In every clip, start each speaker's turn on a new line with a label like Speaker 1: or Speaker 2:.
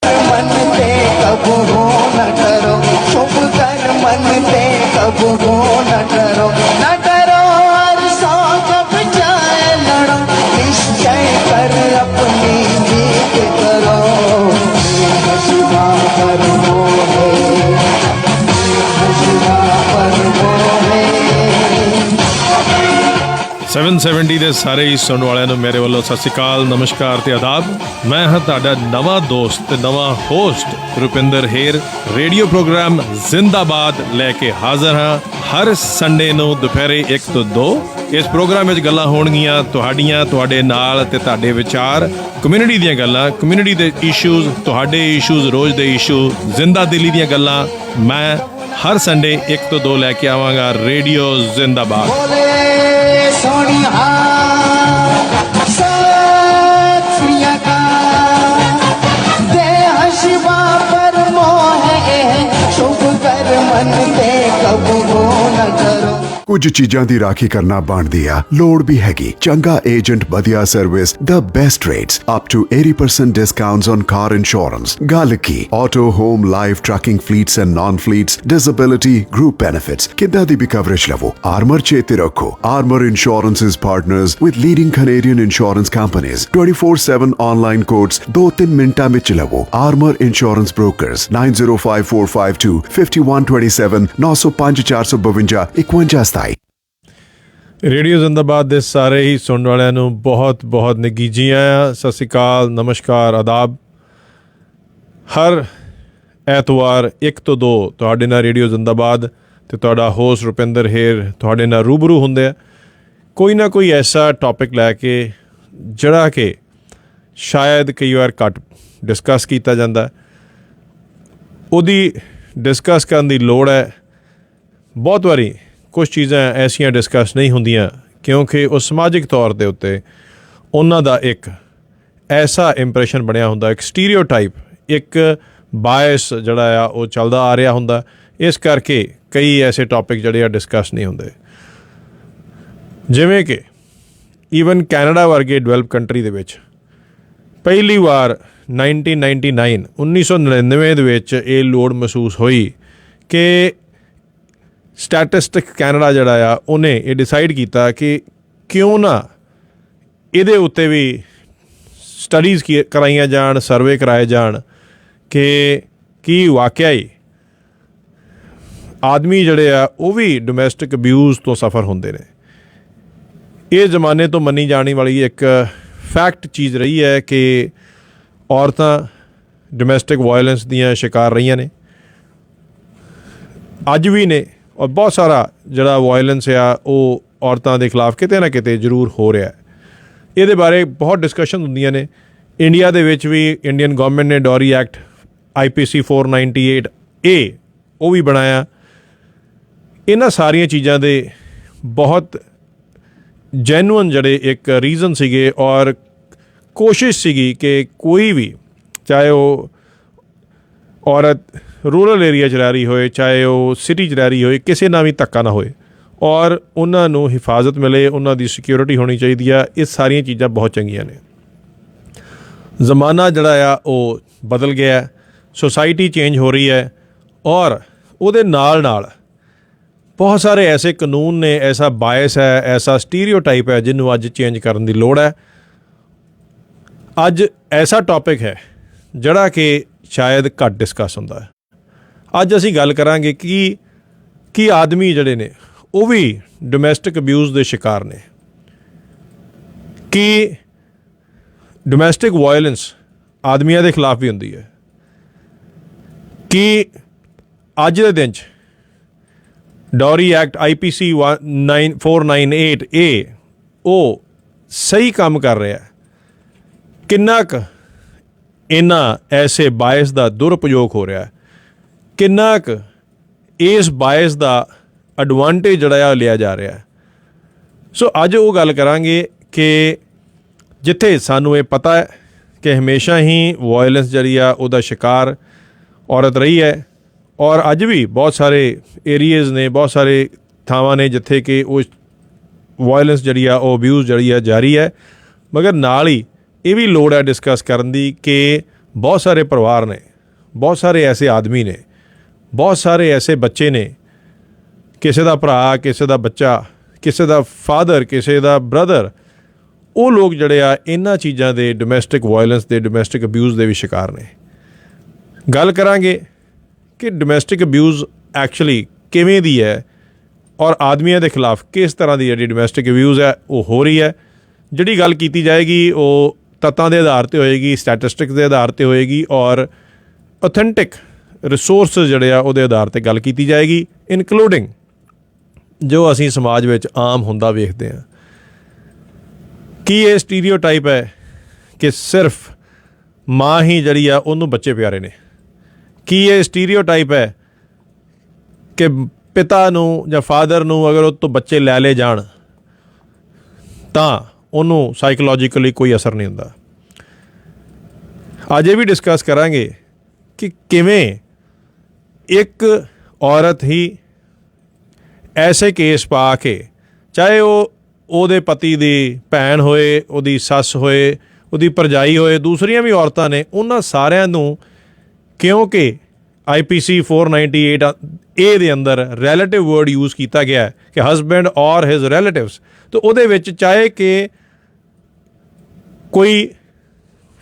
Speaker 1: मन पे कब हो न करो, शुभ कर मन पे कब हो न करो, न करो और सौ जब जाए लड़ो, निश्चय कर अपनी जीत करो। शिवा पर मोहे, शिवा पर मोहे।
Speaker 2: 770 ਦੇ ਸਾਰੇ ਹੀ ਸੁਣਨ ਵਾਲਿਆਂ ਨੂੰ ਮੇਰੇ ਵੱਲੋਂ ਸਤਿ ਸ਼੍ਰੀ ਅਕਾਲ, ਨਮਸਕਾਰ ਤੇ ਆਦਾਬ। ਮੈਂ ਹਾਂ ਤੁਹਾਡਾ ਨਵਾਂ ਦੋਸਤ ਤੇ ਨਵਾਂ ਹੋਸਟ ਰੁਪਿੰਦਰ ਹੇਰ। ਰੇਡੀਓ ਪ੍ਰੋਗਰਾਮ ਜ਼ਿੰਦਾਬਾਦ ਲੈ ਕੇ ਹਾਜ਼ਰ ਹਾਂ ਹਰ ਸੰਡੇ ਨੂੰ ਦੁਪਹਿਰੇ 1 ਤੋਂ 2। ਇਸ ਪ੍ਰੋਗਰਾਮ ਵਿੱਚ ਗੱਲਾਂ ਹੋਣਗੀਆਂ ਤੁਹਾਡੀਆਂ, ਤੁਹਾਡੇ ਨਾਲ ਤੇ ਤੁਹਾਡੇ ਵਿਚਾਰ, ਕਮਿਊਨਿਟੀ ਦੀਆਂ ਗੱਲਾਂ, ਕਮਿਊਨਿਟੀ ਦੇ ਇਸ਼ੂਜ਼, ਤੁਹਾਡੇ ਇਸ਼ੂਜ਼, ਰੋਜ਼ ਦੇ ਇਸ਼ੂ, ਜ਼ਿੰਦਾ ਦਿਲੀ ਦੀਆਂ ਗੱਲਾਂ ਮੈਂ ਹਰ ਸੰਡੇ 1 ਤੋਂ 2 ਲੈ ਕੇ ਆਵਾਂਗਾ। ਰੇਡੀਓ ਜ਼ਿੰਦਾਬਾਦ।
Speaker 1: सोनिया सत श्री अकाल, देह शिवा पर मोहे, शुभ कर मन पे कब हो न करो।
Speaker 3: ਕੁਝ ਚੀਜ਼ਾਂ ਦੀ ਰਾਖੀ ਕਰਨਾ ਬਣਦੀ ਆ, ਲੋੜ ਵੀ ਹੈਗੀ। ਚੰਗਾ ਏਜੰਟ, ਵਧੀਆ service, the best rates, up to 80% discounts on car insurance। ਗੱਲ ਕੀ auto, home, life, trucking fleets and non fleets, disability, group benefits, ਕਿੱਦਾਂ ਦੀ ਵੀ ਕਵਰੇਜ ਲਵੋ, ਆਰਮਰ ਚੇਤੇ ਰੱਖੋ। Armour insurance is partners with leading Canadian insurance companies। 24/7 online quotes 2-3 ਮਿੰਟਾਂ ਵਿੱਚ ਲਵੋ। Armour insurance brokers 905452 5127 905 452 5127।
Speaker 2: ਰੇਡੀਓ ਜ਼ਿੰਦਾਬਾਦ ਦੇ ਸਾਰੇ ਹੀ ਸੁਣਨ ਵਾਲਿਆਂ ਨੂੰ ਬਹੁਤ ਬਹੁਤ ਨਿੱਘੀਆਂ ਸਤਿ ਸ਼੍ਰੀ ਅਕਾਲ, ਨਮਸਕਾਰ, ਆਦਾਬ। ਹਰ ਐਤਵਾਰ 1 ਤੋਂ 2 ਤੁਹਾਡੇ ਨਾਲ ਰੇਡੀਓ ਜ਼ਿੰਦਾਬਾਦ ਤੇ ਤੁਹਾਡਾ ਹੋਸਟ ਰੁਪਿੰਦਰ ਹੇਰ ਤੁਹਾਡੇ ਨਾਲ ਰੂਬਰੂ ਹੁੰਦੇ ਆ ਕੋਈ ਨਾ ਕੋਈ ਐਸਾ ਟੌਪਿਕ ਲੈ ਕੇ ਜਿਹੜਾ ਕਿ ਸ਼ਾਇਦ ਕਈ ਵਾਰ ਘੱਟ ਡਿਸਕਸ ਕੀਤਾ ਜਾਂਦਾ, ਉਹਦੀ ਡਿਸਕਸ ਕਰਨ ਦੀ ਲੋੜ ਹੈ। ਬਹੁਤ ਵਾਰੀ ਕੁਝ ਚੀਜ਼ਾਂ ਐਸੀਆਂ ਡਿਸਕਸ ਨਹੀਂ ਹੁੰਦੀਆਂ ਕਿਉਂਕਿ ਉਹ ਸਮਾਜਿਕ ਤੌਰ ਦੇ ਉੱਤੇ ਉਹਨਾਂ ਦਾ ਇੱਕ ਐਸਾ ਇੰਪ੍ਰੈਸ਼ਨ ਬਣਿਆ ਹੁੰਦਾ, ਇੱਕ ਸਟੀਰੀਓਟਾਈਪ, ਇੱਕ ਬਾਇਸ ਜਿਹੜਾ ਆ ਉਹ ਚੱਲਦਾ ਆ ਰਿਹਾ ਹੁੰਦਾ। ਇਸ ਕਰਕੇ ਕਈ ਐਸੇ ਟੌਪਿਕ ਜਿਹੜੇ ਆ ਡਿਸਕਸ ਨਹੀਂ ਹੁੰਦੇ। ਜਿਵੇਂ ਕਿ ਈਵਨ ਕੈਨੇਡਾ ਵਰਗੇ ਡਿਵੈਲਪ ਕੰਟਰੀ ਦੇ ਵਿੱਚ ਪਹਿਲੀ ਵਾਰ 1999 ਦੇ ਵਿੱਚ ਇਹ ਲੋੜ ਮਹਿਸੂਸ ਹੋਈ ਕਿ ਸਟੈਟਿਸਟਿਕ ਕੈਨੇਡਾ ਜਿਹੜਾ ਆ ਉਹਨੇ ਇਹ ਡਿਸਾਈਡ ਕੀਤਾ ਕਿ ਕਿਉਂ ਨਾ ਇਹਦੇ ਉੱਤੇ ਵੀ ਸਟੱਡੀਜ਼ ਕਰਾਈਆਂ ਜਾਣ, ਸਰਵੇ ਕਰਾਏ ਜਾਣ ਕਿ ਕੀ ਵਾਕਿਆ ਹੀ ਆਦਮੀ ਜਿਹੜੇ ਆ ਉਹ ਵੀ ਡੋਮੈਸਟਿਕ ਅਬਿਊਜ਼ ਤੋਂ ਸਫਰ ਹੁੰਦੇ ਨੇ। ਇਹ ਜ਼ਮਾਨੇ ਤੋਂ ਮੰਨੀ ਜਾਣੀ ਵਾਲੀ ਇੱਕ ਫੈਕਟ ਚੀਜ਼ ਰਹੀ ਹੈ ਕਿ ਔਰਤਾਂ ਡੋਮੈਸਟਿਕ ਵਾਇਲੈਂਸ ਦੀਆਂ ਸ਼ਿਕਾਰ ਰਹੀਆਂ ਨੇ, ਅੱਜ ਵੀ ਨੇ। ਔਰ ਬਹੁਤ ਸਾਰਾ ਜਿਹੜਾ ਵਾਇਲੈਂਸ ਆ ਉਹ ਔਰਤਾਂ ਦੇ ਖਿਲਾਫ ਕਿਤੇ ਨਾ ਕਿਤੇ ਜ਼ਰੂਰ ਹੋ ਰਿਹਾ। ਇਹਦੇ ਬਾਰੇ ਬਹੁਤ ਡਿਸਕਸ਼ਨ ਹੁੰਦੀਆਂ ਨੇ। ਇੰਡੀਆ ਦੇ ਵਿੱਚ ਵੀ ਇੰਡੀਅਨ ਗੌਰਮੈਂਟ ਨੇ ਡੌਰੀ ਐਕਟ IPC 498A ਉਹ ਵੀ ਬਣਾਇਆ। ਇਹਨਾਂ ਸਾਰੀਆਂ ਚੀਜ਼ਾਂ ਦੇ ਬਹੁਤ ਜੈਨੂਅਨ ਜਿਹੜੇ ਇੱਕ ਰੀਜ਼ਨ ਸੀਗੇ ਔਰ ਕੋਸ਼ਿਸ਼ ਸੀਗੀ ਕਿ ਕੋਈ ਵੀ, ਚਾਹੇ ਉਹ ਔਰਤ ਰੂਰਲ ਏਰੀਆ 'ਚ ਰਹਿ ਰਹੀ ਹੋਏ, ਚਾਹੇ ਉਹ ਸਿਟੀ 'ਚ ਰਹਿ ਰਹੀ ਹੋਏ, ਕਿਸੇ ਨਾਲ ਵੀ ਧੱਕਾ ਨਾ ਹੋਏ ਔਰ ਉਹਨਾਂ ਨੂੰ ਹਿਫਾਜ਼ਤ ਮਿਲੇ, ਉਹਨਾਂ ਦੀ ਸਿਕਿਉਰਿਟੀ ਹੋਣੀ ਚਾਹੀਦੀ ਆ। ਇਹ ਸਾਰੀਆਂ ਚੀਜ਼ਾਂ ਬਹੁਤ ਚੰਗੀਆਂ ਨੇ। ਜ਼ਮਾਨਾ ਜਿਹੜਾ ਆ ਉਹ ਬਦਲ ਗਿਆ, ਸੋਸਾਇਟੀ ਚੇਂਜ ਹੋ ਰਹੀ ਹੈ ਔਰ ਉਹਦੇ ਨਾਲ ਨਾਲ ਬਹੁਤ ਸਾਰੇ ਐਸੇ ਕਾਨੂੰਨ ਨੇ, ਐਸਾ ਬਾਇਸ ਹੈ, ਐਸਾ ਸਟੀਰੀਓਟਾਈਪ ਹੈ ਜਿਹਨੂੰ ਅੱਜ ਚੇਂਜ ਕਰਨ ਦੀ ਲੋੜ ਹੈ। ਅੱਜ ਐਸਾ ਟੌਪਿਕ ਹੈ ਜਿਹੜਾ ਕਿ ਸ਼ਾਇਦ ਘੱਟ ਡਿਸਕਸ ਹੁੰਦਾ ਹੈ। ਅੱਜ ਅਸੀਂ ਗੱਲ ਕਰਾਂਗੇ ਕਿ ਆਦਮੀ ਜਿਹੜੇ ਨੇ ਉਹ ਵੀ ਡੋਮੈਸਟਿਕ ਅਬਿਊਜ਼ ਦੇ ਸ਼ਿਕਾਰ ਨੇ, ਕਿ ਡੋਮੈਸਟਿਕ ਵਾਇਲੈਂਸ ਆਦਮੀਆਂ ਦੇ ਖਿਲਾਫ ਵੀ ਹੁੰਦੀ ਹੈ, ਕਿ ਅੱਜ ਦੇ ਦਿਨ 'ਚ ਡੌਰੀ ਐਕਟ IPC 498A ਉਹ ਸਹੀ ਕੰਮ ਕਰ ਰਿਹਾ। ਕਿੰਨਾ ਕੁ ਇਹਨਾਂ ਐਸੇ ਬਾਇਸ ਦਾ ਦੁਰਉਪਯੋਗ ਹੋ ਰਿਹਾ, ਕਿੰਨਾ ਕੁ ਇਸ ਬਾਇਸ ਦਾ ਐਡਵਾਂਟੇਜ ਜਿਹੜਾ ਆ ਲਿਆ ਜਾ ਰਿਹਾ। ਸੋ ਅੱਜ ਉਹ ਗੱਲ ਕਰਾਂਗੇ ਕਿ ਜਿੱਥੇ ਸਾਨੂੰ ਇਹ ਪਤਾ ਹੈ ਕਿ ਹਮੇਸ਼ਾ ਹੀ ਵਾਇਲੈਂਸ ਜਿਹੜੀ ਆ ਉਹਦਾ ਸ਼ਿਕਾਰ ਔਰਤ ਰਹੀ ਹੈ ਔਰ ਅੱਜ ਵੀ ਬਹੁਤ ਸਾਰੇ ਏਰੀਏਜ਼ ਨੇ, ਬਹੁਤ ਸਾਰੇ ਥਾਵਾਂ ਨੇ ਜਿੱਥੇ ਕਿ ਉਹ ਵਾਇਲੈਂਸ ਜਿਹੜੀ ਆ ਉਹ ਅਬਿਊਜ਼ ਜਿਹੜੀ ਆ ਜਾਰੀ ਹੈ। ਮਗਰ ਨਾਲ ਹੀ ਇਹ ਵੀ ਲੋੜ ਹੈ ਡਿਸਕਸ ਕਰਨ ਦੀ ਕਿ बहुत सारे परिवार ने, बहुत सारे ऐसे आदमी ने, बहुत सारे ऐसे बच्चे ने, किसी का भरा, किसी का बच्चा, किसी का फादर, किसी का ब्रदर, ਉਹ ਲੋਕ ਜਿਹੜੇ ਆ ਇਹਨਾਂ ਚੀਜ਼ਾਂ ਦੇ, ਡੋਮੈਸਟਿਕ ਵਾਇਲੈਂਸ ਦੇ, ਡੋਮੈਸਟਿਕ ਅਬਿਊਜ਼ ਦੇ ਵੀ ਸ਼ਿਕਾਰ ਨੇ। ਗੱਲ ਕਰਾਂਗੇ ਕਿ ਡੋਮੈਸਟਿਕ ਅਬਿਊਜ਼ ਐਕਚੁਅਲੀ ਕਿਵੇਂ ਦੀ ਹੈ ਔਰ ਆਦਮੀਆਂ ਦੇ ਖਿਲਾਫ ਕਿਸ ਤਰ੍ਹਾਂ ਦੀ ਜਿਹੜੀ ਡੋਮੈਸਟਿਕ ਅਬਿਊਜ਼ ਹੈ ਉਹ ਹੋ ਰਹੀ ਹੈ। ਜਿਹੜੀ ਗੱਲ ਕੀਤੀ ਜਾਏਗੀ ਉਹ ਤੱਤਾਂ ਦੇ ਆਧਾਰ 'ਤੇ ਹੋਏਗੀ, ਸਟੈਟਿਸਟਿਕਸ ਦੇ ਆਧਾਰ 'ਤੇ ਹੋਏਗੀ ਔਰ ਔਥੈਂਟਿਕ ਰਿਸੋਰਸ ਜਿਹੜੇ ਆ ਉਹਦੇ ਆਧਾਰ 'ਤੇ ਗੱਲ ਕੀਤੀ ਜਾਏਗੀ, ਇਨਕਲੂਡਿੰਗ ਜੋ ਅਸੀਂ ਸਮਾਜ ਵਿੱਚ ਆਮ ਹੁੰਦਾ ਵੇਖਦੇ ਹਾਂ। ਕੀ ਇਹ ਸਟੀਰੀਓਟਾਈਪ ਹੈ ਕਿ ਸਿਰਫ ਮਾਂ ਹੀ ਜਿਹੜੀ ਆ ਉਹਨੂੰ ਬੱਚੇ ਪਿਆਰੇ ਨੇ? ਕੀ ਇਹ ਸਟੀਰੀਓਟਾਈਪ ਹੈ ਕਿ ਪਿਤਾ ਨੂੰ ਜਾਂ ਫਾਦਰ ਨੂੰ ਅਗਰ ਉਹ ਤੋਂ ਬੱਚੇ ਲੈ ਲਏ ਜਾਣ ਤਾਂ ਉਹਨੂੰ ਸਾਈਕੋਲੋਜੀਕਲੀ ਕੋਈ ਅਸਰ ਨਹੀਂ ਹੁੰਦਾ? ਅੱਜ ਇਹ ਵੀ ਡਿਸਕਸ ਕਰਾਂਗੇ ਕਿ ਕਿਵੇਂ ਇੱਕ ਔਰਤ ਹੀ ਐਸੇ ਕੇਸ ਪਾ ਕੇ, ਚਾਹੇ ਉਹ ਉਹਦੇ ਪਤੀ ਦੀ ਭੈਣ ਹੋਏ, ਉਹਦੀ ਸੱਸ ਹੋਏ, ਉਹਦੀ ਭਰਜਾਈ ਹੋਏ, ਦੂਸਰੀਆਂ ਵੀ ਔਰਤਾਂ ਨੇ, ਉਹਨਾਂ ਸਾਰਿਆਂ ਨੂੰ, ਕਿਉਂਕਿ IPC 498A ਦੇ ਅੰਦਰ ਰਿਲੇਟਿਵ ਵਰਡ ਯੂਜ਼ ਕੀਤਾ ਗਿਆ ਹੈ ਕਿ ਹਸਬੈਂਡ ਔਰ ਹਿਜ਼ ਰਿਲੇਟਿਵਸ, ਤਾਂ ਉਹਦੇ ਵਿੱਚ ਚਾਹੇ ਕਿ ਕੋਈ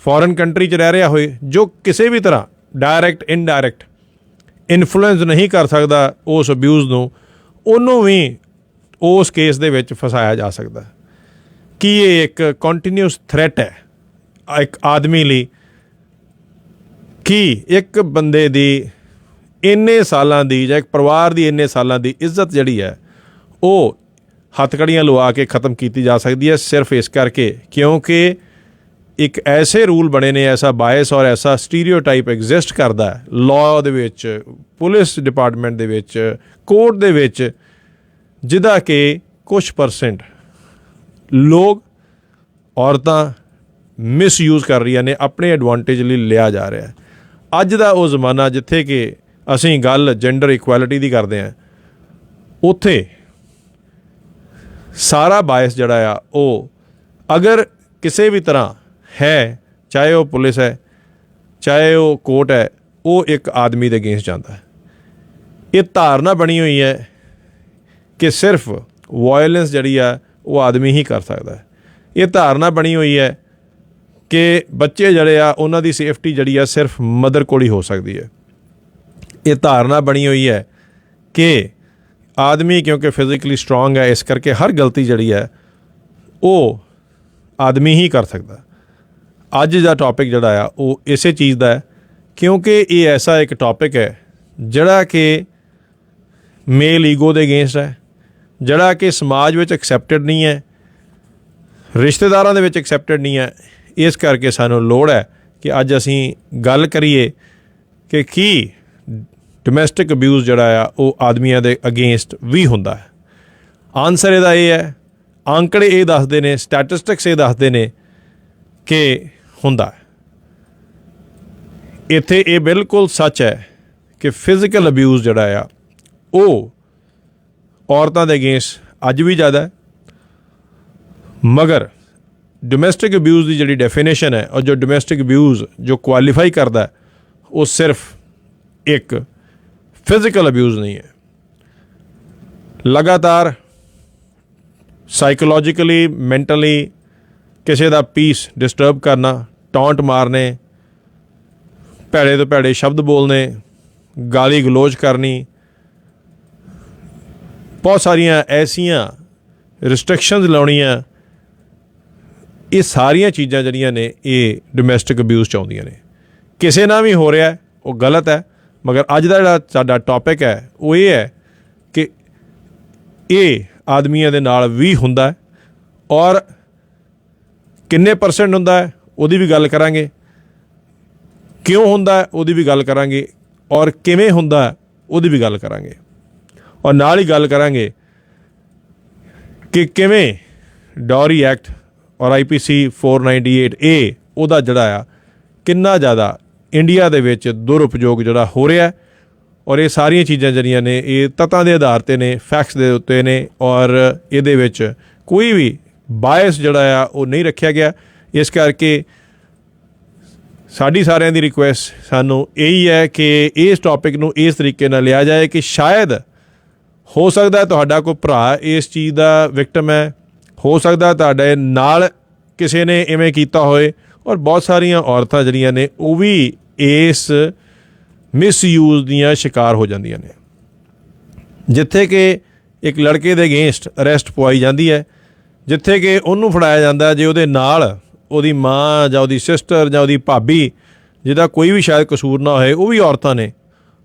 Speaker 2: ਫੋਰਨ ਕੰਟਰੀ 'ਚ ਰਹਿ ਰਿਹਾ ਹੋਏ ਜੋ ਕਿਸੇ ਵੀ ਤਰ੍ਹਾਂ ਡਾਇਰੈਕਟ ਇਨਡਾਇਰੈਕਟ ਇਨਫਲੂਐਂਸ ਨਹੀਂ ਕਰ ਸਕਦਾ ਉਸ ਅਬਿਊਜ਼ ਨੂੰ, ਉਹਨੂੰ ਵੀ ਉਸ ਕੇਸ ਦੇ ਵਿੱਚ ਫਸਾਇਆ ਜਾ ਸਕਦਾ। ਕੀ ਇਹ ਇੱਕ ਕੰਟੀਨਿਊਸ ਥ੍ਰੈਟ ਹੈ ਇੱਕ ਆਦਮੀ ਲਈ? ਕੀ ਇੱਕ ਬੰਦੇ ਦੀ ਇੰਨੇ ਸਾਲਾਂ ਦੀ ਜਾਂ ਇੱਕ ਪਰਿਵਾਰ ਦੀ ਇੰਨੇ ਸਾਲਾਂ ਦੀ ਇੱਜ਼ਤ ਜਿਹੜੀ ਹੈ ਉਹ ਹੱਥਕੜੀਆਂ ਲਵਾ ਕੇ ਖ਼ਤਮ ਕੀਤੀ ਜਾ ਸਕਦੀ ਹੈ ਸਿਰਫ ਇਸ ਕਰਕੇ ਕਿਉਂਕਿ ਇੱਕ ਐਸੇ ਰੂਲ ਬਣੇ ਨੇ, ਐਸਾ ਬਾਇਸ ਔਰ ਐਸਾ ਸਟੀਰੀਓਟਾਈਪ ਐਗਜ਼ਿਸਟ ਕਰਦਾ ਹੈ ਲਾਅ ਦੇ ਵਿੱਚ, ਪੁਲਿਸ ਡਿਪਾਰਟਮੈਂਟ ਦੇ ਵਿੱਚ, ਕੋਰਟ ਦੇ ਵਿੱਚ, ਜਿਹਦਾ ਕਿ ਕੁਛ ਪਰਸੈਂਟ ਲੋਕ, ਔਰਤਾਂ ਮਿਸਯੂਜ਼ ਕਰ ਰਹੀਆਂ ਨੇ, ਆਪਣੇ ਐਡਵਾਂਟੇਜ ਲਈ ਲਿਆ ਜਾ ਰਿਹਾ ਹੈ। ਅੱਜ ਦਾ ਉਹ ਜ਼ਮਾਨਾ ਜਿੱਥੇ ਕਿ ਅਸੀਂ ਗੱਲ ਜੈਂਡਰ ਇਕੁਐਲਿਟੀ ਦੀ ਕਰਦੇ ਹਾਂ, ਉੱਥੇ ਸਾਰਾ ਬਾਇਸ ਜਿਹੜਾ ਆ ਉਹ ਅਗਰ ਕਿਸੇ ਵੀ ਤਰ੍ਹਾਂ ਹੈ, ਚਾਹੇ ਉਹ ਪੁਲਿਸ ਹੈ, ਚਾਹੇ ਉਹ ਕੋਰਟ ਹੈ, ਉਹ ਇੱਕ ਆਦਮੀ ਦੇ ਅਗੇਂਸਟ ਜਾਂਦਾ ਹੈ। ਇਹ ਧਾਰਨਾ ਬਣੀ ਹੋਈ ਹੈ ਕਿ ਸਿਰਫ ਵਾਇਲੈਂਸ ਜਿਹੜੀ ਆ ਉਹ ਆਦਮੀ ਹੀ ਕਰ ਸਕਦਾ ਹੈ। ਇਹ ਧਾਰਨਾ ਬਣੀ ਹੋਈ ਹੈ ਕਿ ਬੱਚੇ ਜਿਹੜੇ ਆ ਉਹਨਾਂ ਦੀ ਸੇਫਟੀ ਜਿਹੜੀ ਆ ਸਿਰਫ ਮਦਰ ਕੋਲ ਹੀ ਹੋ ਸਕਦੀ ਹੈ। ਇਹ ਧਾਰਨਾ ਬਣੀ ਹੋਈ ਹੈ ਕਿ ਆਦਮੀ ਕਿਉਂਕਿ ਫਿਜ਼ੀਕਲੀ ਸਟਰੋਂਗ ਹੈ, ਇਸ ਕਰਕੇ ਹਰ ਗਲਤੀ ਜਿਹੜੀ ਹੈ ਉਹ ਆਦਮੀ ਹੀ ਕਰ ਸਕਦਾ। ਅੱਜ ਦਾ ਟੌਪਿਕ ਜਿਹੜਾ ਆ ਉਹ ਇਸੇ ਚੀਜ਼ ਦਾ ਹੈ ਕਿਉਂਕਿ ਇਹ ਐਸਾ ਇੱਕ ਟੌਪਿਕ ਹੈ ਜਿਹੜਾ ਕਿ ਮੇਲ ਈਗੋ ਦੇ ਅਗੇਂਸਟ ਹੈ, ਜਿਹੜਾ ਕਿ ਸਮਾਜ ਵਿੱਚ ਐਕਸੈਪਟਡ ਨਹੀਂ ਹੈ, ਰਿਸ਼ਤੇਦਾਰਾਂ ਦੇ ਵਿੱਚ ਐਕਸੈਪਟਡ ਨਹੀਂ ਹੈ। ਇਸ ਕਰਕੇ ਸਾਨੂੰ ਲੋੜ ਹੈ ਕਿ ਅੱਜ ਅਸੀਂ ਗੱਲ ਕਰੀਏ ਕਿ ਕੀ ਡੋਮੈਸਟਿਕ ਅਬਿਊਜ਼ ਜਿਹੜਾ ਆ ਉਹ ਆਦਮੀਆਂ ਦੇ ਅਗੇਂਸਟ ਵੀ ਹੁੰਦਾ ਹੈ। ਆਨਸਰ ਇਹਦਾ ਇਹ ਹੈ, ਅੰਕੜੇ ਇਹ ਦੱਸਦੇ ਨੇ, ਸਟੈਟਿਸਟਿਕਸ ਇਹ ਦੱਸਦੇ ਨੇ ਕਿ ਹੁੰਦਾ ਹੈ। ਇੱਥੇ ਇਹ ਬਿਲਕੁਲ ਸੱਚ ਹੈ ਕਿ ਫਿਜ਼ੀਕਲ ਅਬਿਊਜ਼ ਜਿਹੜਾ ਆ ਉਹ ਔਰਤਾਂ ਦੇ ਅਗੇਂਸਟ ਅੱਜ ਵੀ ਜ਼ਿਆਦਾ ਹੈ, ਮਗਰ ਡੋਮੈਸਟਿਕ ਅਬਿਊਜ਼ ਦੀ ਜਿਹੜੀ ਡੈਫੀਨੇਸ਼ਨ ਹੈ ਔਰ ਜੋ ਡੋਮੈਸਟਿਕ ਅਬਿਊਜ਼ ਜੋ ਕੁਆਲੀਫਾਈ ਕਰਦਾ ਉਹ ਸਿਰਫ ਇੱਕ ਫਿਜ਼ੀਕਲ ਅਬਿਊਜ਼ ਨਹੀਂ ਹੈ। ਲਗਾਤਾਰ ਸਾਈਕੋਲੋਜੀਕਲੀ, ਮੈਂਟਲੀ ਕਿਸੇ ਦਾ ਪੀਸ ਡਿਸਟਰਬ ਕਰਨਾ, ਟੌਂਟ ਮਾਰਨੇ, ਭੈੜੇ ਤੋਂ ਭੈੜੇ ਸ਼ਬਦ ਬੋਲਣੇ, ਗਾਲੀ ਗਲੋਚ ਕਰਨੀ, ਬਹੁਤ ਸਾਰੀਆਂ ਐਸੀਆਂ ਰਿਸਟ੍ਰਿਕਸ਼ਨਸ ਲਾਉਣੀਆਂ, ਇਹ ਸਾਰੀਆਂ ਚੀਜ਼ਾਂ ਜਿਹੜੀਆਂ ਨੇ ਇਹ ਡੋਮੈਸਟਿਕ ਅਬਿਊਜ਼ 'ਚ ਆਉਂਦੀਆਂ ਨੇ। ਕਿਸੇ ਨਾਲ ਵੀ ਹੋ ਰਿਹਾ ਉਹ ਗਲਤ ਹੈ, ਮਗਰ ਅੱਜ ਦਾ ਜਿਹੜਾ ਸਾਡਾ ਟੌਪਿਕ ਹੈ ਉਹ ਇਹ ਹੈ ਕਿ ਇਹ ਆਦਮੀਆਂ ਦੇ ਨਾਲ ਵੀ ਹੁੰਦਾ ਹੈ ਔਰ ਕਿੰਨੇ ਪਰਸੈਂਟ ਹੁੰਦਾ ਹੈ ਉਹਦੀ ਵੀ ਗੱਲ ਕਰਾਂਗੇ, ਕਿਉਂ ਹੁੰਦਾ ਹੈ ਉਹਦੀ ਵੀ ਗੱਲ ਕਰਾਂਗੇ ਔਰ ਕਿਵੇਂ ਹੁੰਦਾ ਹੈ ਉਹਦੀ ਵੀ ਗੱਲ ਕਰਾਂਗੇ। ਔਰ ਨਾਲ ਹੀ ਗੱਲ ਕਰਾਂਗੇ ਕਿ ਕਿਵੇਂ ਡੌਰੀ ਐਕਟ ਔਰ IPC 498A ਉਹਦਾ ਜਿਹੜਾ ਆ ਕਿੰਨਾ ਜ਼ਿਆਦਾ ਇੰਡੀਆ ਦੇ ਵਿੱਚ ਦੁਰਉਪਯੋਗ ਜਿਹੜਾ ਹੋ ਰਿਹਾ ਔਰ ਇਹ ਸਾਰੀਆਂ ਚੀਜ਼ਾਂ ਜਿਹੜੀਆਂ ਨੇ ਇਹ ਤੱਤਾਂ ਦੇ ਆਧਾਰ 'ਤੇ ਨੇ, ਫੈਕਟਸ ਦੇ ਉੱਤੇ ਨੇ ਔਰ ਇਹਦੇ ਵਿੱਚ ਕੋਈ ਵੀ ਬਾਇਸ ਜਿਹੜਾ ਆ ਉਹ ਨਹੀਂ ਰੱਖਿਆ ਗਿਆ। ਇਸ ਕਰਕੇ ਸਾਡੀ ਸਾਰਿਆਂ ਦੀ ਰਿਕੁਐਸਟ ਸਾਨੂੰ ਇਹੀ ਹੈ ਕਿ ਇਸ ਟੌਪਿਕ ਨੂੰ ਇਸ ਤਰੀਕੇ ਨਾਲ ਲਿਆ ਜਾਏ ਕਿ ਸ਼ਾਇਦ ਹੋ ਸਕਦਾ ਤੁਹਾਡਾ ਕੋਈ ਭਰਾ ਇਸ ਚੀਜ਼ ਦਾ ਵਿਕਟਮ ਹੈ, ਹੋ ਸਕਦਾ ਤੁਹਾਡੇ ਨਾਲ ਕਿਸੇ ਨੇ ਇਵੇਂ ਕੀਤਾ ਹੋਏ, ਔਰ ਬਹੁਤ ਸਾਰੀਆਂ ਔਰਤਾਂ ਜਿਹੜੀਆਂ ਨੇ ਉਹ ਵੀ ਇਸ ਮਿਸਯੂਜ਼ ਦੀਆਂ ਸ਼ਿਕਾਰ ਹੋ ਜਾਂਦੀਆਂ ਨੇ। ਜਿੱਥੇ ਕਿ ਇੱਕ ਲੜਕੇ ਦੇ ਅਗੇਂਸਟ ਅਰੈਸਟ ਪਵਾਈ ਜਾਂਦੀ ਹੈ, ਜਿੱਥੇ ਕਿ ਉਹਨੂੰ ਫੜਾਇਆ ਜਾਂਦਾ ਜੇ ਉਹਦੇ ਨਾਲ ਉਹਦੀ ਮਾਂ ਜਾਂ ਉਹਦੀ ਸਿਸਟਰ ਜਾਂ ਉਹਦੀ ਭਾਬੀ, ਜਿਹਦਾ ਕੋਈ ਵੀ ਸ਼ਾਇਦ ਕਸੂਰ ਨਾ ਹੋਏ, ਉਹ ਵੀ ਔਰਤਾਂ ਨੇ,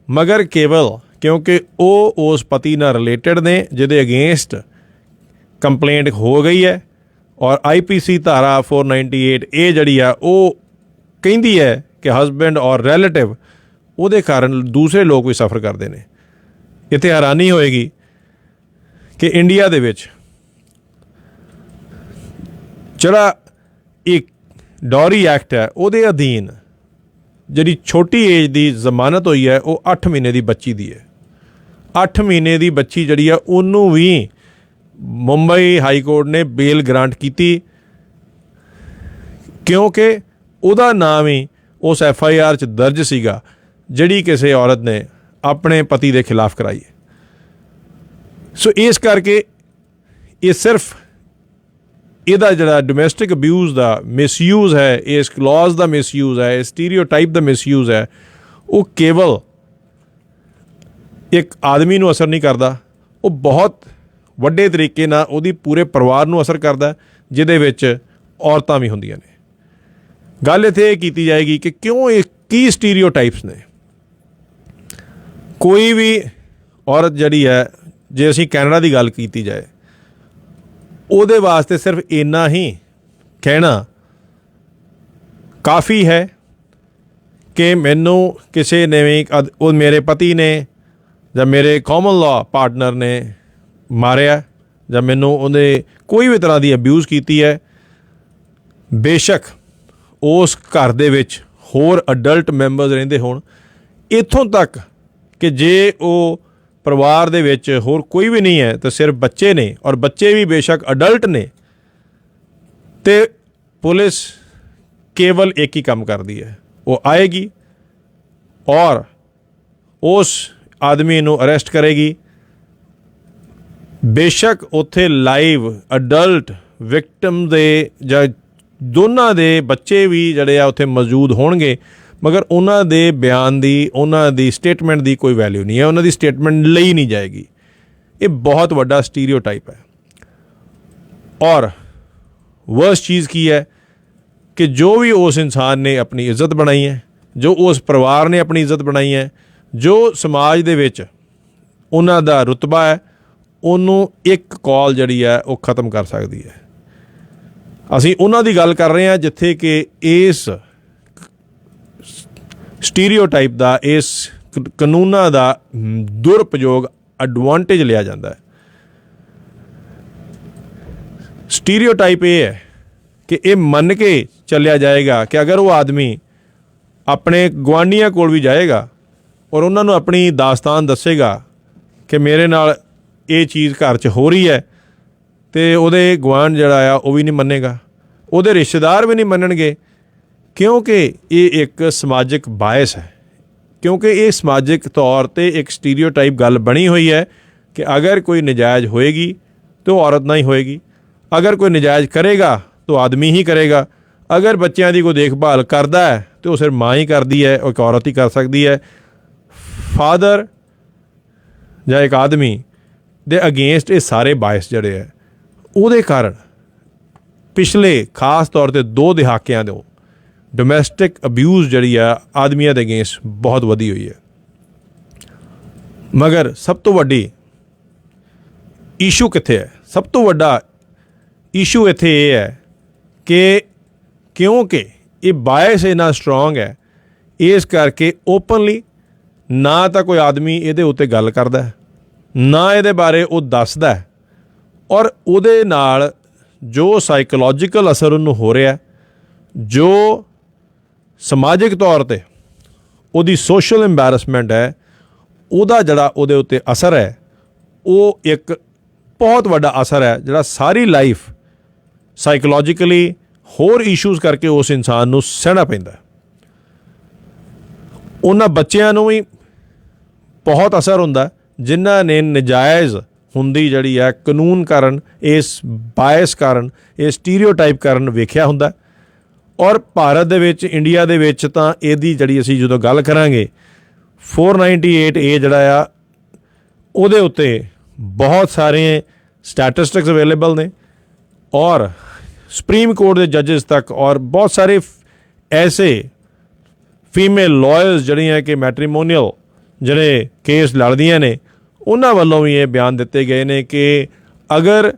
Speaker 2: ਮਗਰ ਕੇਵਲ ਕਿਉਂਕਿ ਉਹ ਉਸ ਪਤੀ ਨਾਲ ਰਿਲੇਟਡ ਨੇ ਜਿਹਦੇ ਅਗੇਂਸਟ ਕੰਪਲੇਂਟ ਹੋ ਗਈ ਹੈ, ਔਰ IPC ਧਾਰਾ 498 ਇਹ ਜਿਹੜੀ ਆ ਉਹ ਕਹਿੰਦੀ ਹੈ ਕਿ ਹਸਬੈਂਡ ਔਰ ਰਿਲੇਟਿਵ ਉਹਦੇ ਕਾਰਨ ਦੂਸਰੇ ਲੋਕ ਵੀ ਸਫਰ ਕਰਦੇ ਨੇ। ਇੱਥੇ ਹੈਰਾਨੀ ਹੋਏਗੀ ਕਿ ਇੰਡੀਆ ਦੇ ਵਿੱਚ ਜਿਹੜਾ ਇੱਕ ਡੌਰੀ ਐਕਟ ਹੈ ਉਹਦੇ ਅਧੀਨ ਜਿਹੜੀ ਛੋਟੀ ਏਜ ਦੀ ਜ਼ਮਾਨਤ ਹੋਈ ਹੈ ਉਹ 8 ਮਹੀਨੇ ਦੀ ਬੱਚੀ ਦੀ ਹੈ। 8 ਮਹੀਨੇ ਦੀ ਬੱਚੀ ਜਿਹੜੀ ਆ ਉਹਨੂੰ ਵੀ ਮੁੰਬਈ ਹਾਈ ਕੋਰਟ ਨੇ ਬੇਲ ਗ੍ਰਾਂਟ ਕੀਤੀ, ਕਿਉਂਕਿ ਉਹਦਾ ਨਾਮ ਹੀ ਉਸ FIR 'ਚ ਦਰਜ ਸੀਗਾ ਜਿਹੜੀ ਕਿਸੇ ਔਰਤ ਨੇ ਆਪਣੇ ਪਤੀ ਦੇ ਖਿਲਾਫ ਕਰਾਈ ਹੈ। ਸੋ ਇਸ ਕਰਕੇ ਇਹ ਸਿਰਫ ਇਹਦਾ ਜਿਹੜਾ ਡੋਮੈਸਟਿਕ ਅਬਿਊਜ਼ ਦਾ ਮਿਸਯੂਜ਼ ਹੈ, ਇਸ ਕਲੌਜ਼ ਦਾ ਮਿਸਯੂਜ਼ ਹੈ, ਇਸ ਸਟੀਰੀਓਟਾਈਪ ਦਾ ਮਿਸਯੂਜ਼ ਹੈ, ਉਹ ਕੇਵਲ ਇੱਕ ਆਦਮੀ ਨੂੰ ਅਸਰ ਨਹੀਂ ਕਰਦਾ, ਉਹ ਬਹੁਤ ਵੱਡੇ ਤਰੀਕੇ ਨਾਲ ਉਹਦੀ ਪੂਰੇ ਪਰਿਵਾਰ ਨੂੰ ਅਸਰ ਕਰਦਾ, ਜਿਹਦੇ ਵਿੱਚ ਔਰਤਾਂ ਵੀ ਹੁੰਦੀਆਂ ਨੇ। ਗੱਲ ਇੱਥੇ ਇਹ ਕੀਤੀ ਜਾਏਗੀ ਕਿ ਕਿਉਂ ਇਹ ਕੀ ਸਟੀਰੀਓਟਾਈਪਸ ਨੇ। ਕੋਈ ਵੀ ਔਰਤ ਜਿਹੜੀ ਹੈ, ਜੇ ਅਸੀਂ ਕੈਨੇਡਾ ਦੀ ਗੱਲ ਕੀਤੀ ਜਾਏ, ਉਹਦੇ ਵਾਸਤੇ ਸਿਰਫ ਇੰਨਾ ਹੀ ਕਹਿਣਾ ਕਾਫੀ ਹੈ ਕਿ ਮੈਨੂੰ ਕਿਸੇ ਨੇ ਵੀ ਉਹ ਮੇਰੇ ਪਤੀ ਨੇ ਜਾਂ ਮੇਰੇ ਕਾਮਨ ਲਾਅ ਪਾਰਟਨਰ ਨੇ ਮਾਰਿਆ ਜਾਂ ਮੈਨੂੰ ਉਹਨੇ ਕੋਈ ਵੀ ਤਰ੍ਹਾਂ ਦੀ ਅਬਿਊਜ਼ ਕੀਤੀ ਹੈ, ਬੇਸ਼ੱਕ ਉਸ ਘਰ ਦੇ ਵਿੱਚ ਹੋਰ ਅਡਲਟ ਮੈਂਬਰਸ ਰਹਿੰਦੇ ਹੋਣ, ਇੱਥੋਂ ਤੱਕ ਕਿ ਜੇ ਉਹ ਪਰਿਵਾਰ ਦੇ ਵਿੱਚ ਹੋਰ ਕੋਈ ਵੀ ਨਹੀਂ ਹੈ ਤਾਂ ਸਿਰਫ ਬੱਚੇ ਨੇ, ਔਰ ਬੱਚੇ ਵੀ ਬੇਸ਼ੱਕ ਅਡਲਟ ਨੇ, ਤੇ ਪੁਲਿਸ ਕੇਵਲ ਇੱਕ ਹੀ ਕੰਮ ਕਰਦੀ ਹੈ, ਉਹ ਆਏਗੀ ਔਰ ਉਸ ਆਦਮੀ ਨੂੰ ਅਰੈਸਟ ਕਰੇਗੀ। ਬੇਸ਼ੱਕ ਉੱਥੇ ਲਾਈਵ ਅਡਲਟ ਵਿਕਟਮ ਦੇ ਜਾਂ ਦੋਨਾਂ ਦੇ ਬੱਚੇ ਵੀ ਜਿਹੜੇ ਆ ਉੱਥੇ ਮੌਜੂਦ ਹੋਣਗੇ, ਮਗਰ ਉਹਨਾਂ ਦੇ ਬਿਆਨ ਦੀ, ਉਹਨਾਂ ਦੀ ਸਟੇਟਮੈਂਟ ਦੀ ਕੋਈ ਵੈਲਿਊ ਨਹੀਂ ਹੈ, ਉਹਨਾਂ ਦੀ ਸਟੇਟਮੈਂਟ ਲਈ ਨਹੀਂ ਜਾਏਗੀ। ਇਹ ਬਹੁਤ ਵੱਡਾ ਸਟੀਰੀਓਟਾਈਪ ਹੈ। ਔਰ ਵਰਸ ਚੀਜ਼ ਕੀ ਹੈ ਕਿ ਜੋ ਵੀ ਉਸ ਇਨਸਾਨ ਨੇ ਆਪਣੀ ਇੱਜ਼ਤ ਬਣਾਈ ਹੈ, ਜੋ ਉਸ ਪਰਿਵਾਰ ਨੇ ਆਪਣੀ ਇੱਜ਼ਤ ਬਣਾਈ ਹੈ, ਜੋ ਸਮਾਜ ਦੇ ਵਿੱਚ ਉਹਨਾਂ ਦਾ ਰੁਤਬਾ ਹੈ, ਉਹਨੂੰ ਇੱਕ ਕਾਲ ਜਿਹੜੀ ਹੈ ਉਹ ਖ਼ਤਮ ਕਰ ਸਕਦੀ ਹੈ। ਅਸੀਂ ਉਹਨਾਂ ਦੀ ਗੱਲ ਕਰ ਰਹੇ ਹਾਂ ਜਿੱਥੇ ਕਿ ਇਸ ਸਟੀਰੀਓਟਾਈਪ ਦਾ, ਇਸ ਕਾਨੂੰਨਾਂ ਦਾ ਦੁਰਉਪਯੋਗ ਐਡਵਾਂਟੇਜ ਲਿਆ ਜਾਂਦਾ ਹੈ। ਸਟੀਰੀਓਟਾਈਪ ਇਹ ਹੈ ਕਿ ਇਹ ਮੰਨ ਕੇ ਚੱਲਿਆ ਜਾਏਗਾ ਕਿ ਅਗਰ ਉਹ ਆਦਮੀ ਆਪਣੇ ਗੁਆਂਢੀਆਂ ਕੋਲ ਵੀ ਜਾਏਗਾ ਔਰ ਉਹਨਾਂ ਨੂੰ ਆਪਣੀ ਦਾਸਤਾਨ ਦੱਸੇਗਾ ਕਿ ਮੇਰੇ ਨਾਲ ਇਹ ਚੀਜ਼ ਘਰ 'ਚ ਹੋ ਰਹੀ ਹੈ, ਤੇ ਉਹਦੇ ਗੁਆਂਢ ਜਿਹੜਾ ਆ ਉਹ ਵੀ ਨਹੀਂ ਮੰਨੇਗਾ, ਉਹਦੇ ਰਿਸ਼ਤੇਦਾਰ ਵੀ ਨਹੀਂ ਮੰਨਣਗੇ, ਕਿਉਂਕਿ ਇਹ ਇੱਕ ਸਮਾਜਿਕ ਬਾਇਸ ਹੈ, ਕਿਉਂਕਿ ਇਹ ਸਮਾਜਿਕ ਤੌਰ 'ਤੇ ਇੱਕ ਸਟੀਰੀਓਟਾਈਪ ਗੱਲ ਬਣੀ ਹੋਈ ਹੈ ਕਿ ਅਗਰ ਕੋਈ ਨਜਾਇਜ਼ ਹੋਏਗੀ ਤਾਂ ਉਹ ਔਰਤ ਨਾਲ ਹੀ ਹੋਏਗੀ, ਅਗਰ ਕੋਈ ਨਜਾਇਜ਼ ਕਰੇਗਾ ਤਾਂ ਆਦਮੀ ਹੀ ਕਰੇਗਾ, ਅਗਰ ਬੱਚਿਆਂ ਦੀ ਕੋਈ ਦੇਖਭਾਲ ਕਰਦਾ ਹੈ ਤਾਂ ਉਹ ਸਿਰਫ ਮਾਂ ਹੀ ਕਰਦੀ ਹੈ, ਉਹ ਇੱਕ ਔਰਤ ਹੀ ਕਰ ਸਕਦੀ ਹੈ। ਫਾਦਰ ਜਾਂ ਇੱਕ ਆਦਮੀ ਦੇ ਅਗੇਂਸਟ ਇਹ ਸਾਰੇ ਬਾਇਸ ਜਿਹੜੇ ਹੈ, ਉਹਦੇ ਕਾਰਨ ਪਿਛਲੇ ਖਾਸ ਤੌਰ 'ਤੇ 2 ਦਹਾਕਿਆਂ ਤੋਂ ਡੋਮੈਸਟਿਕ ਅਬਿਊਜ਼ ਜਿਹੜੀ ਆ ਆਦਮੀਆਂ ਦੇ ਅਗੇਂਸਟ ਬਹੁਤ ਵਧੀ ਹੋਈ ਹੈ। ਮਗਰ ਸਭ ਤੋਂ ਵੱਡੀ ਇਸ਼ੂ ਕਿੱਥੇ ਹੈ? ਸਭ ਤੋਂ ਵੱਡਾ ਇਸ਼ੂ ਇੱਥੇ ਇਹ ਹੈ ਕਿ ਕਿਉਂਕਿ ਇਹ ਬਾਇਸ ਇੰਨਾ ਸਟਰੋਂਗ ਹੈ, ਇਸ ਕਰਕੇ ਓਪਨਲੀ ਨਾ ਤਾਂ ਕੋਈ ਆਦਮੀ ਇਹਦੇ ਉੱਤੇ ਗੱਲ ਕਰਦਾ, ਨਾ ਇਹਦੇ ਬਾਰੇ ਉਹ ਦੱਸਦਾ, ਔਰ ਉਹਦੇ ਨਾਲ ਜੋ ਸਾਈਕੋਲੋਜੀਕਲ ਅਸਰ ਉਹਨੂੰ ਹੋ ਰਿਹਾ, ਜੋ ਸਮਾਜਿਕ ਤੌਰ 'ਤੇ ਉਹਦੀ ਸੋਸ਼ਲ ਐਂਬੈਰਸਮੈਂਟ ਹੈ, ਉਹਦਾ ਜਿਹੜਾ ਉਹਦੇ ਉੱਤੇ ਅਸਰ ਹੈ, ਉਹ ਇੱਕ ਬਹੁਤ ਵੱਡਾ ਅਸਰ ਹੈ ਜਿਹੜਾ ਸਾਰੀ ਲਾਈਫ ਸਾਈਕੋਲੋਜੀਕਲੀ ਹੋਰ ਇਸ਼ੂਜ਼ ਕਰਕੇ ਉਸ ਇਨਸਾਨ ਨੂੰ ਸਹਿਣਾ ਪੈਂਦਾ। ਉਹਨਾਂ ਬੱਚਿਆਂ ਨੂੰ ਵੀ ਬਹੁਤ ਅਸਰ ਹੁੰਦਾ ਜਿਨ੍ਹਾਂ ਨੇ ਨਜਾਇਜ਼ ਹੁੰਦੀ ਜਿਹੜੀ ਹੈ ਕਾਨੂੰਨ ਕਾਰਨ, ਇਸ ਬਾਇਸ ਕਾਰਨ, ਇਸ ਸਟੀਰੀਓਟਾਈਪ ਕਾਰਨ ਵੇਖਿਆ ਹੁੰਦਾ। ਔਰ ਭਾਰਤ ਦੇ ਵਿੱਚ, ਇੰਡੀਆ ਦੇ ਵਿੱਚ ਤਾਂ ਇਹਦੀ ਜਿਹੜੀ ਅਸੀਂ ਜਦੋਂ ਗੱਲ ਕਰਾਂਗੇ 498A ਜਿਹੜਾ ਆ ਉਹਦੇ ਉੱਤੇ ਬਹੁਤ ਸਾਰੇ ਸਟੈਟਿਸਟਿਕਸ ਅਵੇਲੇਬਲ ਨੇ ਔਰ ਸੁਪਰੀਮ ਕੋਰਟ ਦੇ ਜੱਜਸ ਤੱਕ ਔਰ ਬਹੁਤ ਸਾਰੇ ਐਸੇ ਫੀਮੇਲ ਲਾਇਰਸ ਜਿਹੜੀਆਂ ਕਿ ਮੈਟਰੀਮੋਨੀਅਲ ਜਿਹੜੇ ਕੇਸ ਲੜਦੀਆਂ ਨੇ ਉਹਨਾਂ ਵੱਲੋਂ ਵੀ ਇਹ ਬਿਆਨ ਦਿੱਤੇ ਗਏ ਨੇ ਕਿ ਅਗਰ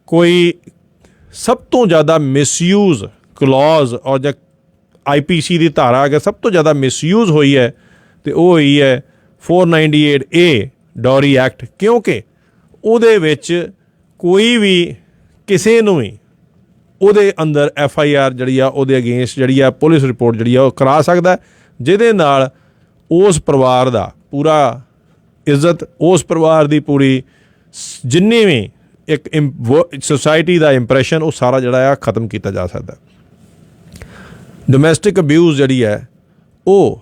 Speaker 2: ਕੋਈ ਸਭ ਤੋਂ ਜ਼ਿਆਦਾ ਮਿਸਯੂਜ਼ ਕਲੌਜ਼ ਔਰ ਜਾਂ IPC ਦੀ ਧਾਰਾ ਅਗਰ ਸਭ ਤੋਂ ਜ਼ਿਆਦਾ ਮਿਸਯੂਜ਼ ਹੋਈ ਹੈ ਤੇ ਉਹ ਹੋਈ ਹੈ 498A ਡੌਰੀ ਐਕਟ, ਕਿਉਂਕਿ ਉਹਦੇ ਵਿੱਚ ਕੋਈ ਵੀ ਕਿਸੇ ਨੂੰ ਵੀ ਉਹਦੇ ਅੰਦਰ FIR ਜਿਹੜੀ ਆ ਉਹਦੇ ਅਗੇਂਸਟ ਜਿਹੜੀ ਆ ਪੁਲਿਸ ਰਿਪੋਰਟ ਜਿਹੜੀ ਆ ਉਹ ਕਰਾ ਸਕਦਾ, ਜਿਹਦੇ ਨਾਲ ਉਸ ਪਰਿਵਾਰ ਦਾ ਪੂਰਾ ਇੱਜ਼ਤ, ਉਸ ਪਰਿਵਾਰ ਦੀ ਪੂਰੀ ਜਿੰਨੀ ਵੀ ਇੱਕ ਸੋਸਾਇਟੀ ਦਾ ਇੰਪ੍ਰੈਸ਼ਨ ਉਹ ਸਾਰਾ ਜਿਹੜਾ ਆ ਖ਼ਤਮ ਕੀਤਾ ਜਾ ਸਕਦਾ। ਡੋਮੈਸਟਿਕ ਅਬਿਊਜ਼ ਜਿਹੜੀ ਹੈ ਉਹ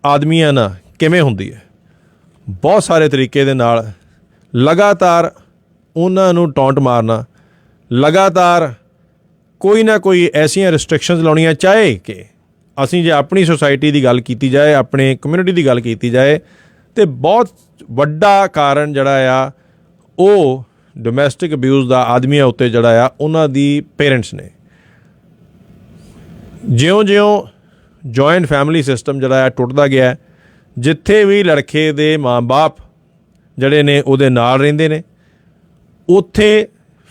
Speaker 2: ਆਦਮੀਆਂ ਨਾਲ ਕਿਵੇਂ ਹੁੰਦੀ ਹੈ? ਬਹੁਤ ਸਾਰੇ ਤਰੀਕੇ ਦੇ ਨਾਲ ਲਗਾਤਾਰ ਉਹਨਾਂ ਨੂੰ ਟੌਂਟ ਮਾਰਨਾ, ਲਗਾਤਾਰ ਕੋਈ ਨਾ ਕੋਈ ਐਸੀਆਂ ਰਿਸਟ੍ਰਿਕਸ਼ਨਸ ਲਾਉਣੀਆਂ, ਚਾਹੇ ਕਿ ਅਸੀਂ ਜੇ ਆਪਣੀ ਸੁਸਾਇਟੀ ਦੀ ਗੱਲ ਕੀਤੀ ਜਾਏ, ਆਪਣੇ ਕਮਿਊਨਿਟੀ ਦੀ ਗੱਲ ਕੀਤੀ ਜਾਏ, ਤੇ ਬਹੁਤ ਵੱਡਾ ਕਾਰਨ ਜਿਹੜਾ ਆ ਉਹ ਡੋਮੈਸਟਿਕ ਅਬਿਊਜ਼ ਦਾ ਆਦਮੀਆਂ ਉੱਤੇ ਜਿਹੜਾ ਆ ਉਹਨਾਂ ਦੀ ਪੇਰੈਂਟਸ ਨੇ। ਜਿਉਂ-ਜਿਉਂ ਜੁਆਇੰਟ ਫੈਮਿਲੀ ਸਿਸਟਮ ਜਿਹੜਾ ਆ ਟੁੱਟਦਾ ਗਿਆ, ਜਿੱਥੇ ਵੀ ਲੜਕੇ ਦੇ ਮਾਂ-ਬਾਪ ਜਿਹੜੇ ਨੇ ਉਹਦੇ ਨਾਲ ਰਹਿੰਦੇ ਨੇ, ਉੱਥੇ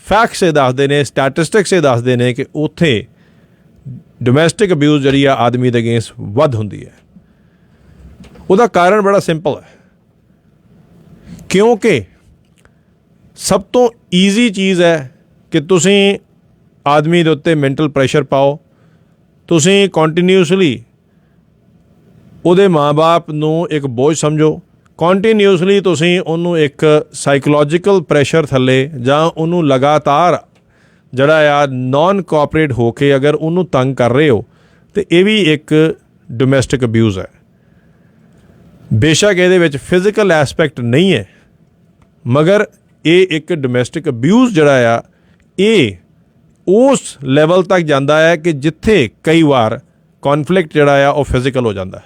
Speaker 2: ਫੈਕਟਸ ਇਹ ਦੱਸਦੇ ਨੇ, ਸਟੈਟਿਸਟਿਕਸ ਇਹ ਦੱਸਦੇ ਨੇ ਕਿ ਉੱਥੇ ਡੋਮੈਸਟਿਕ ਅਬਿਊਜ਼ ਜਿਹੜੀ ਆ ਆਦਮੀ ਦੇ ਅਗੇਂਸਟ ਵੱਧ ਹੁੰਦੀ ਹੈ। ਉਹਦਾ ਕਾਰਨ ਬੜਾ ਸਿੰਪਲ ਹੈ, ਕਿਉਂਕਿ ਸਭ ਤੋਂ ਈਜ਼ੀ ਚੀਜ਼ ਹੈ ਕਿ ਤੁਸੀਂ ਆਦਮੀ ਦੇ ਉੱਤੇ ਮੈਂਟਲ ਪ੍ਰੈਸ਼ਰ ਪਾਓ, ਤੁਸੀਂ ਕੰਟੀਨਿਊਸਲੀ ਉਹਦੇ ਮਾਂ-ਬਾਪ ਨੂੰ ਇੱਕ ਬੋਝ ਸਮਝੋ, ਕੰਟੀਨਿਊਸਲੀ ਤੁਸੀਂ ਉਹਨੂੰ ਇੱਕ ਸਾਈਕੋਲੋਜੀਕਲ ਪ੍ਰੈਸ਼ਰ ਥੱਲੇ ਜਾਂ ਉਹਨੂੰ ਲਗਾਤਾਰ ਜਿਹੜਾ ਆ ਨਾਨ ਕੋਆਪਰੇਟ ਹੋ ਕੇ ਅਗਰ ਉਹਨੂੰ ਤੰਗ ਕਰ ਰਹੇ ਹੋ, ਤੇ ਇਹ ਵੀ ਇੱਕ ਡੋਮੈਸਟਿਕ ਅਬਿਊਜ਼ ਹੈ। ਬੇਸ਼ੱਕ ਇਹਦੇ ਵਿੱਚ ਫਿਜ਼ੀਕਲ ਐਸਪੈਕਟ ਨਹੀਂ ਹੈ, ਮਗਰ ਇਹ ਇੱਕ ਡੋਮੈਸਟਿਕ ਅਬਿਊਜ਼ ਜਿਹੜਾ ਆ ਇਹ ਉਸ ਲੈਵਲ ਤੱਕ ਜਾਂਦਾ ਹੈ ਕਿ ਜਿੱਥੇ ਕਈ ਵਾਰ ਕੌਨਫਲਿਕਟ ਜਿਹੜਾ ਆ ਉਹ ਫਿਜ਼ੀਕਲ ਹੋ ਜਾਂਦਾ।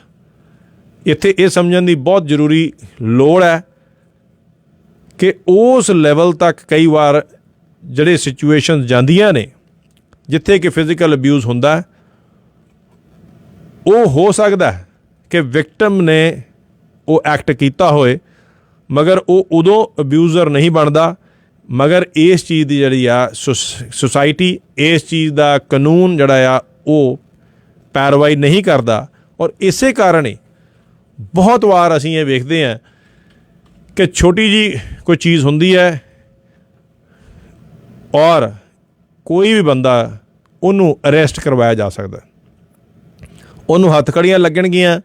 Speaker 2: ਇੱਥੇ ਇਹ ਸਮਝਣ ਦੀ ਬਹੁਤ ਜ਼ਰੂਰੀ ਲੋੜ ਹੈ ਕਿ ਉਸ ਲੈਵਲ ਤੱਕ ਕਈ ਵਾਰ ਜਿਹੜੇ ਸਿਚੁਏਸ਼ਨਸ ਜਾਂਦੀਆਂ ਨੇ ਜਿੱਥੇ ਕਿ ਫਿਜ਼ੀਕਲ ਅਬਿਊਜ਼ ਹੁੰਦਾ, ਉਹ ਹੋ ਸਕਦਾ ਕਿ ਵਿਕਟਮ ਨੇ ਉਹ ਐਕਟ ਕੀਤਾ ਹੋਏ, ਮਗਰ ਉਹ ਉਦੋਂ ਅਬਿਊਜ਼ਰ ਨਹੀਂ ਬਣਦਾ, ਮਗਰ ਇਸ ਚੀਜ਼ ਦੀ ਜਿਹੜੀ ਆ ਸੁਸਾਇਟੀ, ਇਸ ਚੀਜ਼ ਦਾ ਕਾਨੂੰਨ ਜਿਹੜਾ ਆ ਉਹ ਪੈਰਵਾਈ ਨਹੀਂ ਕਰਦਾ। ਔਰ ਇਸੇ ਕਾਰਨ ਹੀ ਬਹੁਤ ਵਾਰ ਅਸੀਂ ਇਹ ਵੇਖਦੇ ਹਾਂ ਕਿ ਛੋਟੀ ਜੀ ਕੋਈ ਚੀਜ਼ ਹੁੰਦੀ ਹੈ ਔਰ ਕੋਈ ਵੀ ਬੰਦਾ ਉਹਨੂੰ ਅਰੈਸਟ ਕਰਵਾਇਆ ਜਾ ਸਕਦਾ, ਉਹਨੂੰ ਹੱਥਕੜੀਆਂ ਲੱਗਣਗੀਆਂ,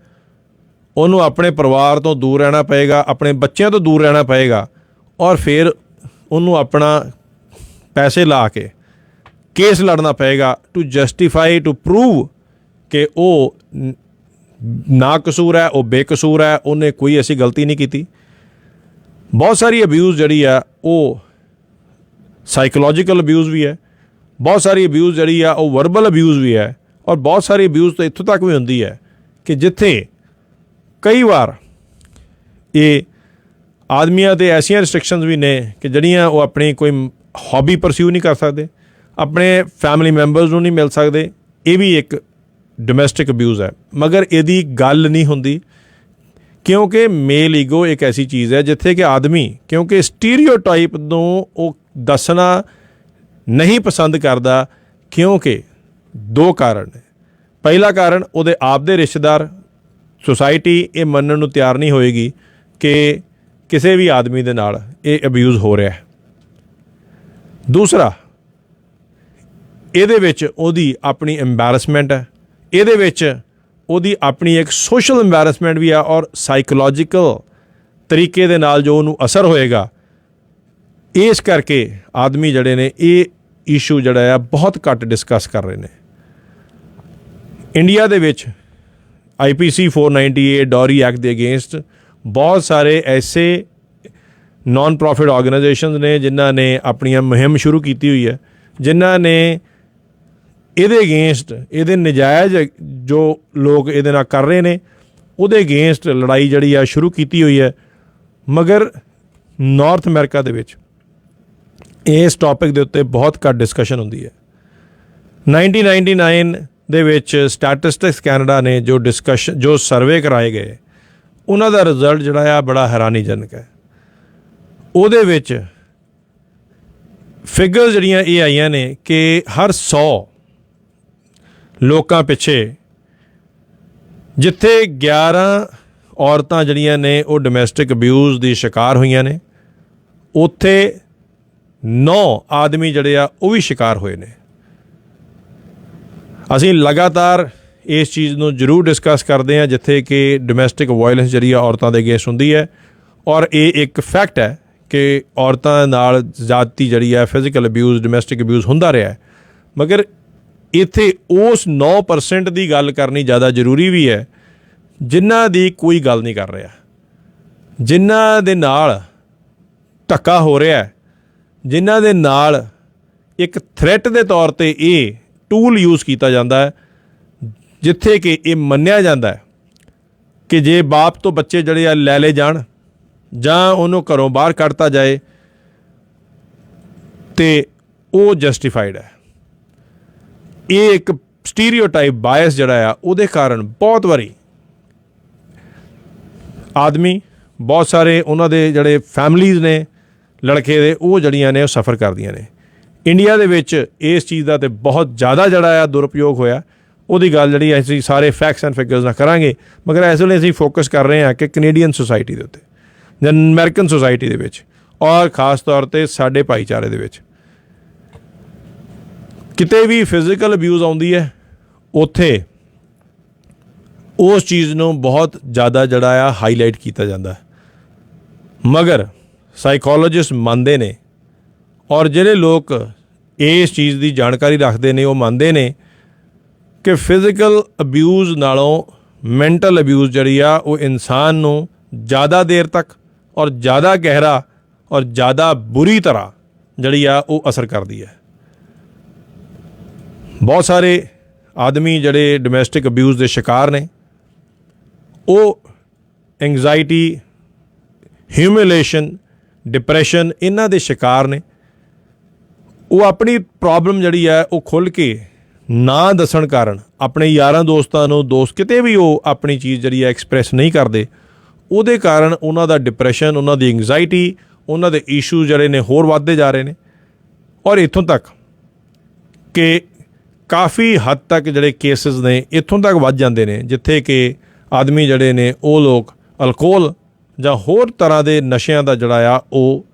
Speaker 2: ਉਹਨੂੰ ਆਪਣੇ ਪਰਿਵਾਰ ਤੋਂ ਦੂਰ ਰਹਿਣਾ ਪਏਗਾ, ਆਪਣੇ ਬੱਚਿਆਂ ਤੋਂ ਦੂਰ ਰਹਿਣਾ ਪਏਗਾ, ਔਰ ਫਿਰ ਉਹਨੂੰ ਆਪਣਾ ਪੈਸੇ ਲਾ ਕੇ ਕੇਸ ਲੜਨਾ ਪਏਗਾ ਟੂ ਜਸਟੀਫਾਈ, ਟੂ ਪ੍ਰੂਵ ਕਿ ਉਹ ਨਾ ਕਸੂਰ ਹੈ, ਉਹ ਬੇਕਸੂਰ ਹੈ, ਉਹਨੇ ਕੋਈ ਐਸੀ ਗਲਤੀ ਨਹੀਂ ਕੀਤੀ। ਬਹੁਤ ਸਾਰੀ ਅਬਿਊਜ਼ ਜਿਹੜੀ ਆ ਉਹ ਸਾਈਕੋਲੋਜੀਕਲ ਅਬਿਊਜ਼ ਵੀ ਹੈ, ਬਹੁਤ ਸਾਰੀ ਅਬਿਊਜ਼ ਜਿਹੜੀ ਆ ਉਹ ਵਰਬਲ ਅਬਿਊਜ਼ ਵੀ ਹੈ, ਔਰ ਬਹੁਤ ਸਾਰੀ ਅਬਿਊਜ਼ ਤਾਂ ਇੱਥੋਂ ਤੱਕ ਵੀ ਹੁੰਦੀ ਹੈ ਕਿ ਜਿੱਥੇ ਕਈ ਵਾਰ ਇਹ ਆਦਮੀਆਂ 'ਤੇ ਐਸੀਆਂ ਰਿਸਟ੍ਰਿਕਸ਼ਨਸ ਵੀ ਨੇ ਕਿ ਜਿਹੜੀਆਂ ਉਹ ਆਪਣੀ ਕੋਈ ਹੌਬੀ ਪਰਸਿਊ ਨਹੀਂ ਕਰ ਸਕਦੇ, ਆਪਣੇ ਫੈਮਿਲੀ ਮੈਂਬਰਸ ਨੂੰ ਨਹੀਂ ਮਿਲ ਸਕਦੇ। ਇਹ ਵੀ ਇੱਕ ਡੋਮੈਸਟਿਕ ਅਬਿਊਜ਼ ਹੈ, ਮਗਰ ਇਹਦੀ ਗੱਲ ਨਹੀਂ ਹੁੰਦੀ ਕਿਉਂਕਿ ਮੇਲ ਈਗੋ ਇੱਕ ਐਸੀ ਚੀਜ਼ ਹੈ ਜਿੱਥੇ ਕਿ ਆਦਮੀ ਕਿਉਂਕਿ ਸਟੀਰੀਓਟਾਈਪ ਨੂੰ ਉਹ ਦੱਸਣਾ ਨਹੀਂ ਪਸੰਦ ਕਰਦਾ, ਕਿਉਂਕਿ ਦੋ ਕਾਰਨ ਨੇ। ਪਹਿਲਾ ਕਾਰਨ, ਉਹਦੇ ਆਪ ਦੇ ਰਿਸ਼ਤੇਦਾਰ, ਸੁਸਾਇਟੀ ਇਹ ਮੰਨਣ ਨੂੰ ਤਿਆਰ ਨਹੀਂ ਹੋਏਗੀ ਕਿ ਕਿਸੇ ਵੀ ਆਦਮੀ ਦੇ ਨਾਲ ਇਹ ਅਬਿਊਜ਼ ਹੋ ਰਿਹਾ ਹੈ। ਦੂਸਰਾ, ਇਹਦੇ ਵਿੱਚ ਉਹਦੀ ਆਪਣੀ ਐਮਬੈਰਸਮੈਂਟ ਹੈ, ਇਹਦੇ ਵਿੱਚ ਉਹਦੀ ਆਪਣੀ ਇੱਕ ਸੋਸ਼ਲ ਐਮਬੈਰਸਮੈਂਟ ਵੀ ਆ, ਔਰ ਸਾਈਕੋਲੋਜੀਕਲ ਤਰੀਕੇ ਦੇ ਨਾਲ ਜੋ ਉਹਨੂੰ ਅਸਰ ਹੋਏਗਾ। ਇਸ ਕਰਕੇ ਆਦਮੀ ਜਿਹੜੇ ਨੇ ਇਹ ਇਸ਼ੂ ਜਿਹੜਾ ਆ ਬਹੁਤ ਘੱਟ ਡਿਸਕਸ ਕਰ ਰਹੇ ਨੇ। ਇੰਡੀਆ ਦੇ ਵਿੱਚ IPC 498 ਡੌਰੀ ਐਕਟ ਦੇ ਅਗੇਂਸਟ ਬਹੁਤ ਸਾਰੇ ਐਸੇ ਨਾਨ ਪ੍ਰੋਫਿਟ ਆਰਗੇਨਾਈਜੇਸ਼ਨਸ ਨੇ ਜਿਨ੍ਹਾਂ ਨੇ ਆਪਣੀਆਂ ਮੁਹਿੰਮ ਸ਼ੁਰੂ ਕੀਤੀ ਹੋਈ ਹੈ, ਜਿਨ੍ਹਾਂ ਨੇ ਇਹਦੇ ਅਗੇਂਸਟ, ਇਹਦੇ ਨਜਾਇਜ਼ ਜੋ ਲੋਕ ਇਹਦੇ ਨਾਲ ਕਰ ਰਹੇ ਨੇ ਉਹਦੇ ਅਗੇਂਸਟ ਲੜਾਈ ਜਿਹੜੀ ਆ ਸ਼ੁਰੂ ਕੀਤੀ ਹੋਈ ਹੈ। ਮਗਰ ਨਾਰਥ ਅਮਰੀਕਾ ਦੇ ਵਿੱਚ ਇਸ ਟੌਪਿਕ ਦੇ ਉੱਤੇ ਬਹੁਤ ਘੱਟ ਡਿਸਕਸ਼ਨ ਹੁੰਦੀ ਹੈ। 1999 ਦੇ ਵਿੱਚ ਸਟੈਟਿਸਟਿਕਸ ਕੈਨੇਡਾ ਨੇ ਜੋ ਸਰਵੇ ਕਰਾਏ ਗਏ ਉਹਨਾਂ ਦਾ ਰਿਜ਼ਲਟ ਜਿਹੜਾ ਆ ਬੜਾ ਹੈਰਾਨੀਜਨਕ ਹੈ। ਉਹਦੇ ਵਿੱਚ ਫਿਗਰਸ ਜਿਹੜੀਆਂ ਇਹ ਆਈਆਂ ਨੇ ਕਿ ਹਰ 100 ਲੋਕਾਂ ਪਿੱਛੇ ਜਿੱਥੇ 11 ਔਰਤਾਂ ਜਿਹੜੀਆਂ ਨੇ ਉਹ ਡੋਮੈਸਟਿਕ ਅਬਿਊਜ਼ ਦੀ ਸ਼ਿਕਾਰ ਹੋਈਆਂ ਨੇ, ਉੱਥੇ 9 ਆਦਮੀ ਜਿਹੜੇ ਆ ਉਹ ਵੀ ਸ਼ਿਕਾਰ ਹੋਏ ਨੇ। ਅਸੀਂ ਲਗਾਤਾਰ ਇਸ ਚੀਜ਼ ਨੂੰ ਜ਼ਰੂਰ ਡਿਸਕਸ ਕਰਦੇ ਹਾਂ ਜਿੱਥੇ ਕਿ ਡੋਮੈਸਟਿਕ ਵਾਇਲੈਂਸ ਜਿਹੜੀ ਆ ਔਰਤਾਂ ਦੇ ਅਗੇਂਸਟ ਹੁੰਦੀ ਹੈ, ਔਰ ਇਹ ਇੱਕ ਫੈਕਟ ਹੈ ਕਿ ਔਰਤਾਂ ਨਾਲ ਜ਼ਿਆਦਤੀ ਜਿਹੜੀ ਹੈ, ਫਿਜ਼ੀਕਲ ਅਬਿਊਜ਼, ਡੋਮੈਸਟਿਕ ਅਬਿਊਜ਼ ਹੁੰਦਾ ਰਿਹਾ। ਮਗਰ ਇੱਥੇ ਉਸ 9% ਦੀ ਗੱਲ ਕਰਨੀ ਜ਼ਿਆਦਾ ਜ਼ਰੂਰੀ ਵੀ ਹੈ ਜਿਨ੍ਹਾਂ ਦੀ ਕੋਈ ਗੱਲ ਨਹੀਂ ਕਰ ਰਿਹਾ, ਜਿਨ੍ਹਾਂ ਦੇ ਨਾਲ ਧੱਕਾ ਹੋ ਰਿਹਾ, ਜਿਨ੍ਹਾਂ ਦੇ ਨਾਲ ਇੱਕ ਥ੍ਰੈਟ ਦੇ ਤੌਰ 'ਤੇ ਇਹ ਟੂਲ ਯੂਜ਼ ਕੀਤਾ ਜਾਂਦਾ ਹੈ, ਜਿੱਥੇ ਕਿ ਇਹ ਮੰਨਿਆ ਜਾਂਦਾ ਹੈ ਕਿ ਜੇ ਬਾਪ ਤੋਂ ਬੱਚੇ ਜਿਹੜੇ ਆ ਲੈ ਲਏ ਜਾਣ ਜਾਂ ਉਹਨੂੰ ਘਰੋਂ ਬਾਹਰ ਕੱਢਤਾ ਜਾਏ ਤੇ ਉਹ ਜਸਟੀਫਾਈਡ ਹੈ। ਇਹ ਇੱਕ ਸਟੀਰੀਓਟਾਈਪ ਬਾਇਸ ਜਿਹੜਾ ਆ ਉਹਦੇ ਕਾਰਨ ਬਹੁਤ ਵਾਰੀ ਆਦਮੀ, ਬਹੁਤ ਸਾਰੇ ਉਹਨਾਂ ਦੇ ਜਿਹੜੇ ਫੈਮਲੀਜ਼ ਨੇ ਲੜਕੇ ਦੇ, ਉਹ ਜਿਹੜੀਆਂ ਨੇ ਉਹ ਸਫਰ ਕਰਦੀਆਂ ਨੇ। ਇੰਡੀਆ ਦੇ ਵਿੱਚ ਇਸ ਚੀਜ਼ ਦਾ ਤਾਂ ਬਹੁਤ ਜ਼ਿਆਦਾ ਜਿਹੜਾ ਆ ਦੁਰਉਪਯੋਗ ਹੋਇਆ। ਉਹਦੀ ਗੱਲ ਜਿਹੜੀ ਅਸੀਂ ਸਾਰੇ ਫੈਕਟਸ ਐਂਡ ਫਿਗਰਸ ਨਾਲ ਕਰਾਂਗੇ, ਮਗਰ ਇਸ ਵੇਲੇ ਅਸੀਂ ਫੋਕਸ ਕਰ ਰਹੇ ਹਾਂ ਕਿ ਕੈਨੇਡੀਅਨ ਸੁਸਾਇਟੀ ਦੇ ਉੱਤੇ ਜਾਂ ਅਮਰੀਕਨ ਸੁਸਾਇਟੀ ਦੇ ਵਿੱਚ, ਔਰ ਖ਼ਾਸ ਤੌਰ 'ਤੇ ਸਾਡੇ ਭਾਈਚਾਰੇ ਦੇ ਵਿੱਚ ਕਿਤੇ ਵੀ ਫਿਜ਼ੀਕਲ ਅਬਿਊਜ਼ ਆਉਂਦੀ ਹੈ, ਉੱਥੇ ਉਸ ਚੀਜ਼ ਨੂੰ ਬਹੁਤ ਜ਼ਿਆਦਾ ਜਿਹੜਾ ਆ ਹਾਈਲਾਈਟ ਕੀਤਾ ਜਾਂਦਾ ਹੈ। ਮਗਰ ਸਾਈਕੋਲੋਜਿਸਟ ਮੰਨਦੇ ਨੇ, ਔਰ ਜਿਹੜੇ ਲੋਕ ਇਸ ਚੀਜ਼ ਦੀ ਜਾਣਕਾਰੀ ਰੱਖਦੇ ਨੇ ਉਹ ਮੰਨਦੇ ਨੇ ਕਿ ਫਿਜ਼ੀਕਲ ਅਬਿਊਜ਼ ਨਾਲੋਂ ਮੈਂਟਲ ਅਬਿਊਜ਼ ਜਿਹੜੀ ਆ ਉਹ ਇਨਸਾਨ ਨੂੰ ਜ਼ਿਆਦਾ ਦੇਰ ਤੱਕ ਔਰ ਜ਼ਿਆਦਾ ਗਹਿਰਾ ਔਰ ਜ਼ਿਆਦਾ ਬੁਰੀ ਤਰ੍ਹਾਂ ਜਿਹੜੀ ਆ ਉਹ ਅਸਰ ਕਰਦੀ ਹੈ। ਬਹੁਤ ਸਾਰੇ ਆਦਮੀ ਜਿਹੜੇ ਡੋਮੈਸਟਿਕ ਅਬਿਊਜ਼ ਦੇ ਸ਼ਿਕਾਰ ਨੇ, ਉਹ ਐਂਗਜ਼ਾਈਟੀ, ਹਿਊਮਿਲੇਸ਼ਨ, ਡਿਪਰੈਸ਼ਨ ਇਹਨਾਂ ਦੇ ਸ਼ਿਕਾਰ ਨੇ। ਉਹ ਆਪਣੀ ਪ੍ਰੋਬਲਮ ਜਿਹੜੀ ਹੈ ਉਹ ਖੁੱਲ੍ਹ ਕੇ ਨਾ ਦੱਸਣ ਕਾਰਨ ਆਪਣੇ ਯਾਰਾਂ ਦੋਸਤਾਂ ਨੂੰ ਕਿਤੇ ਵੀ ਉਹ ਆਪਣੀ ਚੀਜ਼ ਜਿਹੜੀ ਹੈ ਐਕਸਪ੍ਰੈਸ ਨਹੀਂ ਕਰਦੇ। ਉਹਦੇ ਕਾਰਨ ਉਹਨਾਂ ਦਾ ਡਿਪਰੈਸ਼ਨ, ਉਹਨਾਂ ਦੀ ਐਂਗਜ਼ਾਈਟੀ, ਉਹਨਾਂ ਦੇ ਇਸ਼ੂ ਜਿਹੜੇ ਨੇ ਹੋਰ ਵੱਧਦੇ ਜਾ ਰਹੇ ਨੇ। ਔਰ ਇੱਥੋਂ ਤੱਕ ਕਿ ਕਾਫੀ ਹੱਦ ਤੱਕ ਜਿਹੜੇ ਕੇਸਿਸ ਨੇ ਇੱਥੋਂ ਤੱਕ ਵੱਧ ਜਾਂਦੇ ਨੇ ਜਿੱਥੇ ਕਿ ਆਦਮੀ ਜਿਹੜੇ ਨੇ ਉਹ ਲੋਕ ਅਲਕੋਹਲ ਜਾਂ ਹੋਰ ਤਰ੍ਹਾਂ ਦੇ ਨਸ਼ਿਆਂ ਦਾ ਜਿਹੜਾ ਆ ਉਹ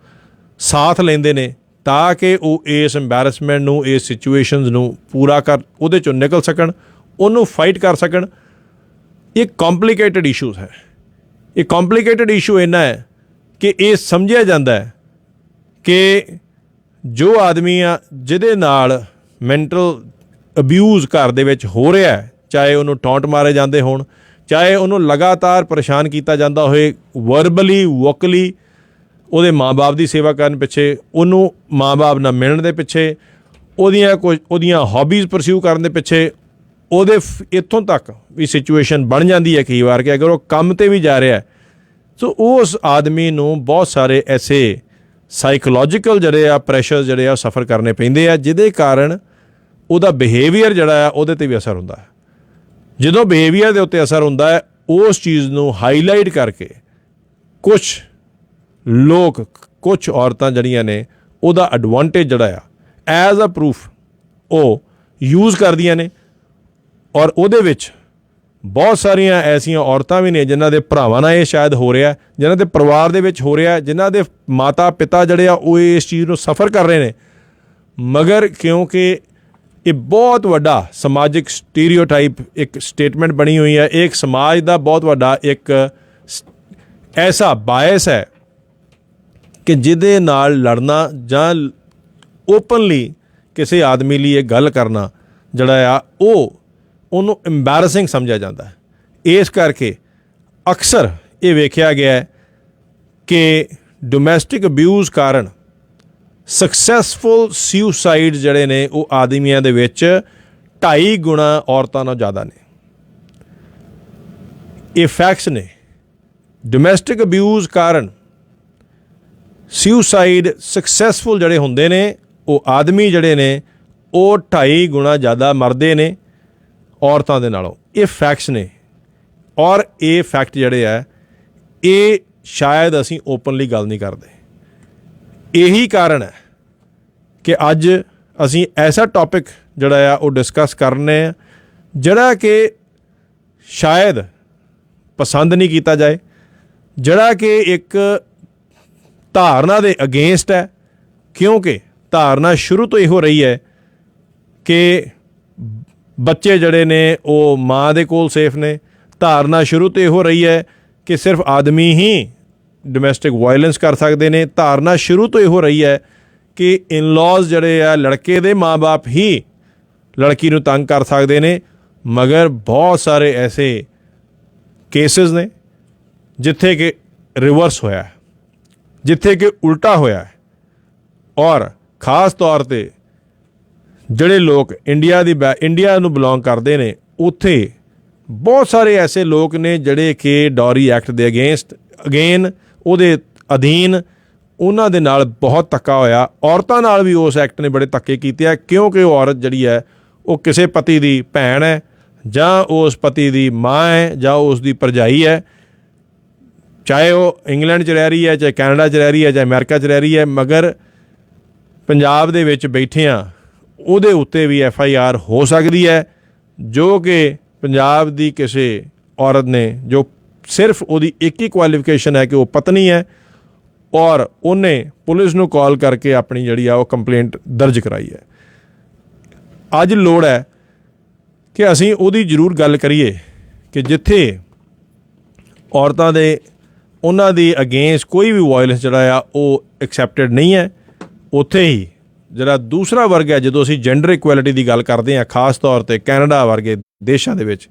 Speaker 2: ਸਾਥ ਲੈਂਦੇ ਨੇ ਤਾਂ ਕਿ ਉਹ ਇਸ ਐਂਬੈਰਸਮੈਂਟ ਨੂੰ, ਇਸ ਸਿਚੁਏਸ਼ਨਸ ਨੂੰ ਪੂਰਾ ਉਹਦੇ 'ਚੋਂ ਨਿਕਲ ਸਕਣ, ਉਹਨੂੰ ਫਾਈਟ ਕਰ ਸਕਣ। ਇਹ ਕੰਪਲੀਕੇਟਡ ਇਸ਼ੂਜ਼ ਹੈ। ਇਹ ਕੰਪਲੀਕੇਟਡ ਇਸ਼ੂ ਇੰਨਾ ਹੈ ਕਿ ਇਹ ਸਮਝਿਆ ਜਾਂਦਾ ਹੈ ਕਿ ਜੋ ਆਦਮੀ ਆ ਜਿਹਦੇ ਨਾਲ ਮੈਂਟਲ ਅਬਿਊਜ਼ ਘਰ ਦੇ ਵਿੱਚ ਹੋ ਰਿਹਾ ਹੈ, ਚਾਹੇ ਉਹਨੂੰ ਟੌਂਟ ਮਾਰੇ ਜਾਂਦੇ ਹੋਣ, ਚਾਹੇ ਉਹਨੂੰ ਲਗਾਤਾਰ ਪਰੇਸ਼ਾਨ ਕੀਤਾ ਜਾਂਦਾ ਹੋਏ ਵਰਬਲੀ, ਵੋਕਲੀ, ਉਹਦੇ ਮਾਂ-ਬਾਪ ਦੀ ਸੇਵਾ ਕਰਨ ਪਿੱਛੇ, ਉਹਨੂੰ ਮਾਂ-ਬਾਪ ਨਾਲ ਮਿਲਣ ਦੇ ਪਿੱਛੇ, ਉਹਦੀਆਂ ਹੌਬੀਜ਼ ਪਰਸਿਊ ਕਰਨ ਦੇ ਪਿੱਛੇ, ਉਹਦੇ ਇੱਥੋਂ ਤੱਕ ਵੀ ਸਿਚੁਏਸ਼ਨ ਬਣ ਜਾਂਦੀ ਹੈ ਕਈ ਵਾਰ ਕਿ ਅਗਰ ਉਹ ਕੰਮ 'ਤੇ ਵੀ ਜਾ ਰਿਹਾ ਸੋ ਉਸ ਆਦਮੀ ਨੂੰ ਬਹੁਤ ਸਾਰੇ ਐਸੇ ਸਾਈਕੋਲੋਜੀਕਲ ਜਿਹੜੇ ਆ ਪ੍ਰੈਸ਼ਰ ਜਿਹੜੇ ਆ ਸਫਰ ਕਰਨੇ ਪੈਂਦੇ ਆ, ਜਿਹਦੇ ਕਾਰਨ ਉਹਦਾ ਬਿਹੇਵੀਅਰ ਜਿਹੜਾ ਆ ਉਹਦੇ 'ਤੇ ਵੀ ਅਸਰ ਹੁੰਦਾ ਹੈ। ਜਦੋਂ ਬਿਹੇਵੀਅਰ ਦੇ ਉੱਤੇ ਅਸਰ ਹੁੰਦਾ ਹੈ, ਉਸ ਚੀਜ਼ ਨੂੰ ਹਾਈਲਾਈਟ ਕਰਕੇ ਕੁਛ ਲੋਕ, ਕੁਛ ਔਰਤਾਂ ਜਿਹੜੀਆਂ ਨੇ ਉਹਦਾ ਐਡਵਾਂਟੇਜ ਜਿਹੜਾ ਆ ਐਜ਼ ਅ ਪ੍ਰੂਫ ਉਹ ਯੂਜ਼ ਕਰਦੀਆਂ ਨੇ। ਔਰ ਉਹਦੇ ਵਿੱਚ ਬਹੁਤ ਸਾਰੀਆਂ ਐਸੀਆਂ ਔਰਤਾਂ ਵੀ ਨੇ ਜਿਨ੍ਹਾਂ ਦੇ ਭਰਾਵਾਂ ਨਾਲ ਇਹ ਸ਼ਾਇਦ ਹੋ ਰਿਹਾ, ਜਿਨ੍ਹਾਂ ਦੇ ਪਰਿਵਾਰ ਦੇ ਵਿੱਚ ਹੋ ਰਿਹਾ, ਜਿਨ੍ਹਾਂ ਦੇ ਮਾਤਾ ਪਿਤਾ ਜਿਹੜੇ ਆ ਉਹ ਇਸ ਚੀਜ਼ ਨੂੰ ਸਫਰ ਕਰ ਰਹੇ ਨੇ। ਮਗਰ ਕਿਉਂਕਿ ਇਹ ਬਹੁਤ ਵੱਡਾ ਸਮਾਜਿਕ ਸਟੀਰੀਓਟਾਈਪ ਇੱਕ ਸਟੇਟਮੈਂਟ ਬਣੀ ਹੋਈ ਹੈ, ਇਹ ਇੱਕ ਸਮਾਜ ਦਾ ਬਹੁਤ ਵੱਡਾ ਇੱਕ ਐਸਾ ਬਾਇਸ ਹੈ ਕਿ ਜਿਹਦੇ ਨਾਲ ਲੜਨਾ ਜਾਂ ਓਪਨਲੀ ਕਿਸੇ ਆਦਮੀ ਲਈ ਇਹ ਗੱਲ ਕਰਨਾ ਜਿਹੜਾ ਆ ਉਹਨੂੰ ਐਂਬੈਰਸਿੰਗ ਸਮਝਿਆ ਜਾਂਦਾ ਹੈ। ਇਸ ਕਰਕੇ ਅਕਸਰ ਇਹ ਵੇਖਿਆ ਗਿਆ ਹੈ ਕਿ ਡੋਮੈਸਟਿਕ ਅਬਿਊਜ਼ ਕਾਰਨ ਸਕਸੈਸਫੁਲ ਸੁਸਾਈਡ ਜਿਹੜੇ ਨੇ ਉਹ ਆਦਮੀਆਂ ਦੇ ਵਿੱਚ 2.5 ਗੁਣਾ ਔਰਤਾਂ ਨਾਲੋਂ ਜ਼ਿਆਦਾ ਨੇ। ਇਹ ਫੈਕਟਸ ਨੇ। ਡੋਮੈਸਟਿਕ ਅਬਿਊਜ਼ ਕਾਰਨ ਸੁਸਾਈਡ ਸਕਸੈਸਫੁਲ ਜਿਹੜੇ ਹੁੰਦੇ ਨੇ ਉਹ ਆਦਮੀ ਜਿਹੜੇ ਨੇ ਉਹ 2.5 ਗੁਣਾ ਜ਼ਿਆਦਾ ਮਰਦੇ ਨੇ ਔਰਤਾਂ ਦੇ ਨਾਲੋਂ। ਇਹ ਫੈਕਟਸ ਨੇ ਔਰ ਇਹ ਫੈਕਟ ਜਿਹੜੇ ਆ ਇਹ ਸ਼ਾਇਦ ਅਸੀਂ ਓਪਨਲੀ ਗੱਲ ਨਹੀਂ ਕਰਦੇ। ਇਹੀ ਕਾਰਨ ਹੈ ਕਿ ਅੱਜ ਅਸੀਂ ਐਸਾ ਟੌਪਿਕ ਜਿਹੜਾ ਆ ਉਹ ਡਿਸਕਸ ਕਰਨੇ ਆ ਜਿਹੜਾ ਕਿ ਸ਼ਾਇਦ ਪਸੰਦ ਨਹੀਂ ਕੀਤਾ ਜਾਏ, ਜਿਹੜਾ ਕਿ ਇੱਕ ਧਾਰਨਾ ਦੇ ਅਗੇਂਸਟ ਹੈ, ਕਿਉਂਕਿ ਧਾਰਨਾ ਸ਼ੁਰੂ ਤੋਂ ਇਹੋ ਰਹੀ ਹੈ ਕਿ ਬੱਚੇ ਜਿਹੜੇ ਨੇ ਉਹ ਮਾਂ ਦੇ ਕੋਲ ਸੇਫ ਨੇ। ਧਾਰਨਾ ਸ਼ੁਰੂ ਤੋਂ ਇਹੋ ਰਹੀ ਹੈ ਕਿ ਸਿਰਫ ਆਦਮੀ ਹੀ ਡੋਮੈਸਟਿਕ ਵਾਇਲੈਂਸ ਕਰ ਸਕਦੇ ਨੇ। ਧਾਰਨਾ ਸ਼ੁਰੂ ਤੋਂ ਇਹੋ ਰਹੀ ਹੈ ਕਿ ਇਨ-ਲॉज ਜਿਹੜੇ ਆ ਲੜਕੇ ਦੇ ਮਾਂ-ਬਾਪ ਹੀ ਲੜਕੀ ਨੂੰ ਤੰਗ ਕਰ ਸਕਦੇ ਨੇ। ਮਗਰ ਬਹੁਤ ਸਾਰੇ ਐਸੇ ਕੇਸਿਸ ਨੇ ਜਿੱਥੇ ਕਿ ਰਿਵਰਸ ਹੋਇਆ, ਜਿੱਥੇ ਕਿ ਉਲਟਾ ਹੋਇਆ। ਔਰ ਖ਼ਾਸ ਤੌਰ 'ਤੇ ਜਿਹੜੇ ਲੋਕ ਇੰਡੀਆ ਨੂੰ ਬਿਲੋਂਗ ਕਰਦੇ ਨੇ ਉੱਥੇ ਬਹੁਤ ਸਾਰੇ ਐਸੇ ਲੋਕ ਨੇ ਜਿਹੜੇ ਕਿ ਡੌਰੀ ਐਕਟ ਦੇ ਅਗੇਨ ਉਹਦੇ ਅਧੀਨ ਉਹਨਾਂ ਦੇ ਨਾਲ ਬਹੁਤ ਧੱਕਾ ਹੋਇਆ। ਔਰਤਾਂ ਨਾਲ ਵੀ ਉਸ ਐਕਟ ਨੇ ਬੜੇ ਧੱਕੇ ਕੀਤੇ ਆ, ਕਿਉਂਕਿ ਉਹ ਔਰਤ ਜਿਹੜੀ ਹੈ ਉਹ ਕਿਸੇ ਪਤੀ ਦੀ ਭੈਣ ਹੈ ਜਾਂ ਉਸ ਪਤੀ ਦੀ ਮਾਂ ਹੈ ਜਾਂ ਉਸ ਦੀ ਭਰਜਾਈ ਹੈ, ਚਾਹੇ ਉਹ ਇੰਗਲੈਂਡ 'ਚ ਰਹਿ ਰਹੀ ਹੈ, ਚਾਹੇ ਕੈਨੇਡਾ 'ਚ ਰਹਿ ਰਹੀ ਹੈ, ਚਾਹੇ ਅਮਰੀਕਾ 'ਚ ਰਹਿ ਰਹੀ ਹੈ। ਮਗਰ ਪੰਜਾਬ ਦੇ ਵਿੱਚ ਬੈਠਿਆਂ ਉਹਦੇ ਉੱਤੇ ਵੀ FIR ਹੋ ਸਕਦੀ ਹੈ, ਜੋ ਕਿ ਪੰਜਾਬ ਦੀ ਕਿਸੇ ਔਰਤ ਨੇ ਜੋ ਸਿਰਫ ਉਹਦੀ ਇੱਕ ਹੀ ਕੁਆਲੀਫਿਕੇਸ਼ਨ ਹੈ ਕਿ ਉਹ ਪਤਨੀ ਹੈ ਔਰ ਉਹਨੇ ਪੁਲਿਸ ਨੂੰ ਕਾਲ ਕਰਕੇ ਆਪਣੀ ਜਿਹੜੀ ਆ ਉਹ ਕੰਪਲੇਂਟ ਦਰਜ ਕਰਾਈ ਹੈ। ਅੱਜ ਲੋੜ ਹੈ ਕਿ ਅਸੀਂ ਉਹਦੀ ਜ਼ਰੂਰ ਗੱਲ ਕਰੀਏ ਕਿ ਜਿੱਥੇ ਔਰਤਾਂ ਦੇ ਉਹਨਾਂ ਦੀ ਅਗੇਂਸਟ ਕੋਈ ਵੀ ਵਾਇਲੈਂਸ ਜਿਹੜਾ ਆ ਉਹ ਐਕਸੈਪਟਡ ਨਹੀਂ ਹੈ, ਉੱਥੇ ਹੀ ਜਿਹੜਾ ਦੂਸਰਾ ਵਰਗ ਹੈ, ਜਦੋਂ ਅਸੀਂ ਜੈਂਡਰ ਇਕੁਐਲਿਟੀ ਦੀ ਗੱਲ ਕਰਦੇ ਹਾਂ ਖਾਸ ਤੌਰ 'ਤੇ ਕੈਨੇਡਾ ਵਰਗੇ ਦੇਸ਼ਾਂ ਦੇ ਵਿੱਚ,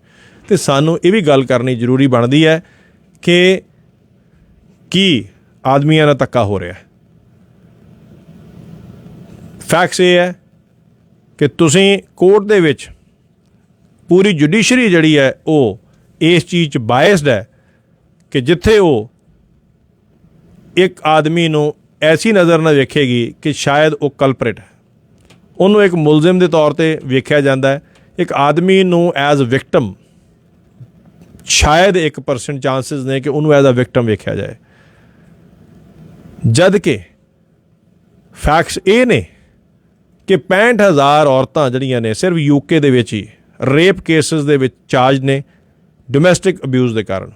Speaker 2: ਤੇ ਸਾਨੂੰ ਇਹ ਵੀ ਗੱਲ ਕਰਨੀ ਜ਼ਰੂਰੀ ਬਣਦੀ ਹੈ ਕਿ ਕੀ ਆਦਮੀਆਂ ਨਾਲ ਧੱਕਾ ਹੋ ਰਿਹਾ। ਫੈਕਟਸ ਇਹ ਹੈ ਕਿ ਤੁਸੀਂ ਕੋਰਟ ਦੇ ਵਿੱਚ ਪੂਰੀ ਜੁਡੀਸ਼ਰੀ ਜਿਹੜੀ ਹੈ ਉਹ ਇਸ ਚੀਜ਼ 'ਚ ਬਾਇਸਡ ਹੈ ਕਿ ਜਿੱਥੇ ਉਹ ਇੱਕ ਆਦਮੀ ਨੂੰ ਐਸੀ ਨਜ਼ਰ ਨਾਲ ਵੇਖੇਗੀ ਕਿ ਸ਼ਾਇਦ ਉਹ ਕਲਪਰੇਟ ਹੈ, ਉਹਨੂੰ ਇੱਕ ਮੁਲਜ਼ਮ ਦੇ ਤੌਰ 'ਤੇ ਵੇਖਿਆ ਜਾਂਦਾ ਹੈ। ਇੱਕ ਆਦਮੀ ਨੂੰ ਐਜ਼ ਵਿਕਟਮ ਸ਼ਾਇਦ 1% ਚਾਂਸਿਸ ਨੇ ਕਿ ਉਹਨੂੰ ਐਜ਼ ਅ ਵਿਕਟਮ ਵੇਖਿਆ ਜਾਏ, ਜਦ ਕਿ ਫੈਕਟਸ ਇਹ ਨੇ ਕਿ 65,000 ਔਰਤਾਂ ਜਿਹੜੀਆਂ ਨੇ ਸਿਰਫ UK ਦੇ ਵਿੱਚ ਹੀ ਰੇਪ ਕੇਸਿਸ ਦੇ ਵਿੱਚ ਚਾਰਜ ਨੇ ਡੋਮੈਸਟਿਕ ਅਬਿਊਜ਼ ਦੇ ਕਾਰਨ।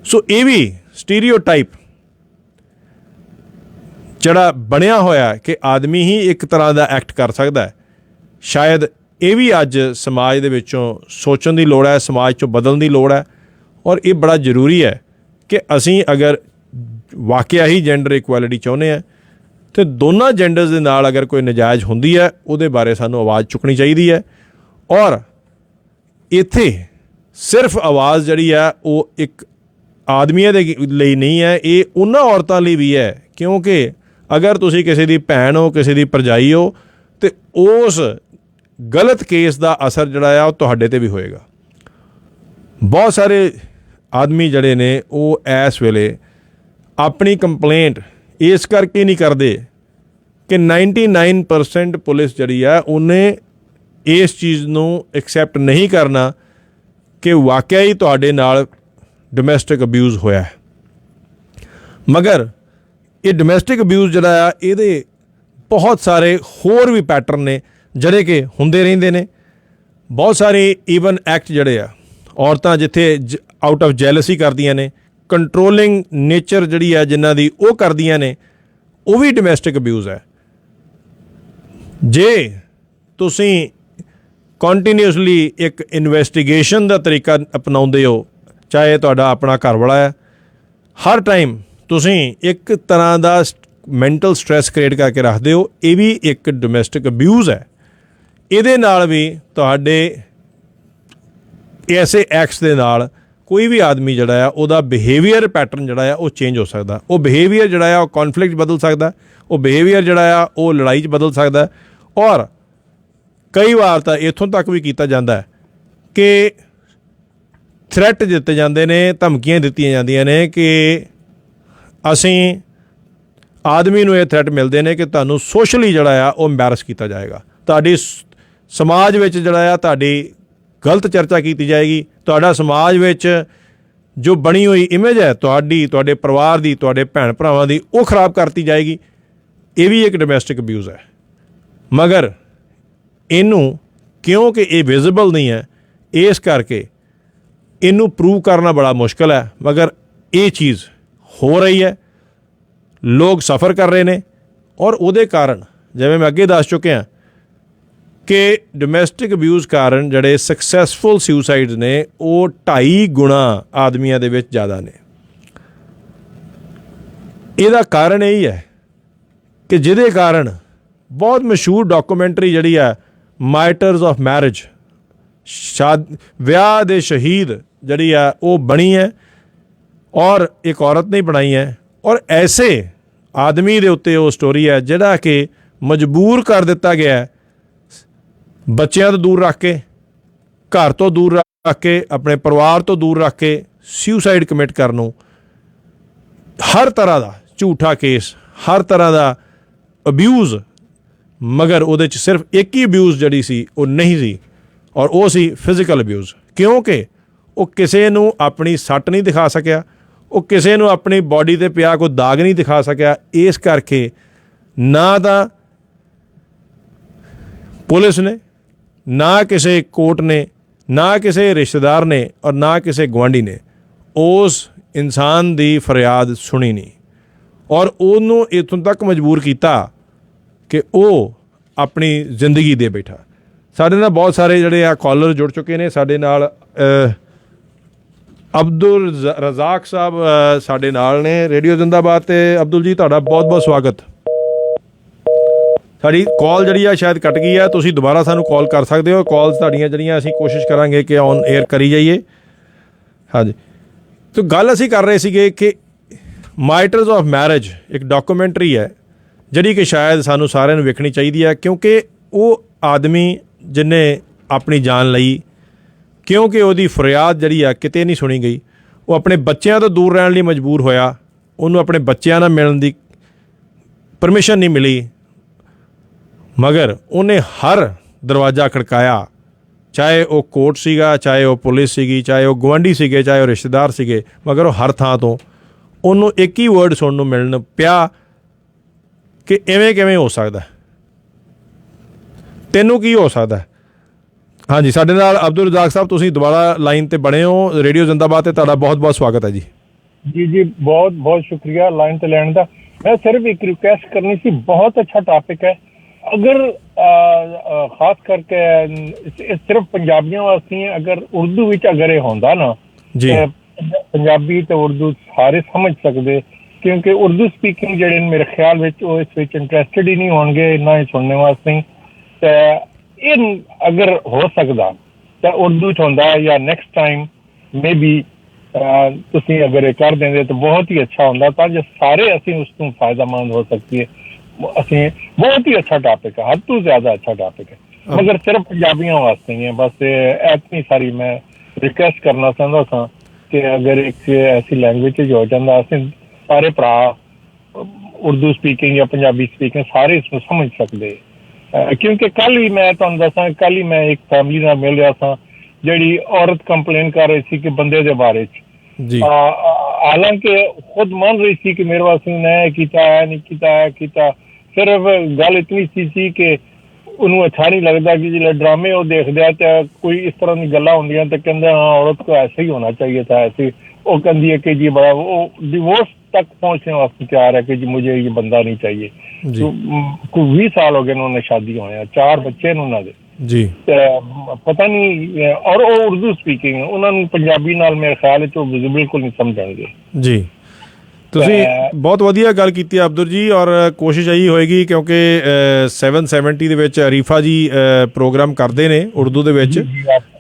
Speaker 2: ਸੋ ਇਹ ਵੀ ਸਟੀਰੀਓਟਾਈਪ ਜਿਹੜਾ ਬਣਿਆ ਹੋਇਆ ਕਿ ਆਦਮੀ ਹੀ ਇੱਕ ਤਰ੍ਹਾਂ ਦਾ ਐਕਟ ਕਰ ਸਕਦਾ ਹੈ, ਸ਼ਾਇਦ ਇਹ ਵੀ ਅੱਜ ਸਮਾਜ ਦੇ ਵਿੱਚੋਂ ਸੋਚਣ ਦੀ ਲੋੜ ਹੈ, ਸਮਾਜ 'ਚੋਂ ਬਦਲਣ ਦੀ ਲੋੜ ਹੈ। ਔਰ ਇਹ ਬੜਾ ਜ਼ਰੂਰੀ ਹੈ ਕਿ ਅਸੀਂ ਅਗਰ ਵਾਕਿਆ ਹੀ ਜੈਂਡਰ ਇਕੁਐਲਿਟੀ ਚਾਹੁੰਦੇ ਹਾਂ ਤੇ ਦੋਨਾਂ ਜੈਂਡਰਸ ਦੇ ਨਾਲ ਅਗਰ ਕੋਈ ਨਜਾਇਜ਼ ਹੁੰਦੀ ਹੈ ਉਹਦੇ ਬਾਰੇ ਸਾਨੂੰ ਆਵਾਜ਼ ਚੁੱਕਣੀ ਚਾਹੀਦੀ ਹੈ। ਔਰ ਇੱਥੇ ਸਿਰਫ ਆਵਾਜ਼ ਜਿਹੜੀ ਹੈ ਉਹ ਇੱਕ ਆਦਮੀਆਂ ਦੇ ਲਈ ਨਹੀਂ ਹੈ, ਇਹ ਉਹਨਾਂ ਔਰਤਾਂ ਲਈ ਵੀ ਹੈ, ਕਿਉਂਕਿ ਅਗਰ ਤੁਸੀਂ ਕਿਸੇ ਦੀ ਭੈਣ ਹੋ, ਕਿਸੇ ਦੀ ਭਰਜਾਈ ਹੋ, ਤੇ ਉਸ ਗਲਤ ਕੇਸ ਦਾ ਅਸਰ ਜਿਹੜਾ ਆ ਉਹ ਤੁਹਾਡੇ 'ਤੇ ਵੀ ਹੋਏਗਾ। ਬਹੁਤ ਸਾਰੇ ਆਦਮੀ ਜਿਹੜੇ ਨੇ ਉਹ ਇਸ ਵੇਲੇ ਆਪਣੀ ਕੰਪਲੇਂਟ ਇਸ ਕਰਕੇ ਨਹੀਂ ਕਰਦੇ ਕਿ 99% ਪੁਲਿਸ ਜਿਹੜੀ ਆ ਉਹਨੇ ਇਸ ਚੀਜ਼ ਨੂੰ ਐਕਸੈਪਟ ਨਹੀਂ ਕਰਨਾ ਕਿ ਵਾਕਿਆ ਹੀ ਤੁਹਾਡੇ ਨਾਲ ਡੋਮੈਸਟਿਕ ਅਬਿਊਜ਼ ਹੋਇਆ ਹੈ। ਮਗਰ ਇਹ ਡੋਮੈਸਟਿਕ ਅਬਿਊਜ਼ ਜਿਹੜਾ ਆ ਇਹਦੇ ਬਹੁਤ ਸਾਰੇ ਹੋਰ ਵੀ ਪੈਟਰਨ ਨੇ ਜਿਹੜੇ ਕਿ ਹੁੰਦੇ ਰਹਿੰਦੇ ਨੇ। ਬਹੁਤ ਸਾਰੇ ਈਵਨ ਐਕਟ ਜਿਹੜੇ ਆ ਔਰਤਾਂ ਜਿੱਥੇ ਆਊਟ ਆਫ ਜੈਲਸੀ ਕਰਦੀਆਂ ਨੇ, ਕੰਟਰੋਲਿੰਗ ਨੇਚਰ ਜਿਹੜੀ ਹੈ ਜਿਨ੍ਹਾਂ ਦੀ ਉਹ ਕਰਦੀਆਂ ਨੇ, ਉਹ ਵੀ ਡੋਮੈਸਟਿਕ ਅਬਿਊਜ਼ ਹੈ। ਜੇ ਤੁਸੀਂ ਕੰਟੀਨਿਊਸਲੀ ਇੱਕ ਇਨਵੈਸਟੀਗੇਸ਼ਨ ਦਾ ਤਰੀਕਾ ਅਪਣਾਉਂਦੇ ਹੋ, ਚਾਹੇ ਤੁਹਾਡਾ ਆਪਣਾ ਘਰ ਵਾਲਾ ਹੈ, ਹਰ ਟਾਈਮ ਤੁਸੀਂ ਇੱਕ ਤਰ੍ਹਾਂ ਦਾ ਮੈਂਟਲ ਸਟ੍ਰੈਸ ਕ੍ਰੀਏਟ ਕਰਕੇ ਰੱਖਦੇ ਹੋ, ਇਹ ਵੀ ਇੱਕ ਡੋਮੈਸਟਿਕ ਅਬਿਊਜ਼ ਹੈ। ਇਹਦੇ ਨਾਲ ਵੀ ਤੁਹਾਡੇ ਐਸੇ ਐਕਟਸ ਦੇ ਨਾਲ ਕੋਈ ਵੀ ਆਦਮੀ ਜਿਹੜਾ ਆ ਉਹਦਾ ਬਿਹੇਵੀਅਰ ਪੈਟਰਨ ਜਿਹੜਾ ਆ ਉਹ ਚੇਂਜ ਹੋ ਸਕਦਾ। ਉਹ ਬਿਹੇਵੀਅਰ ਜਿਹੜਾ ਆ ਉਹ ਕੌਨਫਲਿਕਟ ਬਦਲ ਸਕਦਾ, ਉਹ ਬਿਹੇਵੀਅਰ ਜਿਹੜਾ ਆ ਉਹ ਲੜਾਈ 'ਚ ਬਦਲ ਸਕਦਾ। ਔਰ ਕਈ ਵਾਰ ਤਾਂ ਇੱਥੋਂ ਤੱਕ ਵੀ ਕੀਤਾ ਜਾਂਦਾ ਕਿ ਥ੍ਰੈਟ ਦਿੱਤੇ ਜਾਂਦੇ ਨੇ, ਧਮਕੀਆਂ ਦਿੱਤੀਆਂ ਜਾਂਦੀਆਂ ਨੇ ਕਿ ਅਸੀਂ ਆਦਮੀ ਨੂੰ ਇਹ ਥ੍ਰੈਟ ਮਿਲਦੇ ਨੇ ਕਿ ਤੁਹਾਨੂੰ ਸੋਸ਼ਲੀ ਜਿਹੜਾ ਆ ਉਹ ਐਮਬੈਰਸ ਕੀਤਾ ਜਾਏਗਾ, ਤੁਹਾਡੀ ਸਮਾਜ ਵਿੱਚ ਜਿਹੜਾ ਆ ਤੁਹਾਡੀ ਗਲਤ ਚਰਚਾ ਕੀਤੀ ਜਾਏਗੀ, ਤੁਹਾਡਾ ਸਮਾਜ ਵਿੱਚ ਜੋ ਬਣੀ ਹੋਈ ਇਮੇਜ ਹੈ ਤੁਹਾਡੀ, ਤੁਹਾਡੇ ਪਰਿਵਾਰ ਦੀ, ਤੁਹਾਡੇ ਭੈਣ ਭਰਾਵਾਂ ਦੀ, ਉਹ ਖਰਾਬ ਕਰਤੀ ਜਾਏਗੀ। ਇਹ ਵੀ ਇੱਕ ਡੋਮੈਸਟਿਕ ਅਬਿਊਜ਼ ਹੈ। ਮਗਰ ਇਹਨੂੰ ਕਿਉਂਕਿ ਇਹ ਵਿਜ਼ੀਬਲ ਨਹੀਂ ਹੈ, ਇਸ ਕਰਕੇ ਇਹਨੂੰ ਪ੍ਰੂਵ ਕਰਨਾ ਬੜਾ ਮੁਸ਼ਕਿਲ ਹੈ। ਮਗਰ ਇਹ ਚੀਜ਼ ਹੋ ਰਹੀ ਹੈ, ਲੋਕ ਸਫਰ ਕਰ ਰਹੇ ਨੇ। ਔਰ ਉਹਦੇ ਕਾਰਨ ਜਿਵੇਂ ਮੈਂ ਅੱਗੇ ਦੱਸ ਚੁੱਕਿਆ ਕਿ ਡੋਮੈਸਟਿਕ ਅਬਿਊਜ਼ ਕਾਰਨ ਜਿਹੜੇ ਸਕਸੈਸਫੁਲ ਸੁਸਾਈਡਸ ਨੇ ਉਹ 2.5 ਗੁਣਾ ਆਦਮੀਆਂ ਦੇ ਵਿੱਚ ਜ਼ਿਆਦਾ ਨੇ। ਇਹਦਾ ਕਾਰਨ ਇਹੀ ਹੈ ਕਿ ਜਿਹਦੇ ਕਾਰਨ ਬਹੁਤ ਮਸ਼ਹੂਰ ਡਾਕੂਮੈਂਟਰੀ ਜਿਹੜੀ ਆ ਮਾਈਟਰਸ ਆਫ ਮੈਰਿਜ, ਵਿਆਹ ਦੇ ਸ਼ਹੀਦ ਜਿਹੜੀ ਆ ਉਹ ਬਣੀ ਹੈ ਔਰ ਇੱਕ ਔਰਤ ਨੇ ਬਣਾਈ ਹੈ। ਔਰ ਐਸੇ ਆਦਮੀ ਦੇ ਉੱਤੇ ਉਹ ਸਟੋਰੀ ਹੈ ਜਿਹੜਾ ਕਿ ਮਜਬੂਰ ਕਰ ਦਿੱਤਾ ਗਿਆ ਬੱਚਿਆਂ ਤੋਂ ਦੂਰ ਰੱਖ ਕੇ, ਘਰ ਤੋਂ ਦੂਰ ਰੱਖ ਕੇ, ਆਪਣੇ ਪਰਿਵਾਰ ਤੋਂ ਦੂਰ ਰੱਖ ਕੇ ਸੁਸਾਈਡ ਕਮਿਟ ਕਰਨ ਨੂੰ। ਹਰ ਤਰ੍ਹਾਂ ਦਾ ਝੂਠਾ ਕੇਸ, ਹਰ ਤਰ੍ਹਾਂ ਦਾ ਅਬਿਊਜ਼, ਮਗਰ ਉਹਦੇ 'ਚ ਸਿਰਫ ਇੱਕ ਹੀ ਅਬਿਊਜ਼ ਜਿਹੜੀ ਸੀ ਉਹ ਨਹੀਂ ਸੀ ਔਰ ਉਹ ਸੀ ਫਿਜ਼ੀਕਲ ਅਬਿਊਜ਼। ਕਿਉਂਕਿ ਉਹ ਕਿਸੇ ਨੂੰ ਆਪਣੀ ਸੱਟ ਨਹੀਂ ਦਿਖਾ ਸਕਿਆ, ਉਹ ਕਿਸੇ ਨੂੰ ਆਪਣੀ ਬਾਡੀ 'ਤੇ ਪਿਆ ਕੋਈ ਦਾਗ ਨਹੀਂ ਦਿਖਾ ਸਕਿਆ। ਇਸ ਕਰਕੇ ਨਾ ਤਾਂ ਪੁਲਿਸ ਨੇ, ਨਾ ਕਿਸੇ ਕੋਰਟ ਨੇ, ਨਾ ਕਿਸੇ ਰਿਸ਼ਤੇਦਾਰ ਨੇ ਔਰ ਨਾ ਕਿਸੇ ਗੁਆਂਢੀ ਨੇ ਉਸ ਇਨਸਾਨ ਦੀ ਫਰਿਆਦ ਸੁਣੀ ਨਹੀਂ ਔਰ ਉਹਨੂੰ ਇੱਥੋਂ ਤੱਕ ਮਜਬੂਰ ਕੀਤਾ ਕਿ ਉਹ ਆਪਣੀ ਜ਼ਿੰਦਗੀ ਦੇ ਬੈਠਾ। ਸਾਡੇ ਨਾਲ ਬਹੁਤ ਸਾਰੇ ਜਿਹੜੇ ਆ ਕਾਲਰ ਜੁੜ ਚੁੱਕੇ ਨੇ। ਸਾਡੇ ਨਾਲ ਅਬਦੁਲ ਰਜ਼ਾਕ ਸਾਹਿਬ ਸਾਡੇ ਨਾਲ ਨੇ, ਰੇਡੀਓ ਜ਼ਿੰਦਾਬਾਦ। ਤੇ ਅਬਦੁਲ ਜੀ ਤੁਹਾਡਾ ਬਹੁਤ ਬਹੁਤ ਸਵਾਗਤ। ਸਾਡੀ ਕਾਲ ਜਿਹੜੀ ਆ ਸ਼ਾਇਦ ਕੱਟ ਗਈ ਆ, ਤੁਸੀਂ ਦੁਬਾਰਾ ਸਾਨੂੰ ਕਾਲ ਕਰ ਸਕਦੇ ਹੋ। ਕਾਲਸ ਤੁਹਾਡੀਆਂ ਜਿਹੜੀਆਂ ਅਸੀਂ ਕੋਸ਼ਿਸ਼ ਕਰਾਂਗੇ ਕਿ ਔਨ 에ਅਰ ਕਰੀ ਜਾਈਏ। ਹਾਂਜੀ, ਤਾਂ ਗੱਲ ਅਸੀਂ ਕਰ ਰਹੇ ਸੀਗੇ ਕਿ ਮਾਈਟਰਸ ਆਫ ਮੈਰਿਜ ਇੱਕ ਡਾਕੂਮੈਂਟਰੀ ਹੈ ਜਿਹੜੀ ਕਿ ਸ਼ਾਇਦ ਸਾਨੂੰ ਸਾਰਿਆਂ ਨੂੰ ਵੇਖਣੀ ਚਾਹੀਦੀ ਹੈ, ਕਿਉਂਕਿ ਉਹ ਆਦਮੀ ਜਿਹਨੇ ਆਪਣੀ ਜਾਨ ਲਈ, ਕਿਉਂਕਿ ਉਹਦੀ ਫਰਿਆਦ ਜਿਹੜੀ ਆ ਕਿਤੇ ਨਹੀਂ ਸੁਣੀ ਗਈ, ਉਹ ਆਪਣੇ ਬੱਚਿਆਂ ਤੋਂ ਦੂਰ ਰਹਿਣ ਲਈ ਮਜਬੂਰ ਹੋਇਆ, ਉਹਨੂੰ ਆਪਣੇ ਬੱਚਿਆਂ ਨਾਲ ਮਿਲਣ ਦੀ ਪਰਮਿਸ਼ਨ ਨਹੀਂ ਮਿਲੀ, ਮਗਰ ਉਹਨੇ ਹਰ ਦਰਵਾਜ਼ਾ ਖੜਕਾਇਆ, ਚਾਹੇ ਉਹ ਕੋਰਟ ਸੀਗਾ, ਚਾਹੇ ਉਹ ਪੁਲਿਸ ਸੀਗੀ, ਚਾਹੇ ਉਹ ਗੁਆਂਢੀ ਸੀਗੇ, ਚਾਹੇ ਉਹ ਰਿਸ਼ਤੇਦਾਰ ਸੀਗੇ, ਮਗਰ ਉਹ ਹਰ ਥਾਂ ਤੋਂ ਉਹਨੂੰ ਇੱਕ ਹੀ ਵਰਡ ਸੁਣਨ ਨੂੰ ਮਿਲਣ ਪਿਆ ਕਿ ਇਵੇਂ ਕਿਵੇਂ ਹੋ ਸਕਦਾ, ਤੈਨੂੰ ਕੀ ਹੋ ਸਕਦਾ। ਹਾਂਜੀ, ਸਾਡੇ ਨਾਲ ਅਬਦੁਲ ਰਜ਼ਾਕ ਸਾਹਿਬ, ਤੁਸੀਂ ਦੁਬਾਰਾ ਲਾਈਨ 'ਤੇ ਬਣੇ ਹੋ ਰੇਡੀਓ ਜ਼ਿੰਦਾਬਾਦ 'ਤੇ, ਤੁਹਾਡਾ ਬਹੁਤ ਬਹੁਤ ਸਵਾਗਤ ਹੈ ਜੀ।
Speaker 4: ਜੀ ਬਹੁਤ ਬਹੁਤ ਸ਼ੁਕਰੀਆ ਲਾਈਨ 'ਤੇ ਲੈਣ ਦਾ। ਮੈਂ ਸਿਰਫ ਇੱਕ ਰਿਕੁਐਸਟ ਕਰਨੀ ਸੀ, ਬਹੁਤ ਅੱਛਾ ਟॉपिक है। अगर खास करके सिर्फ पंजाबियों वास्ते, अगर उर्दू विच अगर ये होंदा ना जी, पंजाबी ते उर्दू सारे समझ सकते, क्योंकि उर्दू स्पीकिंग जेहड़े मेरे ख्याल विच वो इस विच इंटरस्टेड ही नहीं होणगे ना ही सुनने वास्ते। ते ये अगर हो सकदा तो उर्दू च होंदा या नेक्स्ट टाइम मे बी तुसीं अगर ये कर देंगे तो बहुत ही अच्छा होंदा, तां जो सारे असीं उस तों फायदामंद हो सकती है। बहुत ही अच्छा टॉपिक है, हद तो ज्यादा अच्छा टॉपिक है, मगर सिर्फ पंजाबियों वास्ते ही है। बस इतनी सारी मैं रिक्वेस्ट करना चाहता था कि अगर एक ऐसी लैंग्वेज हो जाता, असीं सारे भरा उर्दू स्पीकिंग या पंजाबी स्पीकिंग सारे इसमें समझ सकते। क्योंकि कल ही मैं तुहानूं दसां, कल ही मैं एक फैमिली नाल मिल रहा था जिहड़ी औरत कंप्लेन कर रही थी कि बंदे दे बारे च, हालांकि खुद मान रही थी कि मेरे वास्ते ने किया नहीं किया, सिर्फ गल इतनी सी कि उन्होंने अच्छा नहीं लगता कि जो ड्रामे वो देखते तो कोई इस तरह की गल्लां होंदियां तो कहते हाँ औरत को ऐसे ही होना चाहिए था, ऐसे वो कहती है कि जी बड़ा वो डिवोर्स तक पहुंचने वास्ते तैयार है कि जी मुझे ये बंदा नहीं चाहिए। तो कोई 20 साल हो गए उन्होंने शादी होने, 4 बच्चे उन्होंने जी, पता नहीं। और वो उर्दू स्पीकिंग, उन्होंने पंजाबी नाल मेरे ख्याल बिल्कुल नहीं समझेंगे जी।
Speaker 2: ਤੁਸੀਂ ਬਹੁਤ ਵਧੀਆ ਗੱਲ ਕੀਤੀ ਹੈ ਅਬਦੁਲ ਜੀ, ਔਰ ਕੋਸ਼ਿਸ਼ ਇਹੀ ਹੋਏਗੀ ਕਿਉਂਕਿ 770 ਦੇ ਵਿੱਚ ਅਰੀਫਾ ਜੀ ਪ੍ਰੋਗਰਾਮ ਕਰਦੇ ਨੇ ਉਰਦੂ ਦੇ ਵਿੱਚ,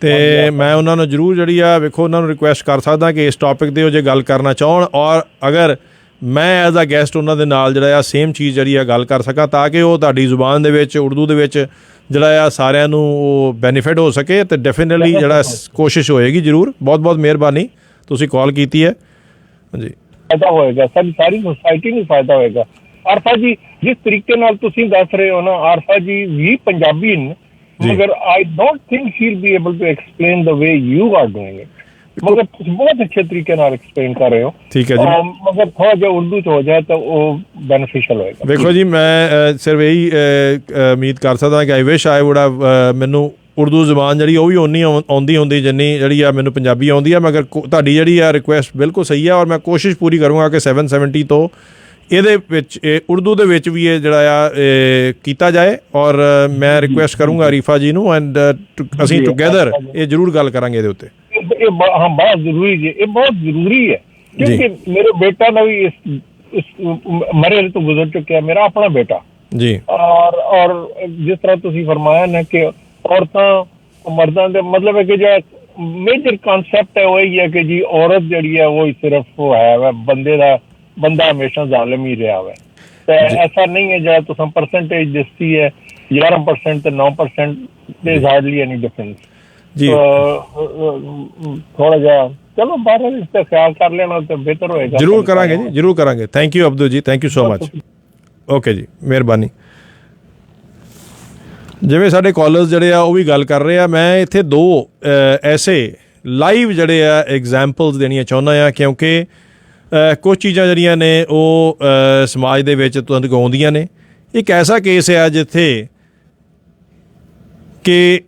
Speaker 2: ਤੇ ਮੈਂ ਉਹਨਾਂ ਨੂੰ ਜ਼ਰੂਰ ਜਿਹੜੀ ਆ ਵੇਖੋ ਉਹਨਾਂ ਨੂੰ ਰਿਕੁਐਸਟ ਕਰ ਸਕਦਾ ਕਿ ਇਸ ਟੌਪਿਕ 'ਤੇ ਉਹ ਜੇ ਗੱਲ ਕਰਨਾ ਚਾਹਣ, ਔਰ ਅਗਰ ਮੈਂ ਐਜ਼ ਅ ਗੈਸਟ ਉਹਨਾਂ ਦੇ ਨਾਲ ਜਿਹੜਾ ਆ ਸੇਮ ਚੀਜ਼ ਜਿਹੜੀ ਆ ਗੱਲ ਕਰ ਸਕਾਂ, ਤਾਂ ਕਿ ਉਹ ਤੁਹਾਡੀ ਜ਼ੁਬਾਨ ਦੇ ਵਿੱਚ ਉਰਦੂ ਦੇ ਵਿੱਚ ਜਿਹੜਾ ਆ ਸਾਰਿਆਂ ਨੂੰ ਉਹ ਬੈਨੀਫਿਟ ਹੋ ਸਕੇ, ਤੇ ਡੈਫੀਨਿਟਲੀ ਜਿਹੜਾ ਕੋਸ਼ਿਸ਼ ਹੋਏਗੀ ਜ਼ਰੂਰ। ਬਹੁਤ ਬਹੁਤ ਮਿਹਰਬਾਨੀ, ਤੁਸੀਂ ਕਾਲ ਕੀਤੀ ਹੈ। ਹਾਂਜੀ,
Speaker 4: फायदा होएगा, सारी सोसाइटी ਨੂੰ फायदा होएगा। आरफा जी जिस तरीके नाल तुसीं दस रहे हो ना, आरफा जी भी पंजाबी न, मगर I don't think she will be able to explain the way you are doing it, मगर तुम बहुत अच्छे तरीके नाल एक्सप्लेन कर रहे हो।
Speaker 2: ठीक है जी,
Speaker 4: मगर थोड़ा जो उर्दू च हो जाए तो वो बेनिफिशियल होएगा।
Speaker 2: देखो जी, मैं सिर्फ यही उम्मीद कर सकदा कि I wish I would have मैनू ਉਰਦੂ ਜ਼ਬਾਨ ਜਿਹੜੀ ਉਹ ਵੀ ਓਨੀ ਆਉਂਦੀ ਹੁੰਦੀ ਜਿੰਨੀ ਜਿਹੜੀ ਆ ਮੈਨੂੰ ਪੰਜਾਬੀ ਆਉਂਦੀ ਆ, ਮਗਰ ਤੁਹਾਡੀ ਜਿਹੜੀ ਆ ਰਿਕੁਐਸਟ ਬਿਲਕੁਲ ਸਹੀ ਆ, ਔਰ ਮੈਂ ਕੋਸ਼ਿਸ਼ ਪੂਰੀ ਕਰੂੰਗਾ ਕਿ 770 ਤੋਂ ਇਹਦੇ ਵਿੱਚ ਉਰਦੂ ਦੇ ਵਿੱਚ ਵੀ ਇਹ ਜਿਹੜਾ ਆ ਕੀਤਾ ਜਾਏ, ਔਰ ਮੈਂ ਰਿਕੁਐਸਟ ਕਰੂੰਗਾ ਅਰੀਫਾ ਜੀ ਨੂੰ, ਐਂਡ ਅਸੀਂ ਟੁਗੇਦਰ ਇਹ ਜ਼ਰੂਰ ਗੱਲ ਕਰਾਂਗੇ ਇਹਦੇ ਉੱਤੇ।
Speaker 4: हाँ, बहुत जरूरी है, ये बहुत जरूरी है, क्योंकि मेरे बेटा ने भी इस मरे तो गुजर चुके हैं, मेरा अपना बेटा
Speaker 2: जी,
Speaker 4: और जिस तरह तुसी फरमाया ना कि औरतां मर्दां दे मतलब है कि जो मेजर कॉन्सेप्ट है वही है कि जी औरत जड़ी है वो सिर्फ वो है बंदा हमेशा जालिम ही रहा है, तो ऐसा नहीं है जो तुम परसेंटेज दसती है 11% तो 9%, there is hardly any difference जी। थोड़ा जा चलो बाहर इसका ख्याल कर लेना तो बेहतर होएगा।
Speaker 2: जरूर करांगे जी, जरूर करांगे। Thank you Abdul ji, thank you so much. Okay जी, ਮਿਹਰਬਾਨੀ। ਜਿਵੇਂ ਸਾਡੇ ਕਾਲਰਸ ਜਿਹੜੇ ਆ ਉਹ ਵੀ ਗੱਲ ਕਰ ਰਹੇ ਆ, ਮੈਂ ਇੱਥੇ ਦੋ ਐਸੇ ਲਾਈਵ ਜਿਹੜੇ ਆ ਐਗਜ਼ਾਮਪਲਸ ਦੇਣੀਆਂ ਚਾਹੁੰਦਾ ਆ, ਕਿਉਂਕਿ ਕੁਝ ਚੀਜ਼ਾਂ ਜਿਹੜੀਆਂ ਨੇ ਉਹ ਸਮਾਜ ਦੇ ਵਿੱਚ ਤੁਰੰਤ ਆਉਂਦੀਆਂ ਨੇ। ਇੱਕ ਐਸਾ ਕੇਸ ਆ ਜਿੱਥੇ ਕਿ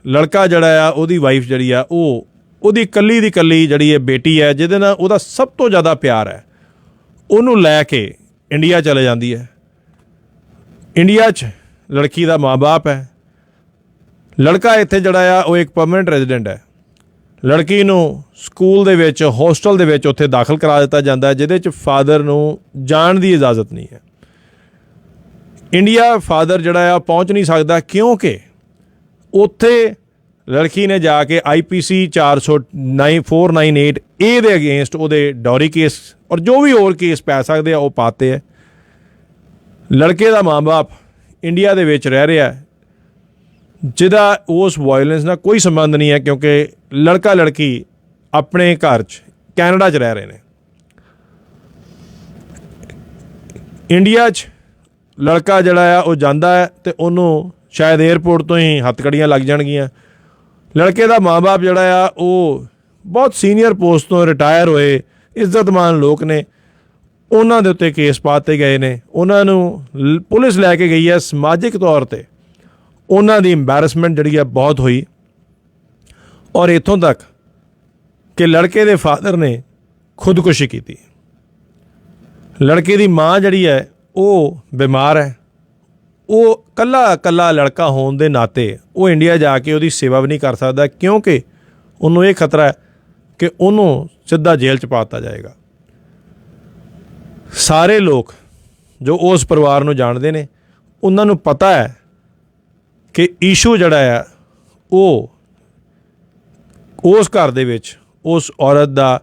Speaker 2: ਲੜਕਾ ਜਿਹੜਾ ਆ ਉਹਦੀ ਵਾਈਫ ਜਿਹੜੀ ਆ ਉਹ ਉਹਦੀ ਇਕੱਲੀ ਦੀ ਇਕੱਲੀ ਜਿਹੜੀ ਹੈ ਬੇਟੀ ਹੈ, ਜਿਹਦੇ ਨਾਲ ਉਹਦਾ ਸਭ ਤੋਂ ਜ਼ਿਆਦਾ ਪਿਆਰ ਹੈ, ਉਹਨੂੰ ਲੈ ਕੇ ਇੰਡੀਆ ਚਲੇ ਜਾਂਦੀ ਹੈ। ਇੰਡੀਆ 'ਚ ਲੜਕੀ ਦਾ ਮਾਂ ਬਾਪ ਹੈ, ਲੜਕਾ ਇੱਥੇ ਜਿਹੜਾ ਆ ਉਹ ਇੱਕ ਪਰਮਨੈਂਟ ਰੈਜ਼ੀਡੈਂਟ ਹੈ। ਲੜਕੀ ਨੂੰ ਸਕੂਲ ਦੇ ਵਿੱਚ ਹੋਸਟਲ ਦੇ ਵਿੱਚ ਉੱਥੇ ਦਾਖਲ ਕਰਾ ਦਿੱਤਾ ਜਾਂਦਾ, ਜਿਹਦੇ 'ਚ ਫਾਦਰ ਨੂੰ ਜਾਣ ਦੀ ਇਜਾਜ਼ਤ ਨਹੀਂ ਹੈ। ਇੰਡੀਆ ਫਾਦਰ ਜਿਹੜਾ ਆ ਪਹੁੰਚ ਨਹੀਂ ਸਕਦਾ, ਕਿਉਂਕਿ ਉੱਥੇ ਲੜਕੀ ਨੇ ਜਾ ਕੇ IPC 498 A ਦੇ ਅਗੇਂਸਟ ਉਹਦੇ ਡੌਰੀ ਕੇਸ ਔਰ ਜੋ ਵੀ ਹੋਰ ਕੇਸ ਪੈ ਸਕਦੇ ਆ ਉਹ ਪਾਤੇ ਹੈ। ਲੜਕੇ ਦਾ ਮਾਂ ਬਾਪ ਇੰਡੀਆ ਦੇ ਵਿੱਚ ਰਹਿ ਰਿਹਾ, ਜਿਹਦਾ ਉਸ ਵਾਇਲੈਂਸ ਨਾਲ ਕੋਈ ਸੰਬੰਧ ਨਹੀਂ ਹੈ, ਕਿਉਂਕਿ ਲੜਕਾ ਲੜਕੀ ਆਪਣੇ ਘਰ 'ਚ ਕੈਨੇਡਾ 'ਚ ਰਹਿ ਰਹੇ ਨੇ। ਇੰਡੀਆ 'ਚ ਲੜਕਾ ਜਿਹੜਾ ਆ ਉਹ ਜਾਂਦਾ ਹੈ ਅਤੇ ਉਹਨੂੰ ਸ਼ਾਇਦ ਏਅਰਪੋਰਟ ਤੋਂ ਹੀ ਹੱਥਕੜੀਆਂ ਲੱਗ ਜਾਣਗੀਆਂ। ਲੜਕੇ ਦਾ ਮਾਂ ਬਾਪ ਜਿਹੜਾ ਆ ਉਹ ਬਹੁਤ ਸੀਨੀਅਰ ਪੋਸਟ ਤੋਂ ਰਿਟਾਇਰ ਹੋਏ ਇੱਜ਼ਤਮਾਨ ਲੋਕ ਨੇ, ਉਹਨਾਂ ਦੇ ਉੱਤੇ ਕੇਸ ਪਾਤੇ ਗਏ ਨੇ। ਉਹਨਾਂ ਨੂੰ ਪੁਲਿਸ ਲੈ ਕੇ ਗਈ ਹੈ, ਸਮਾਜਿਕ ਤੌਰ 'ਤੇ ਉਹਨਾਂ ਦੀ ਇੰਬੈਰਸਮੈਂਟ ਜਿਹੜੀ ਹੈ ਬਹੁਤ ਹੋਈ, ਔਰ ਇੱਥੋਂ ਤੱਕ ਕਿ ਲੜਕੇ ਦੇ ਫਾਦਰ ਨੇ ਖੁਦਕੁਸ਼ੀ ਕੀਤੀ। ਲੜਕੇ ਦੀ ਮਾਂ ਜਿਹੜੀ ਹੈ ਉਹ ਬਿਮਾਰ ਹੈ, ਉਹ ਕੱਲਾ ਲੜਕਾ ਹੋਣ ਦੇ ਨਾਤੇ ਉਹ ਇੰਡੀਆ ਜਾ ਕੇ ਉਹਦੀ ਸੇਵਾ ਵੀ ਨਹੀਂ ਕਰ ਸਕਦਾ, ਕਿਉਂਕਿ ਉਹਨੂੰ ਇਹ ਖਤਰਾ ਹੈ ਕਿ ਉਹਨੂੰ ਸਿੱਧਾ ਜੇਲ੍ਹ 'ਚ ਪਾ ਦਿੱਤਾ ਜਾਏਗਾ। ਸਾਰੇ ਲੋਕ ਜੋ ਉਸ ਪਰਿਵਾਰ ਨੂੰ ਜਾਣਦੇ ਨੇ, ਉਹਨਾਂ ਨੂੰ ਪਤਾ ਹੈ ਕਿ ਈਸ਼ੂ ਜਿਹੜਾ ਆ ਉਹ ਉਸ ਘਰ ਦੇ ਵਿੱਚ ਉਸ ਔਰਤ ਦਾ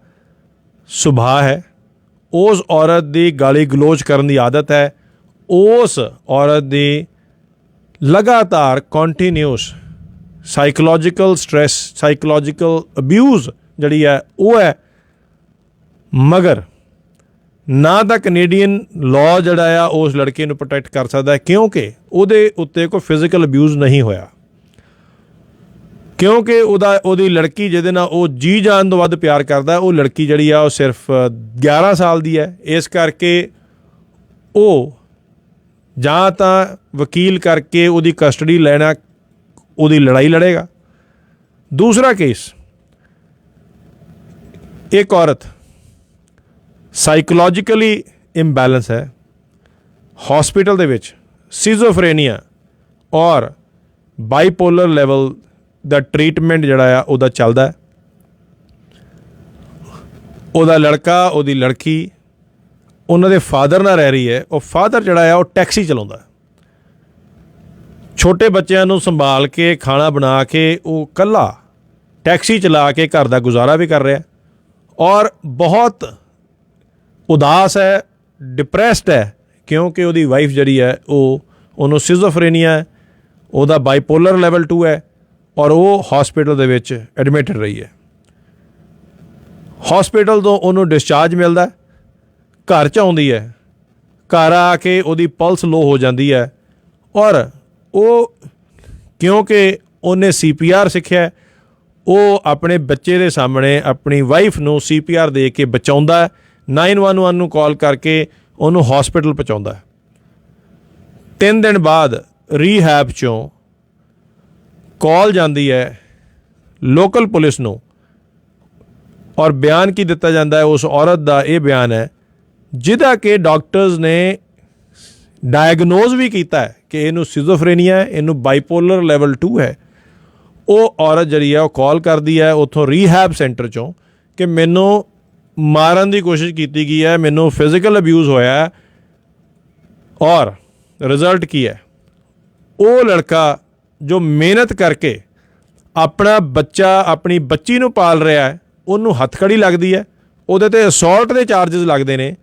Speaker 2: ਸੁਭਾਅ ਹੈ, ਉਸ ਔਰਤ ਦੀ ਗਾਲੀ ਗਲੋਚ ਕਰਨ ਦੀ ਆਦਤ ਹੈ, ਉਸ ਔਰਤ ਦੀ ਲਗਾਤਾਰ continuous psychological stress, psychological abuse ਜਿਹੜੀ ਹੈ ਉਹ ਹੈ। ਮਗਰ ਨਾ ਤਾਂ ਕੈਨੇਡੀਅਨ ਲਾਅ ਜਿਹੜਾ ਆ ਉਸ ਲੜਕੇ ਨੂੰ ਪ੍ਰੋਟੈਕਟ ਕਰ ਸਕਦਾ, ਕਿਉਂਕਿ ਉਹਦੇ ਉੱਤੇ ਕੋਈ ਫਿਜ਼ੀਕਲ ਅਬਿਊਜ਼ ਨਹੀਂ ਹੋਇਆ, ਕਿਉਂਕਿ ਉਹਦੀ ਲੜਕੀ ਜਿਹਦੇ ਨਾਲ ਉਹ ਜੀ ਜਾਨ ਤੋਂ ਵੱਧ ਪਿਆਰ ਕਰਦਾ, ਉਹ ਲੜਕੀ ਜਿਹੜੀ ਆ ਉਹ ਸਿਰਫ 11 ਸਾਲ ਦੀ ਹੈ। ਇਸ ਕਰਕੇ ਉਹ ਜਾਂ ਤਾਂ ਵਕੀਲ ਕਰਕੇ ਉਹਦੀ ਕਸਟਡੀ ਲੈਣਾ, ਉਹਦੀ ਲੜਾਈ ਲੜੇਗਾ। ਦੂਸਰਾ ਕੇਸ, ਇੱਕ ਔਰਤ ਸਾਈਕੋਲੋਜੀਕਲੀ ਇੰਬੈਲੈਂਸ ਹੈ, ਹੌਸਪੀਟਲ ਦੇ ਵਿੱਚ ਸਿਜ਼ੋਫਰੇਨੀਆ ਔਰ ਬਾਈਪੋਲਰ ਲੈਵਲ ਦਾ ਟਰੀਟਮੈਂਟ ਜਿਹੜਾ ਆ ਉਹਦਾ ਚੱਲਦਾ। ਉਹਦਾ ਲੜਕਾ, ਉਹਦੀ ਲੜਕੀ ਉਹਨਾਂ ਦੇ ਫਾਦਰ ਨਾਲ ਰਹਿ ਰਹੀ ਹੈ। ਉਹ ਫਾਦਰ ਜਿਹੜਾ ਆ ਉਹ ਟੈਕਸੀ ਚਲਾਉਂਦਾ, ਛੋਟੇ ਬੱਚਿਆਂ ਨੂੰ ਸੰਭਾਲ ਕੇ ਖਾਣਾ ਬਣਾ ਕੇ ਉਹ ਇਕੱਲਾ ਟੈਕਸੀ ਚਲਾ ਕੇ ਘਰ ਦਾ ਗੁਜ਼ਾਰਾ ਵੀ ਕਰ ਰਿਹਾ ਔਰ ਬਹੁਤ ਉਦਾਸ ਹੈ, ਡਿਪਰੈਸਡ ਹੈ, ਕਿਉਂਕਿ ਉਹਦੀ ਵਾਈਫ ਜਿਹੜੀ ਹੈ ਉਹਨੂੰ ਸਿਜ਼ੋਫਰੇਨੀਆ ਹੈ, ਉਹਦਾ ਬਾਈਪੋਲਰ ਲੈਵਲ 2 ਹੈ ਔਰ ਉਹ ਹਸਪੀਟਲ ਦੇ ਵਿੱਚ ਐਡਮਿਟਡ ਰਹੀ ਹੈ। ਹਸਪੀਟਲ ਤੋਂ ਉਹਨੂੰ ਡਿਸਚਾਰਜ ਮਿਲਦਾ, ਘਰ 'ਚ ਆਉਂਦੀ ਹੈ, ਘਰ ਆ ਕੇ ਉਹਦੀ ਪਲਸ ਲੋ ਹੋ ਜਾਂਦੀ ਹੈ ਔਰ ਉਹ ਕਿਉਂਕਿ ਉਹਨੇ CPR ਸਿੱਖਿਆ, ਉਹ ਆਪਣੇ ਬੱਚੇ ਦੇ ਸਾਹਮਣੇ ਆਪਣੀ ਵਾਈਫ ਨੂੰ CPR ਦੇ ਕੇ ਬਚਾਉਂਦਾ, 911 ਨੂੰ ਕਾਲ ਕਰਕੇ ਉਹਨੂੰ ਹਸਪੀਟਲ ਪਹੁੰਚਾਉਂਦਾ। 3 ਦਿਨ ਬਾਅਦ ਰੀਹੈਬ 'ਚੋਂ ਕਾਲ ਜਾਂਦੀ ਹੈ ਲੋਕਲ ਪੁਲਿਸ ਨੂੰ ਔਰ ਬਿਆਨ ਕੀ ਦਿੱਤਾ ਜਾਂਦਾ ਹੈ? ਉਸ ਔਰਤ ਦਾ ਇਹ ਬਿਆਨ ਹੈ ਜਿਹਦਾ ਕਿ ਡਾਕਟਰਸ ਨੇ ਡਾਇਗਨੋਜ਼ ਵੀ ਕੀਤਾ ਹੈ ਕਿ ਇਹਨੂੰ ਸਿਜ਼ੋਫਰੇਨੀਆ ਹੈ, ਇਹਨੂੰ ਬਾਈਪੋਲਰ ਲੈਵਲ 2 ਹੈ। ਉਹ ਔਰਤ ਜਿਹੜੀ ਹੈ ਉਹ ਕਾਲ ਕਰਦੀ ਹੈ ਉੱਥੋਂ ਰੀਹੈਬ ਸੈਂਟਰ 'ਚੋਂ ਕਿ ਮੈਨੂੰ ਮਾਰਨ ਦੀ ਕੋਸ਼ਿਸ਼ ਕੀਤੀ ਗਈ ਹੈ, ਮੈਨੂੰ ਫਿਜ਼ੀਕਲ ਅਬਿਊਜ਼ ਹੋਇਆ ਹੈ ਔਰ ਰਿਜ਼ਲਟ ਕੀ ਹੈ? ਉਹ ਲੜਕਾ ਜੋ ਮਿਹਨਤ ਕਰਕੇ ਆਪਣਾ ਬੱਚਾ, ਆਪਣੀ ਬੱਚੀ ਨੂੰ ਪਾਲ ਰਿਹਾ ਹੈ, ਉਹਨੂੰ ਹੱਥਕੜੀ ਲੱਗਦੀ ਹੈ, ਉਹਦੇ 'ਤੇ ਅਸੌਲਟ ਦੇ ਚਾਰਜਸ ਲੱਗਦੇ ਨੇ,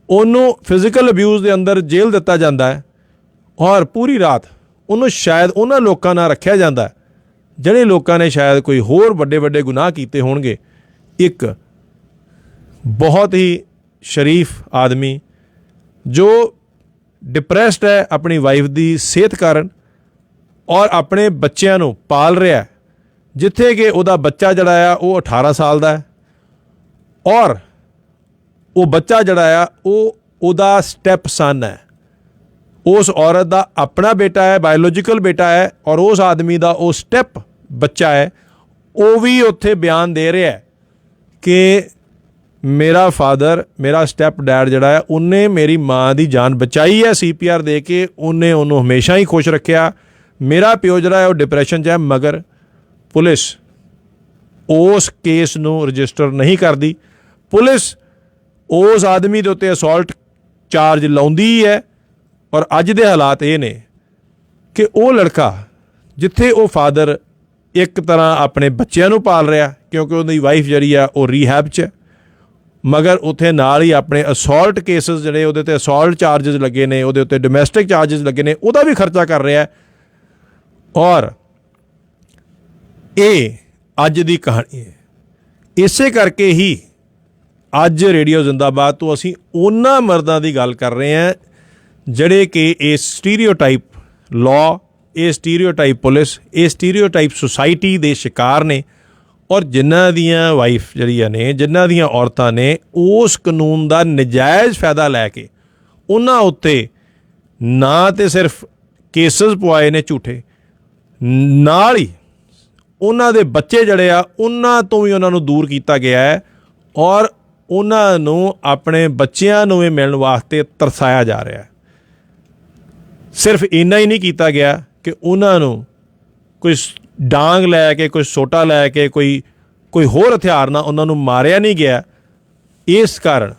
Speaker 2: ਉਹਨੂੰ ਫਿਜ਼ੀਕਲ ਅਬਿਊਜ਼ ਦੇ ਅੰਦਰ ਜੇਲ੍ਹ ਦਿੱਤਾ ਜਾਂਦਾ ਹੈ ਔਰ ਪੂਰੀ ਰਾਤ ਉਹਨੂੰ ਸ਼ਾਇਦ ਉਹਨਾਂ ਲੋਕਾਂ ਨਾਲ ਰੱਖਿਆ ਜਾਂਦਾ ਜਿਹੜੇ ਲੋਕਾਂ ਨੇ ਸ਼ਾਇਦ ਕੋਈ ਹੋਰ ਵੱਡੇ ਵੱਡੇ ਗੁਨਾਹ ਕੀਤੇ ਹੋਣਗੇ। ਇੱਕ ਬਹੁਤ ਹੀ ਸ਼ਰੀਫ ਆਦਮੀ ਜੋ ਡਿਪਰੈਸਡ ਹੈ ਆਪਣੀ ਵਾਈਫ ਦੀ ਸਿਹਤ ਕਾਰਨ ਔਰ ਆਪਣੇ ਬੱਚਿਆਂ ਨੂੰ ਪਾਲ ਰਿਹਾ, ਜਿੱਥੇ ਕਿ ਉਹਦਾ ਬੱਚਾ ਜਿਹੜਾ ਆ ਉਹ 18 ਸਾਲ ਦਾ ਹੈ ਔਰ ਉਹ ਬੱਚਾ ਜਿਹੜਾ ਆ ਉਹਦਾ ਸਟੈਪ ਸਨ ਹੈ। ਉਸ ਔਰਤ ਦਾ ਆਪਣਾ ਬੇਟਾ ਹੈ, ਬਾਇਓਲੋਜੀਕਲ ਬੇਟਾ ਹੈ ਔਰ ਉਸ ਆਦਮੀ ਦਾ ਉਹ ਸਟੈਪ ਬੱਚਾ ਹੈ। ਉਹ ਵੀ ਉੱਥੇ ਬਿਆਨ ਦੇ ਰਿਹਾ ਹੈ ਕਿ ਮੇਰਾ ਫਾਦਰ, ਮੇਰਾ ਸਟੈਪ ਡੈਡ ਜਿਹੜਾ ਹੈ, ਉਹਨੇ ਮੇਰੀ ਮਾਂ ਦੀ ਜਾਨ ਬਚਾਈ ਹੈ CPR ਦੇ ਕੇ, ਉਹਨੇ ਉਹਨੂੰ ਹਮੇਸ਼ਾ ਹੀ ਖੁਸ਼ ਰੱਖਿਆ। ਮੇਰਾ ਪਿਓ ਜਿਹੜਾ ਹੈ ਉਹ ਡਿਪਰੈਸ਼ਨ 'ਚ ਹੈ, ਮਗਰ ਪੁਲਿਸ ਉਸ ਕੇਸ ਨੂੰ ਰਜਿਸਟਰ ਨਹੀਂ ਕਰਦੀ। ਪੁਲਿਸ ਉਸ ਆਦਮੀ ਦੇ ਉੱਤੇ ਅਸੌਲਟ ਚਾਰਜ ਲਾਉਂਦੀ ਹੈ ਔਰ ਅੱਜ ਦੇ ਹਾਲਾਤ ਇਹ ਨੇ ਕਿ ਉਹ ਲੜਕਾ ਜਿੱਥੇ ਉਹ ਫਾਦਰ ਇੱਕ ਤਰ੍ਹਾਂ ਆਪਣੇ ਬੱਚਿਆਂ ਨੂੰ ਪਾਲ ਰਿਹਾ ਕਿਉਂਕਿ ਉਹਦੀ ਵਾਈਫ ਜਿਹੜੀ ਆ ਉਹ ਰੀਹੈਬ 'ਚ, ਮਗਰ ਉੱਥੇ ਨਾਲ ਹੀ ਆਪਣੇ ਅਸੌਲਟ ਕੇਸਿਸ ਜਿਹੜੇ ਉਹਦੇ 'ਤੇ ਅਸੌਲਟ ਚਾਰਜਸ ਲੱਗੇ ਨੇ, ਉਹਦੇ ਉੱਤੇ ਡੋਮੈਸਟਿਕ ਚਾਰਜਸ ਲੱਗੇ ਨੇ, ਉਹਦਾ ਵੀ ਖਰਚਾ ਕਰ ਰਿਹਾ। ਔਰ ਇਹ ਅੱਜ ਦੀ ਕਹਾਣੀ ਹੈ। ਇਸੇ ਕਰਕੇ ਹੀ ਅੱਜ ਰੇਡੀਓ ਜ਼ਿੰਦਾਬਾਦ ਤੋਂ ਅਸੀਂ ਉਹਨਾਂ ਮਰਦਾਂ ਦੀ ਗੱਲ ਕਰ ਰਹੇ ਹਾਂ ਜਿਹੜੇ ਕਿ ਇਹ ਸਟੀਰੀਓਟਾਈਪ ਲਾਅ, ਇਹ ਸਟੀਰੀਓਟਾਈਪ ਪੁਲਿਸ, ਇਹ ਸਟੀਰੀਓਟਾਈਪ ਸੁਸਾਇਟੀ ਦੇ ਸ਼ਿਕਾਰ ਨੇ ਔਰ ਜਿਨ੍ਹਾਂ ਦੀਆਂ ਵਾਈਫ ਜਿਹੜੀਆਂ ਨੇ, ਜਿਨ੍ਹਾਂ ਦੀਆਂ ਔਰਤਾਂ ਨੇ ਉਸ ਕਾਨੂੰਨ ਦਾ ਨਜਾਇਜ਼ ਫਾਇਦਾ ਲੈ ਕੇ ਉਹਨਾਂ ਉੱਤੇ ਨਾ ਤਾਂ ਸਿਰਫ ਕੇਸਿਸ ਪਵਾਏ ਨੇ ਝੂਠੇ, ਨਾਲ ਹੀ ਉਹਨਾਂ ਦੇ ਬੱਚੇ ਜਿਹੜੇ ਆ ਉਹਨਾਂ ਤੋਂ ਵੀ ਉਹਨਾਂ ਨੂੰ ਦੂਰ ਕੀਤਾ ਗਿਆ ਹੈ ਔਰ ਉਹਨਾਂ ਨੂੰ ਆਪਣੇ ਬੱਚਿਆਂ ਨੂੰ ਵੀ ਮਿਲਣ ਵਾਸਤੇ ਤਰਸਾਇਆ ਜਾ ਰਿਹਾ ਹੈ। ਸਿਰਫ ਇੰਨਾ ਹੀ ਨਹੀਂ ਕੀਤਾ ਗਿਆ ਕਿ ਉਹਨਾਂ ਨੂੰ ਕੋਈ ਡਾਂਗ ਲੈ ਕੇ, ਕੋਈ ਸੋਟਾ ਲੈ ਕੇ, ਕੋਈ ਹੋਰ ਹਥਿਆਰ ਨਾਲ ਉਹਨਾਂ ਨੂੰ ਮਾਰਿਆ ਨਹੀਂ ਗਿਆ। ਇਸ ਕਾਰਨ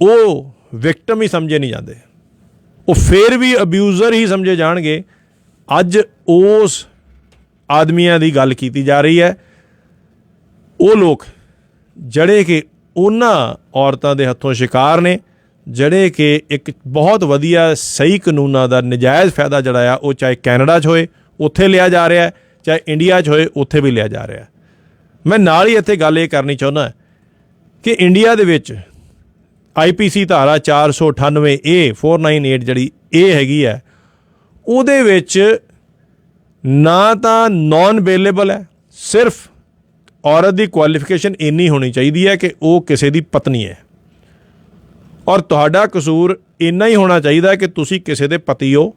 Speaker 2: ਉਹ ਵਿਕਟਮ ਹੀ ਸਮਝੇ ਨਹੀਂ ਜਾਂਦੇ, ਉਹ ਫਿਰ ਵੀ ਅਬਿਊਜ਼ਰ ਹੀ ਸਮਝੇ ਜਾਣਗੇ। ਅੱਜ ਉਸ ਆਦਮੀਆਂ ਦੀ ਗੱਲ ਕੀਤੀ ਜਾ ਰਹੀ ਹੈ, ਉਹ ਲੋਕ ਜਿਹੜੇ ਕਿ ਉਹਨਾਂ ਔਰਤਾਂ ਦੇ ਹੱਥੋਂ ਸ਼ਿਕਾਰ ਨੇ, ਜਿਹੜੇ ਕਿ ਇੱਕ ਬਹੁਤ ਵਧੀਆ ਸਹੀ ਕਾਨੂੰਨਾਂ ਦਾ ਨਜਾਇਜ਼ ਫਾਇਦਾ ਜਿਹੜਾ ਆ ਉਹ ਚਾਹੇ ਕੈਨੇਡਾ 'ਚ ਹੋਏ ਉੱਥੇ ਲਿਆ ਜਾ ਰਿਹਾ, ਚਾਹੇ ਇੰਡੀਆ 'ਚ ਹੋਏ ਉੱਥੇ ਵੀ ਲਿਆ ਜਾ ਰਿਹਾ। ਮੈਂ ਨਾਲ ਹੀ ਇੱਥੇ ਗੱਲ ਇਹ ਕਰਨੀ ਚਾਹੁੰਦਾ ਕਿ ਇੰਡੀਆ ਦੇ ਵਿੱਚ IPC ਧਾਰਾ 498A 498 ਜਿਹੜੀ ਇਹ ਹੈਗੀ ਹੈ, ਉਹਦੇ ਵਿੱਚ ਨਾ ਤਾਂ ਨੌਨ ਬੇਲੇਬਲ ਹੈ, ਸਿਰਫ ਔਰਤ ਦੀ ਕੁਆਲੀਫਿਕੇਸ਼ਨ ਇੰਨੀ ਹੋਣੀ ਚਾਹੀਦੀ ਹੈ ਕਿ ਉਹ ਕਿਸੇ ਦੀ ਪਤਨੀ ਹੈ ਔਰ ਤੁਹਾਡਾ ਕਸੂਰ ਇੰਨਾ ਹੀ ਹੋਣਾ ਚਾਹੀਦਾ ਹੈ ਕਿ ਤੁਸੀਂ ਕਿਸੇ ਦੇ ਪਤੀ ਹੋ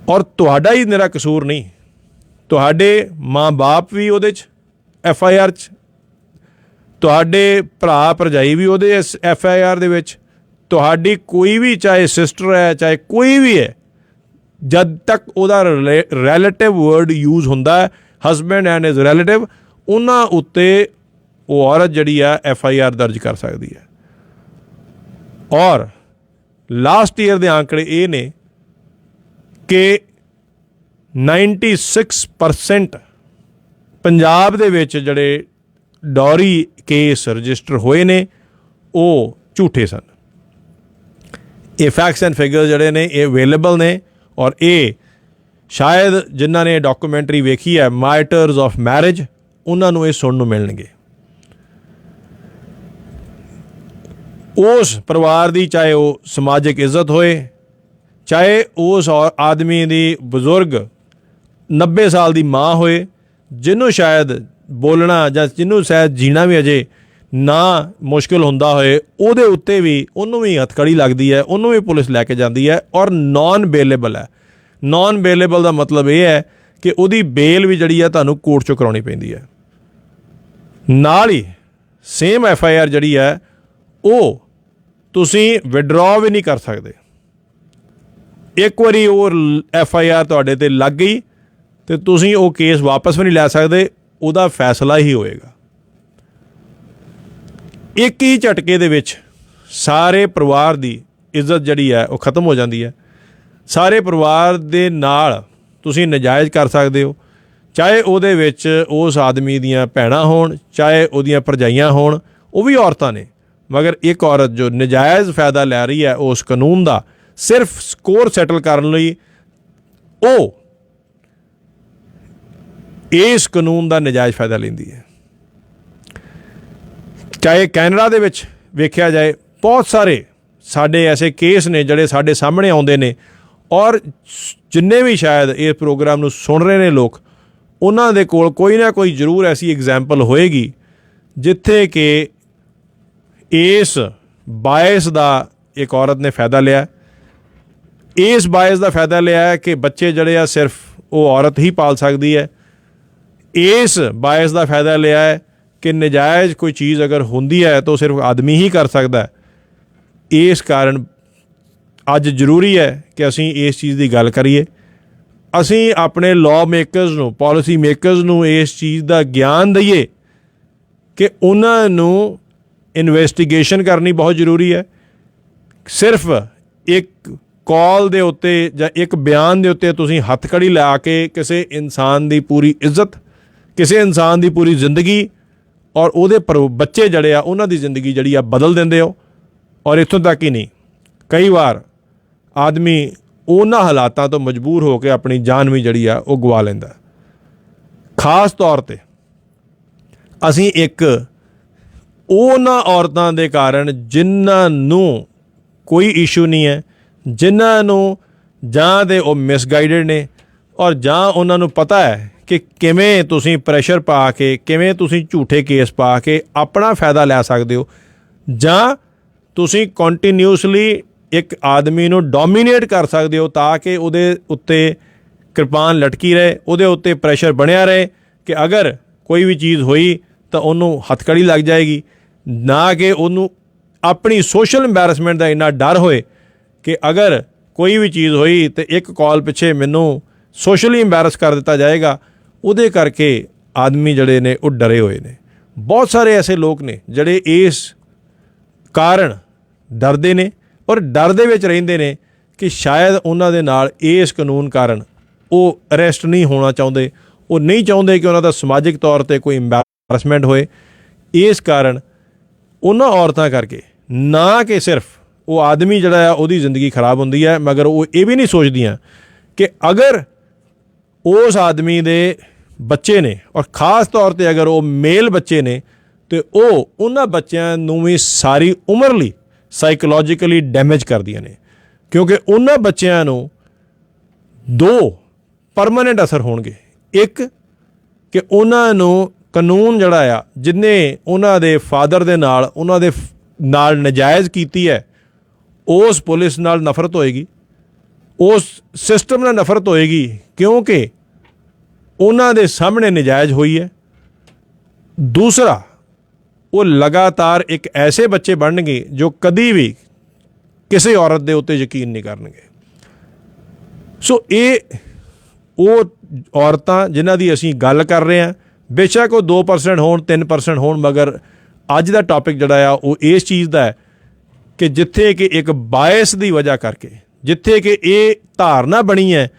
Speaker 2: ਔਰ ਤੁਹਾਡਾ ਹੀ ਨਿਰਾ ਕਸੂਰ ਨਹੀਂ, ਤੁਹਾਡੇ ਮਾਂ-ਬਾਪ ਵੀ ਉਹਦੇ 'ਚ FIR 'ਚ, ਤੁਹਾਡੇ ਭਰਾ ਭਰਜਾਈ ਵੀ ਉਹਦੇ FIR ਦੇ ਵਿੱਚ, ਤੁਹਾਡੀ ਕੋਈ ਵੀ ਚਾਹੇ ਸਿਸਟਰ ਹੈ, ਚਾਹੇ ਕੋਈ ਵੀ ਹੈ, ਜਦ ਤੱਕ ਉਹਦਾ ਰਿਲੇਟਿਵ ਵਰਡ ਯੂਜ਼ ਹੁੰਦਾ ਹੈ, ਹਸਬੈਂਡ ਐਂਡ ਹਿਜ਼ ਰਿਲੇਟਿਵ, ਉਹਨਾਂ ਉੱਤੇ ਉਹ ਔਰਤ ਜਿਹੜੀ ਆ FIR ਦਰਜ ਕਰ ਸਕਦੀ ਹੈ। ਔਰ ਲਾਸਟ ਈਅਰ ਦੇ ਆંકੜੇ ਇਹ ਨੇ ਕਿ 96% ਪੰਜਾਬ ਦੇ ਵਿੱਚ ਜਿਹੜੇ ਡੌਰੀ ਕੇਸ ਰਜਿਸਟਰ ਹੋਏ ਨੇ ਉਹ ਝੂਠੇ ਸਨ। ਇਹ ਫੈਕਟਸ ਐਂਡ ਫਿਗਰ ਜਿਹੜੇ ਨੇ ਇਹ ਅਵੇਲੇਬਲ ਨੇ ਔਰ ਇਹ ਸ਼ਾਇਦ ਜਿਨ੍ਹਾਂ ਨੇ ਡਾਕੂਮੈਂਟਰੀ ਵੇਖੀ ਹੈ ਮਾਰਟਰਸ ਆਫ ਮੈਰਿਜ ਉਹਨਾਂ ਨੂੰ ਇਹ ਸੁਣਨ ਨੂੰ ਮਿਲਣਗੇ। ਉਸ ਪਰਿਵਾਰ ਦੀ ਚਾਹੇ ਉਹ ਸਮਾਜਿਕ ਇੱਜ਼ਤ ਹੋਏ, ਚਾਹੇ ਉਸ ਆਦਮੀ ਦੀ ਬਜ਼ੁਰਗ 90 ਸਾਲ ਦੀ ਮਾਂ ਹੋਏ ਜਿਹਨੂੰ ਸ਼ਾਇਦ ਬੋਲਣਾ ਜਾਂ ਜਿਹਨੂੰ ਸ਼ਾਇਦ ਜੀਣਾ ਵੀ ਅਜੇ ਨਾ ਮੁਸ਼ਕਿਲ ਹੁੰਦਾ ਹੋਏ, ਉਹਦੇ ਉੱਤੇ ਵੀ ਉਹਨੂੰ ਵੀ ਹੱਥਕੜੀ ਲੱਗਦੀ ਹੈ, ਉਹਨੂੰ ਵੀ ਪੁਲਿਸ ਲੈ ਕੇ ਜਾਂਦੀ ਹੈ ਔਰ ਨਾਨ ਬੇਲੇਬਲ ਹੈ। ਨਾਨ ਬੇਲੇਬਲ ਦਾ ਮਤਲਬ ਇਹ ਹੈ ਕਿ ਉਹਦੀ ਬੇਲ ਵੀ ਜਿਹੜੀ ਹੈ ਤੁਹਾਨੂੰ ਕੋਰਟ 'ਚੋਂ ਕਰਾਉਣੀ ਪੈਂਦੀ ਹੈ। ਨਾਲ ਹੀ ਸੇਮ FIR ਜਿਹੜੀ ਹੈ ਉਹ ਤੁਸੀਂ ਵਿਡਰਾਅ ਵੀ ਨਹੀਂ ਕਰ ਸਕਦੇ। ਇੱਕ ਵਾਰੀ ਉਹ FIR ਤੁਹਾਡੇ 'ਤੇ ਲੱਗ ਗਈ ਅਤੇ ਤੁਸੀਂ ਉਹ ਕੇਸ ਵਾਪਸ ਵੀ ਨਹੀਂ ਲੈ ਸਕਦੇ, ਉਹਦਾ ਫੈਸਲਾ ਹੀ ਹੋਏਗਾ। ਇੱਕ ਹੀ ਝਟਕੇ ਦੇ ਵਿੱਚ ਸਾਰੇ ਪਰਿਵਾਰ ਦੀ ਇੱਜ਼ਤ ਜਿਹੜੀ ਹੈ ਉਹ ਖਤਮ ਹੋ ਜਾਂਦੀ ਹੈ। ਸਾਰੇ ਪਰਿਵਾਰ ਦੇ ਨਾਲ ਤੁਸੀਂ ਨਜਾਇਜ਼ ਕਰ ਸਕਦੇ ਹੋ, ਚਾਹੇ ਉਹਦੇ ਵਿੱਚ ਉਸ ਆਦਮੀ ਦੀਆਂ ਭੈਣਾਂ ਹੋਣ, ਚਾਹੇ ਉਹਦੀਆਂ ਭਰਜਾਈਆਂ ਹੋਣ, ਉਹ ਵੀ ਔਰਤਾਂ ਨੇ। ਮਗਰ ਇੱਕ ਔਰਤ ਜੋ ਨਜਾਇਜ਼ ਫਾਇਦਾ ਲੈ ਰਹੀ ਹੈ ਉਸ ਕਾਨੂੰਨ ਦਾ ਸਿਰਫ ਸਕੋਰ ਸੈਟਲ ਕਰਨ ਲਈ, ਉਹ ਇਸ ਕਾਨੂੰਨ ਦਾ ਨਜਾਇਜ਼ ਫਾਇਦਾ ਲੈਂਦੀ ਹੈ। ਚਾਹੇ ਕੈਨੇਡਾ ਦੇ ਵਿੱਚ ਵੇਖਿਆ ਜਾਏ, ਬਹੁਤ ਸਾਰੇ ਸਾਡੇ ਐਸੇ ਕੇਸ ਨੇ ਜਿਹੜੇ ਸਾਡੇ ਸਾਹਮਣੇ ਆਉਂਦੇ ਨੇ ਔਰ ਜਿੰਨੇ ਵੀ ਸ਼ਾਇਦ ਇਸ ਪ੍ਰੋਗਰਾਮ ਨੂੰ ਸੁਣ ਰਹੇ ਨੇ ਲੋਕ, ਉਹਨਾਂ ਦੇ ਕੋਲ ਕੋਈ ਨਾ ਕੋਈ ਜ਼ਰੂਰ ਐਸੀ ਐਗਜ਼ਾਮਪਲ ਹੋਏਗੀ ਜਿੱਥੇ ਕਿ ਇਸ ਬਾਇਸ ਦਾ ਇੱਕ ਔਰਤ ਨੇ ਫਾਇਦਾ ਲਿਆ। ਇਸ ਬਾਇਸ ਦਾ ਫਾਇਦਾ ਲਿਆ ਹੈ ਕਿ ਬੱਚੇ ਜਿਹੜੇ ਆ ਸਿਰਫ ਉਹ ਔਰਤ ਹੀ ਪਾਲ ਸਕਦੀ ਹੈ। ਇਸ ਬਾਇਸ ਦਾ ਫਾਇਦਾ ਲਿਆ ਹੈ ਕਿ ਨਜਾਇਜ਼ ਕੋਈ ਚੀਜ਼ ਅਗਰ ਹੁੰਦੀ ਹੈ ਤਾਂ ਉਹ ਸਿਰਫ ਆਦਮੀ ਹੀ ਕਰ ਸਕਦਾ ਹੈ। ਇਸ ਕਾਰਨ ਅੱਜ ਜ਼ਰੂਰੀ ਹੈ ਕਿ ਅਸੀਂ ਇਸ ਚੀਜ਼ ਦੀ ਗੱਲ ਕਰੀਏ। ਅਸੀਂ ਆਪਣੇ ਲਾਅ ਮੇਕਰਸ ਨੂੰ, ਪਾਲਿਸੀ ਮੇਕਰਸ ਨੂੰ ਇਸ ਚੀਜ਼ ਦਾ ਗਿਆਨ ਦਈਏ ਕਿ ਉਹਨਾਂ ਨੂੰ ਇਨਵੈਸਟੀਗੇਸ਼ਨ ਕਰਨੀ ਬਹੁਤ ਜ਼ਰੂਰੀ ਹੈ। ਸਿਰਫ ਇੱਕ ਕਾਲ ਦੇ ਉੱਤੇ ਜਾਂ ਇੱਕ ਬਿਆਨ ਦੇ ਉੱਤੇ ਤੁਸੀਂ ਹੱਥਕੜੀ ਲਾ ਕੇ ਕਿਸੇ ਇਨਸਾਨ ਦੀ ਪੂਰੀ ਇੱਜ਼ਤ, ਕਿਸੇ ਇਨਸਾਨ ਦੀ ਪੂਰੀ ਜ਼ਿੰਦਗੀ ਔਰ ਉਹਦੇ ਬੱਚੇ ਜਿਹੜੇ ਆ ਉਹਨਾਂ ਦੀ ਜ਼ਿੰਦਗੀ ਜਿਹੜੀ ਆ ਬਦਲ ਦਿੰਦੇ ਹੋ। ਔਰ ਇੱਥੋਂ ਤੱਕ ਹੀ ਨਹੀਂ, ਕਈ ਵਾਰ ਆਦਮੀ ਉਹਨਾਂ ਹਾਲਾਤਾਂ ਤੋਂ ਮਜਬੂਰ ਹੋ ਕੇ ਆਪਣੀ ਜਾਨ ਵੀ ਜਿਹੜੀ ਆ ਉਹ ਗਵਾ ਲੈਂਦਾ। ਖਾਸ ਤੌਰ 'ਤੇ ਅਸੀਂ ਇੱਕ ਉਹਨਾਂ ਔਰਤਾਂ ਦੇ ਕਾਰਨ ਜਿਨ੍ਹਾਂ ਨੂੰ ਕੋਈ ਇਸ਼ੂ ਨਹੀਂ ਹੈ, ਜਿਨ੍ਹਾਂ ਨੂੰ ਜਾਂ ਤਾਂ ਉਹ ਮਿਸਗਾਈਡਡ ਨੇ ਔਰ ਜਾਂ ਉਹਨਾਂ ਨੂੰ ਪਤਾ ਹੈ ਕਿ ਕਿਵੇਂ ਤੁਸੀਂ ਪ੍ਰੈਸ਼ਰ ਪਾ ਕੇ, ਕਿਵੇਂ ਤੁਸੀਂ ਝੂਠੇ ਕੇਸ ਪਾ ਕੇ ਆਪਣਾ ਫਾਇਦਾ ਲੈ ਸਕਦੇ ਹੋ, ਜਾਂ ਤੁਸੀਂ ਕੰਟੀਨਿਊਸਲੀ ਇੱਕ ਆਦਮੀ ਨੂੰ ਡੋਮੀਨੇਟ ਕਰ ਸਕਦੇ ਹੋ ਤਾਂ ਕਿ ਉਹਦੇ ਉੱਤੇ ਕਿਰਪਾਨ ਲਟਕੀ ਰਹੇ, ਉਹਦੇ ਉੱਤੇ ਪ੍ਰੈਸ਼ਰ ਬਣਿਆ ਰਹੇ ਕਿ ਅਗਰ ਕੋਈ ਵੀ ਚੀਜ਼ ਹੋਈ ਤਾਂ ਉਹਨੂੰ ਹੱਥਕੜੀ ਲੱਗ ਜਾਏਗੀ, ਨਾ ਕਿ ਉਹਨੂੰ ਆਪਣੀ ਸੋਸ਼ਲ ਐਂਬੈਰਸਮੈਂਟ ਦਾ ਇੰਨਾ ਡਰ ਹੋਏ ਕਿ ਅਗਰ ਕੋਈ ਵੀ ਚੀਜ਼ ਹੋਈ ਤਾਂ ਇੱਕ ਕਾਲ ਪਿੱਛੇ ਮੈਨੂੰ ਸੋਸ਼ਲੀ ਐਂਬੈਰਸ ਕਰ ਦਿੱਤਾ ਜਾਏਗਾ। ਉਹਦੇ ਕਰਕੇ ਆਦਮੀ ਜਿਹੜੇ ਨੇ ਉਹ ਡਰੇ ਹੋਏ ਨੇ। ਬਹੁਤ ਸਾਰੇ ਐਸੇ ਲੋਕ ਨੇ ਜਿਹੜੇ ਇਸ ਕਾਰਨ ਡਰਦੇ ਨੇ ਔਰ ਡਰ ਦੇ ਵਿੱਚ ਰਹਿੰਦੇ ਨੇ ਕਿ ਸ਼ਾਇਦ ਉਹਨਾਂ ਦੇ ਨਾਲ ਇਸ ਕਾਨੂੰਨ ਕਾਰਨ ਉਹ ਅਰੈਸਟ ਨਹੀਂ ਹੋਣਾ ਚਾਹੁੰਦੇ, ਉਹ ਨਹੀਂ ਚਾਹੁੰਦੇ ਕਿ ਉਹਨਾਂ ਦਾ ਸਮਾਜਿਕ ਤੌਰ 'ਤੇ ਕੋਈ ਐਂਬੈਰਸਮੈਂਟ ਹੋਏ। ਇਸ ਕਾਰਨ ਉਹਨਾਂ ਔਰਤਾਂ ਕਰਕੇ ਨਾ ਕਿ ਸਿਰਫ ਉਹ ਆਦਮੀ ਜਿਹੜਾ ਆ ਉਹਦੀ ਜ਼ਿੰਦਗੀ ਖਰਾਬ ਹੁੰਦੀ ਹੈ, ਮਗਰ ਉਹ ਇਹ ਵੀ ਨਹੀਂ ਸੋਚਦੀਆਂ ਕਿ ਅਗਰ ਉਸ ਆਦਮੀ ਦੇ ਬੱਚੇ ਨੇ ਔਰ ਖ਼ਾਸ ਤੌਰ 'ਤੇ ਅਗਰ ਉਹ ਮੇਲ ਬੱਚੇ ਨੇ ਅਤੇ ਉਹ ਉਹਨਾਂ ਬੱਚਿਆਂ ਨੂੰ ਵੀ ਸਾਰੀ ਉਮਰ ਲਈ ਸਾਈਕੋਲੋਜੀਕਲੀ ਡੈਮੇਜ ਕਰਦੀਆਂ ਨੇ, ਕਿਉਂਕਿ ਉਹਨਾਂ ਬੱਚਿਆਂ ਨੂੰ ਦੋ ਪਰਮਾਨੈਂਟ ਅਸਰ ਹੋਣਗੇ। ਇੱਕ ਕਿ ਉਹਨਾਂ ਨੂੰ ਕਾਨੂੰਨ ਜਿਹੜਾ ਆ ਜਿਹਨੇ ਉਹਨਾਂ ਦੇ ਫਾਦਰ ਦੇ ਨਾਲ, ਉਹਨਾਂ ਦੇ ਨਾਲ ਨਜਾਇਜ਼ ਕੀਤੀ ਹੈ, ਉਸ ਪੁਲਿਸ ਨਾਲ ਨਫ਼ਰਤ ਹੋਏਗੀ, ਉਸ ਸਿਸਟਮ ਨਾਲ ਨਫ਼ਰਤ ਹੋਏਗੀ ਕਿਉਂਕਿ ਉਹਨਾਂ ਦੇ ਸਾਹਮਣੇ ਨਜਾਇਜ਼ ਹੋਈ ਹੈ। ਦੂਸਰਾ, ਉਹ ਲਗਾਤਾਰ ਇੱਕ ਐਸੇ ਬੱਚੇ ਬਣਨਗੇ ਜੋ ਕਦੀ ਵੀ ਕਿਸੇ ਔਰਤ ਦੇ ਉੱਤੇ ਯਕੀਨ ਨਹੀਂ ਕਰਨਗੇ। ਸੋ ਇਹ ਉਹ ਔਰਤਾਂ ਜਿਨ੍ਹਾਂ ਦੀ ਅਸੀਂ ਗੱਲ ਕਰ ਰਹੇ ਹਾਂ, ਬੇਸ਼ੱਕ ਉਹ 2% ਹੋਣ, 3% ਹੋਣ, ਮਗਰ ਅੱਜ ਦਾ ਟੌਪਿਕ ਜਿਹੜਾ ਆ ਉਹ ਇਸ ਚੀਜ਼ ਦਾ ਹੈ ਕਿ ਜਿੱਥੇ ਕਿ ਇੱਕ ਬਾਇਸ ਦੀ ਵਜ੍ਹਾ ਕਰਕੇ, ਜਿੱਥੇ ਕਿ ਇਹ ਧਾਰਨਾ ਬਣੀ ਹੈ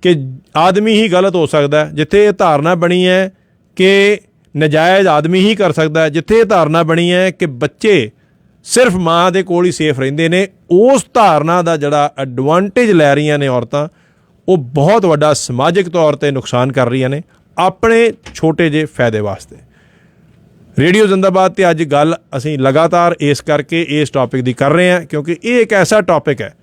Speaker 2: ਕਿ ਆਦਮੀ ਹੀ ਗਲਤ ਹੋ ਸਕਦਾ ਹੈ, ਜਿੱਥੇ ਇਹ ਧਾਰਨਾ ਬਣੀ ਹੈ ਕਿ ਨਜਾਇਜ਼ ਆਦਮੀ ਹੀ ਕਰ ਸਕਦਾ ਹੈ, ਜਿੱਥੇ ਇਹ ਧਾਰਨਾ ਬਣੀ ਹੈ ਕਿ ਬੱਚੇ ਸਿਰਫ ਮਾਂ ਦੇ ਕੋਲ ਹੀ ਸੇਫ ਰਹਿੰਦੇ ਨੇ, ਉਸ ਧਾਰਨਾ ਦਾ ਜਿਹੜਾ ਐਡਵਾਂਟੇਜ ਲੈ ਰਹੀਆਂ ਨੇ ਔਰਤਾਂ, ਉਹ ਬਹੁਤ ਵੱਡਾ ਸਮਾਜਿਕ ਤੌਰ 'ਤੇ ਨੁਕਸਾਨ ਕਰ ਰਹੀਆਂ ਨੇ ਆਪਣੇ ਛੋਟੇ ਜਿਹੇ ਫਾਇਦੇ ਵਾਸਤੇ। ਰੇਡੀਓ ਜ਼ਿੰਦਾਬਾਦ 'ਤੇ ਅੱਜ ਗੱਲ ਅਸੀਂ ਲਗਾਤਾਰ ਇਸ ਕਰਕੇ ਇਸ ਟੌਪਿਕ ਦੀ ਕਰ ਰਹੇ ਹਾਂ ਕਿਉਂਕਿ ਇਹ ਇੱਕ ਐਸਾ ਟੌਪਿਕ ਹੈ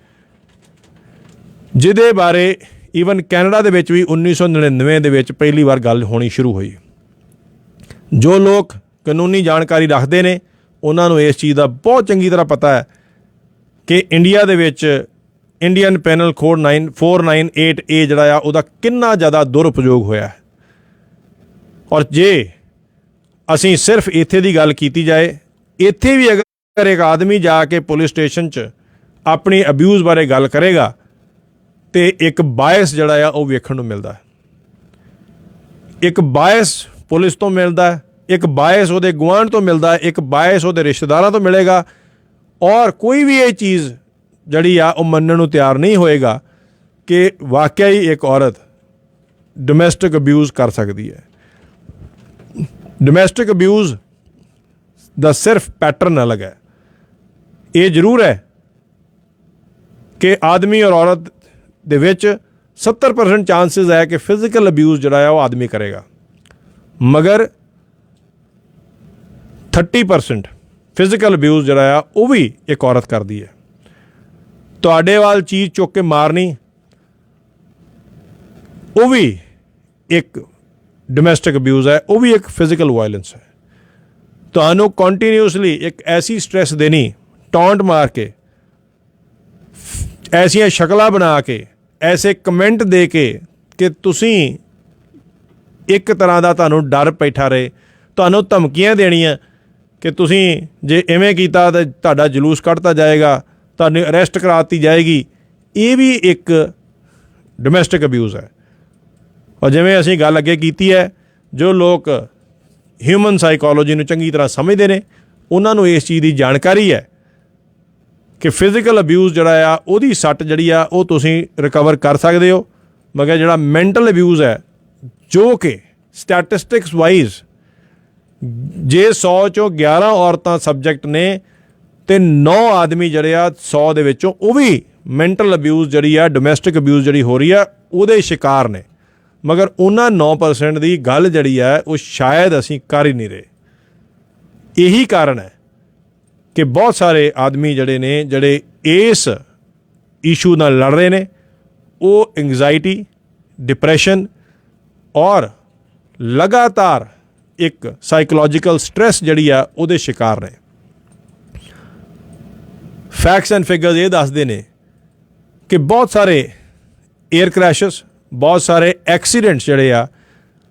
Speaker 2: ਜਿਹਦੇ ਬਾਰੇ ਈਵਨ ਕੈਨੇਡਾ ਦੇ ਵਿੱਚ ਵੀ 1999 ਦੇ ਵਿੱਚ ਪਹਿਲੀ ਵਾਰ ਗੱਲ ਹੋਣੀ ਸ਼ੁਰੂ ਹੋਈ। ਜੋ ਲੋਕ ਕਾਨੂੰਨੀ ਜਾਣਕਾਰੀ ਰੱਖਦੇ ਨੇ ਉਹਨਾਂ ਨੂੰ ਇਸ ਚੀਜ਼ ਦਾ ਬਹੁਤ ਚੰਗੀ ਤਰ੍ਹਾਂ ਪਤਾ ਹੈ ਕਿ ਇੰਡੀਆ ਦੇ ਵਿੱਚ ਇੰਡੀਅਨ ਪੈਨਲ ਕੋਡ 9498A ਜਿਹੜਾ ਆ ਉਹਦਾ ਕਿੰਨਾ ਜ਼ਿਆਦਾ ਦੁਰਉਪਯੋਗ ਹੋਇਆ ਹੈ। ਔਰ ਜੇ ਅਸੀਂ ਸਿਰਫ ਇੱਥੇ ਦੀ ਗੱਲ ਕੀਤੀ ਜਾਏ, ਇੱਥੇ ਵੀ ਅਗਰ ਇੱਕ ਆਦਮੀ ਜਾ ਕੇ ਪੁਲਿਸ ਸਟੇਸ਼ਨ 'ਚ ਆਪਣੀ ਅਬਿਊਜ਼ ਬਾਰੇ ਗੱਲ ਕਰੇਗਾ ਤੇ ਇੱਕ ਬਾਇਸ ਜਿਹੜਾ ਆ ਉਹ ਵੇਖਣ ਨੂੰ ਮਿਲਦਾ ਹੈ। ਇੱਕ ਬਾਇਸ ਪੁਲਿਸ ਤੋਂ ਮਿਲਦਾ ਹੈ, ਇੱਕ ਬਾਇਸ ਉਹਦੇ ਗੁਆਂਢ ਤੋਂ ਮਿਲਦਾ ਹੈ, ਇੱਕ ਬਾਇਸ ਉਹਦੇ ਰਿਸ਼ਤੇਦਾਰਾਂ ਤੋਂ ਮਿਲੇਗਾ ਔਰ ਕੋਈ ਵੀ ਇਹ ਚੀਜ਼ ਜਿਹੜੀ ਆ ਉਹ ਮੰਨਣ ਨੂੰ ਤਿਆਰ ਨਹੀਂ ਹੋਏਗਾ ਕਿ ਵਾਕਿਆ ਹੀ ਇੱਕ ਔਰਤ ਡੋਮੈਸਟਿਕ ਅਬਿਊਜ਼ ਕਰ ਸਕਦੀ ਹੈ। ਡੋਮੈਸਟਿਕ ਅਬਿਊਜ਼ ਦਾ ਸਿਰਫ ਪੈਟਰਨ ਅਲੱਗ ਹੈ। ਇਹ ਜ਼ਰੂਰ ਹੈ ਕਿ ਆਦਮੀ ਔਰ ਔਰਤ ਦੇ ਵਿੱਚ 70% ਚਾਂਸਿਸ ਹੈ ਕਿ ਫਿਜ਼ੀਕਲ ਅਬਿਊਜ਼ ਜਿਹੜਾ ਆ ਉਹ ਆਦਮੀ ਕਰੇਗਾ, ਮਗਰ 30% ਫਿਜ਼ੀਕਲ ਅਬਿਊਜ਼ ਜਿਹੜਾ ਆ ਉਹ ਵੀ ਇੱਕ ਔਰਤ ਕਰਦੀ ਹੈ। ਤੁਹਾਡੇ ਵੱਲ ਚੀਜ਼ ਚੁੱਕ ਕੇ ਮਾਰਨੀ ਉਹ ਵੀ ਇੱਕ ਡੋਮੈਸਟਿਕ ਅਬਿਊਜ਼ ਹੈ, ਉਹ ਵੀ ਇੱਕ ਫਿਜ਼ੀਕਲ ਵਾਇਲੈਂਸ ਹੈ। ਤੁਹਾਨੂੰ ਕੰਟੀਨਿਊਸਲੀ ਇੱਕ ਐਸੀ ਸਟ੍ਰੈਸ ਦੇਣੀ, ਟੌਂਟ ਮਾਰ ਕੇ, ਐਸੀਆਂ ਸ਼ਕਲਾਂ ਬਣਾ ਕੇ, ਐਸੇ ਕਮੈਂਟ ਦੇ ਕੇ ਕਿ ਤੁਸੀਂ ਇੱਕ ਤਰ੍ਹਾਂ ਦਾ ਤੁਹਾਨੂੰ ਡਰ ਬੈਠਾ ਰਹੇ, ਤੁਹਾਨੂੰ ਧਮਕੀਆਂ ਦੇਣੀਆਂ ਕਿ ਤੁਸੀਂ ਜੇ ਇਵੇਂ ਕੀਤਾ ਤਾਂ ਤੁਹਾਡਾ ਜਲੂਸ ਕੱਢਤਾ ਜਾਏਗਾ, ਤੁਹਾਨੂੰ ਅਰੈਸਟ ਕਰਾ ਦਿੱਤੀ ਜਾਏਗੀ, ਇਹ ਵੀ ਇੱਕ ਡੋਮੈਸਟਿਕ ਅਬਿਊਜ਼ ਹੈ। ਔਰ ਜਿਵੇਂ ਅਸੀਂ ਗੱਲ ਅੱਗੇ ਕੀਤੀ ਹੈ, ਜੋ ਲੋਕ ਹਿਊਮਨ ਸਾਈਕੋਲੋਜੀ ਨੂੰ ਚੰਗੀ ਤਰ੍ਹਾਂ ਸਮਝਦੇ ਨੇ ਉਹਨਾਂ ਨੂੰ ਇਸ ਚੀਜ਼ ਦੀ ਜਾਣਕਾਰੀ ਹੈ ਕਿ ਫਿਜ਼ੀਕਲ ਅਬਿਊਜ਼ ਜਿਹੜਾ ਆ ਉਹਦੀ ਸੱਟ ਜਿਹੜੀ ਆ ਉਹ ਤੁਸੀਂ ਰਿਕਵਰ ਕਰ ਸਕਦੇ ਹੋ, ਮਗਰ ਜਿਹੜਾ ਮੈਂਟਲ ਅਬਿਊਜ਼ ਹੈ ਜੋ ਕਿ ਸਟੈਟਿਸਟਿਕਸ ਵਾਈਜ਼ ਜੇ 100 ਚੋਂ 11 ਔਰਤਾਂ ਸਬਜੈਕਟ ਨੇ ਤੇ 9 ਆਦਮੀ ਜਿਹੜੇ ਆ 100 ਦੇ ਵਿੱਚੋਂ ਉਹ ਵੀ ਮੈਂਟਲ ਅਬਿਊਜ਼ ਜਿਹੜੀ ਆ ਡੋਮੈਸਟਿਕ ਅਬਿਊਜ਼ ਜਿਹੜੀ ਹੋ ਰਹੀ ਆ ਉਹਦੇ ਸ਼ਿਕਾਰ ਨੇ, ਮਗਰ ਉਹਨਾਂ 9% ਦੀ ਗੱਲ ਜਿਹੜੀ ਆ ਉਹ ਸ਼ਾਇਦ ਅਸੀਂ ਕਰ ਹੀ ਨਹੀਂ ਰਹੇ। ਇਹੀ ਕਾਰਨ ਹੈ ਕਿ ਬਹੁਤ ਸਾਰੇ ਆਦਮੀ ਜਿਹੜੇ ਨੇ ਜਿਹੜੇ ਇਸ ਇਸ਼ੂ ਨਾਲ ਲੜ ਰਹੇ ਨੇ ਉਹ ਐਂਗਜ਼ਾਇਟੀ, ਡਿਪਰੈਸ਼ਨ ਔਰ ਲਗਾਤਾਰ ਇੱਕ ਸਾਈਕੋਲੋਜੀਕਲ ਸਟ੍ਰੈਸ ਜਿਹੜੀ ਆ ਉਹਦੇ ਸ਼ਿਕਾਰ ਨੇ। ਫੈਕਟਸ ਐਂਡ ਫਿਗਰਸ ਇਹ ਦੱਸਦੇ ਨੇ ਕਿ ਬਹੁਤ ਸਾਰੇ ਏਅਰ ਕ੍ਰੈਸ਼ਸ, ਬਹੁਤ ਸਾਰੇ ਐਕਸੀਡੈਂਟਸ ਜਿਹੜੇ ਆ